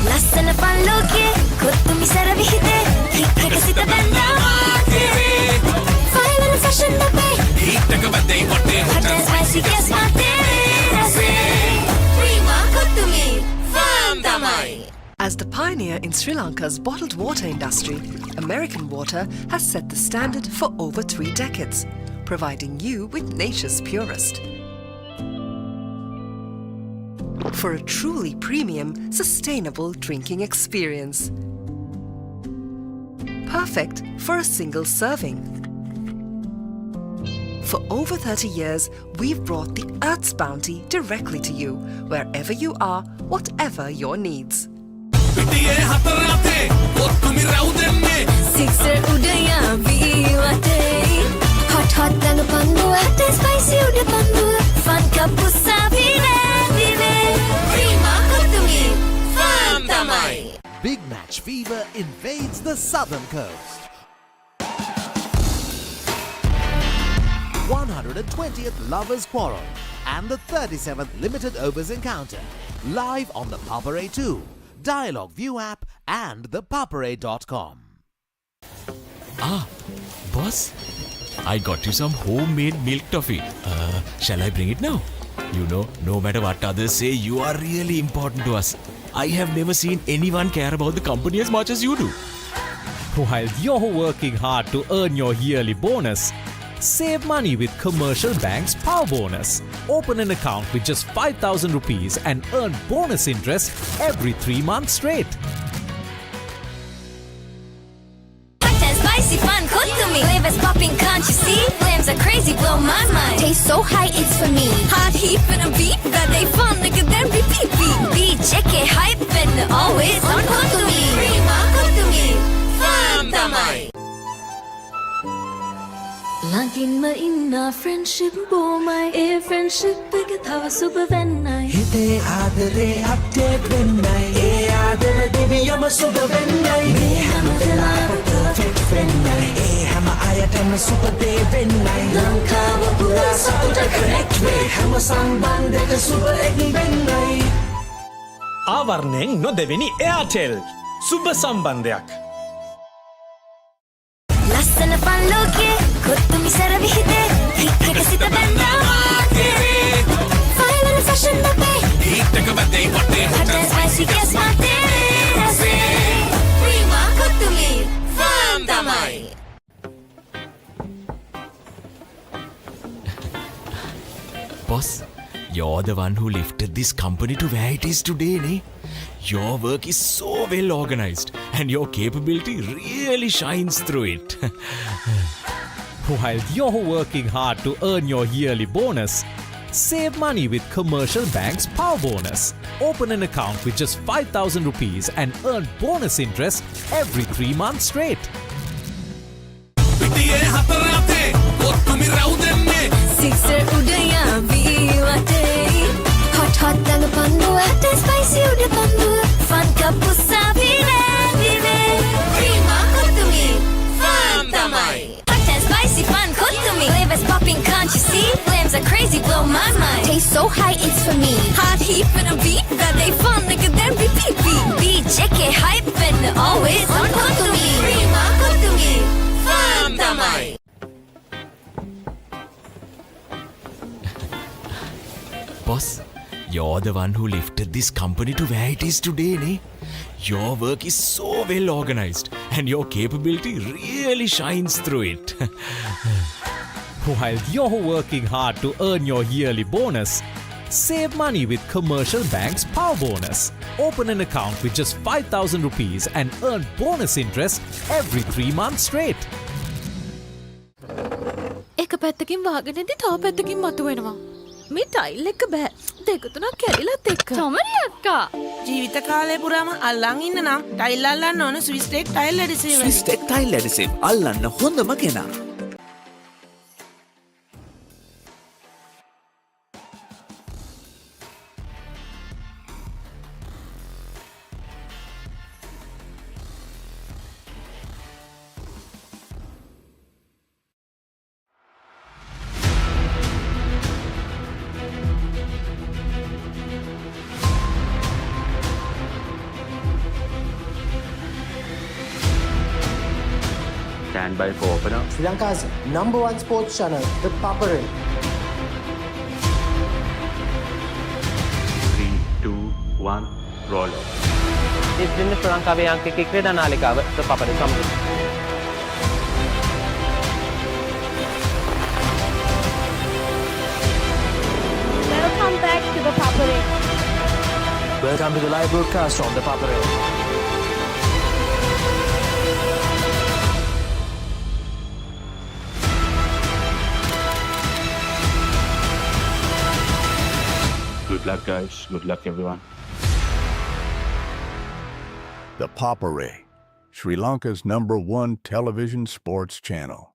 ලස්සන පල්ලෝකේ කොත්තු මිසර විහිදේ හික්කක සිත බැඳා final fashion අපේ හිටක බදේ වටේ හොට spicy ගස් මාතේ රසේ ප්‍රීමා කොත්තුමි farm තමයි As the pioneer in Sri Lanka's bottled water industry, American Water has set the standard for over 3 decades, providing you with nature's purest. for a truly premium, sustainable drinking experience. Perfect for a single serving. For over 30 years, we've brought the Earth's bounty directly to you, wherever you are, whatever your needs. Sixer udaya ViU App. Hot hot danu pandua, spicy uda pandua. Fun cup usavine vive. Prima kotumi, fun tamai. Big match fever invades the southern coast. 120th Lovers Quarrel and the 37th Limited Overs Encounter. Live on the Papare 2, Dialog ViU App and ThePapare.com. Boss, I got you some homemade milk toffee. Shall I bring it now? You know, no matter what others say, you are really important to us. I have never seen anyone care about the company as much as you do. While you're working hard to earn your yearly bonus, save money with Commercial Bank's Power Bonus. Open an account with just 5,000 rupees and earn bonus interest every 3 months straight. Hot and spicy fun, cook to me. Flavors popping, can't you see? Flames are crazy, blow my mind. Taste so high, it's for me. Hot heat and a beat, that they fun, nigga, then repeat. Beat, check it, hype, and always on cook to me. Prima, cook to me. Fun tamai. Lagin ma inna friendship bo my a friendship එක තව සුබ වෙන්නයි හිතේ ආදරේ update වෙන්නයි ඒ ආදර දෙවියම සුබ වෙන්නයි මේ හැම වෙලාවෙම perfect වෙන්නයි ඒ හැම අයටම සුබ දේ වෙන්නයි ලංකාව පුරා සතුට connect වේ හැම සම්බන්ධයක සුබ එක් වෙන්නයි ආවරණයෙන් නොදෙවෙනි එයාටෙල් සුබ සම්බන්ධයක් ලස්සන fun ලෝකේ කොත්තුමි සර විහිදේ හිත් එක සිත බැඳා ෆයිනල් ෆැෂන් අපේ හිත් එක බැඳේ වටේ hot and spicy guess මාතේ රසේ ප්‍රීමා කොත්තුමි fun tamai. Boss, you're the one who lifted this company to where it is today, ne? Your work is so well organized and your capability really shines through it. While you're working hard to earn your yearly bonus, save money with Commercial Bank's Power Bonus. Open an account with just 5,000 rupees and earn bonus interest every 3 months straight. Sixer udaya ViU App. Hot hot danu pandua, spicy uda pandua. Fun cup usavine vive. Prima kotumi, fun tamai. Hot and spicy fun kotumi. Flavors popping, can't you see? Flames are crazy, blow my mind. Taste so high, it's for me. Hot heat and a beat, that they fun, nigga, then repeat. Beat, check it, hype, and always on kotumi. Prima kotumi, fun tamai. Boss, you're the one who lifted this company to where it is today, ne? Your work is so well organized and your capability really shines through it. While you're working hard to earn your yearly bonus, save money with Commercial Bank's Power Bonus. Open an account with just 5,000 rupees and earn bonus interest every 3 months straight. එක පැත්තකින් වාගෙනදී තව පැත්තකින් මතුවෙනවා. මේ tile එක බෑ. දෙක තුනක් කැඩිලත් එක්ක. තොමරි අක්කා ජීවිත කාලය පුරාම අල්ලන් ඉන්න නම් ටයිල් අල්ලන්න ඕන Swisstek tile adhesive. Swisstek tile adhesive අල්ලන්න හොඳම කෙනා. Stand by for opener. Sri Lanka's #1 sports channel, ThePapare. 3, 2, 1, roll. ඉතින් ශ්‍රී ලංකාවේ අංකික ක්‍රීඩා නාලිකාව ThePapare සමග. Welcome back to ThePapare. Welcome to the live broadcast from the Papare. Good luck, guys. Good luck, everyone. The Papare, Sri Lanka's #1 television sports channel.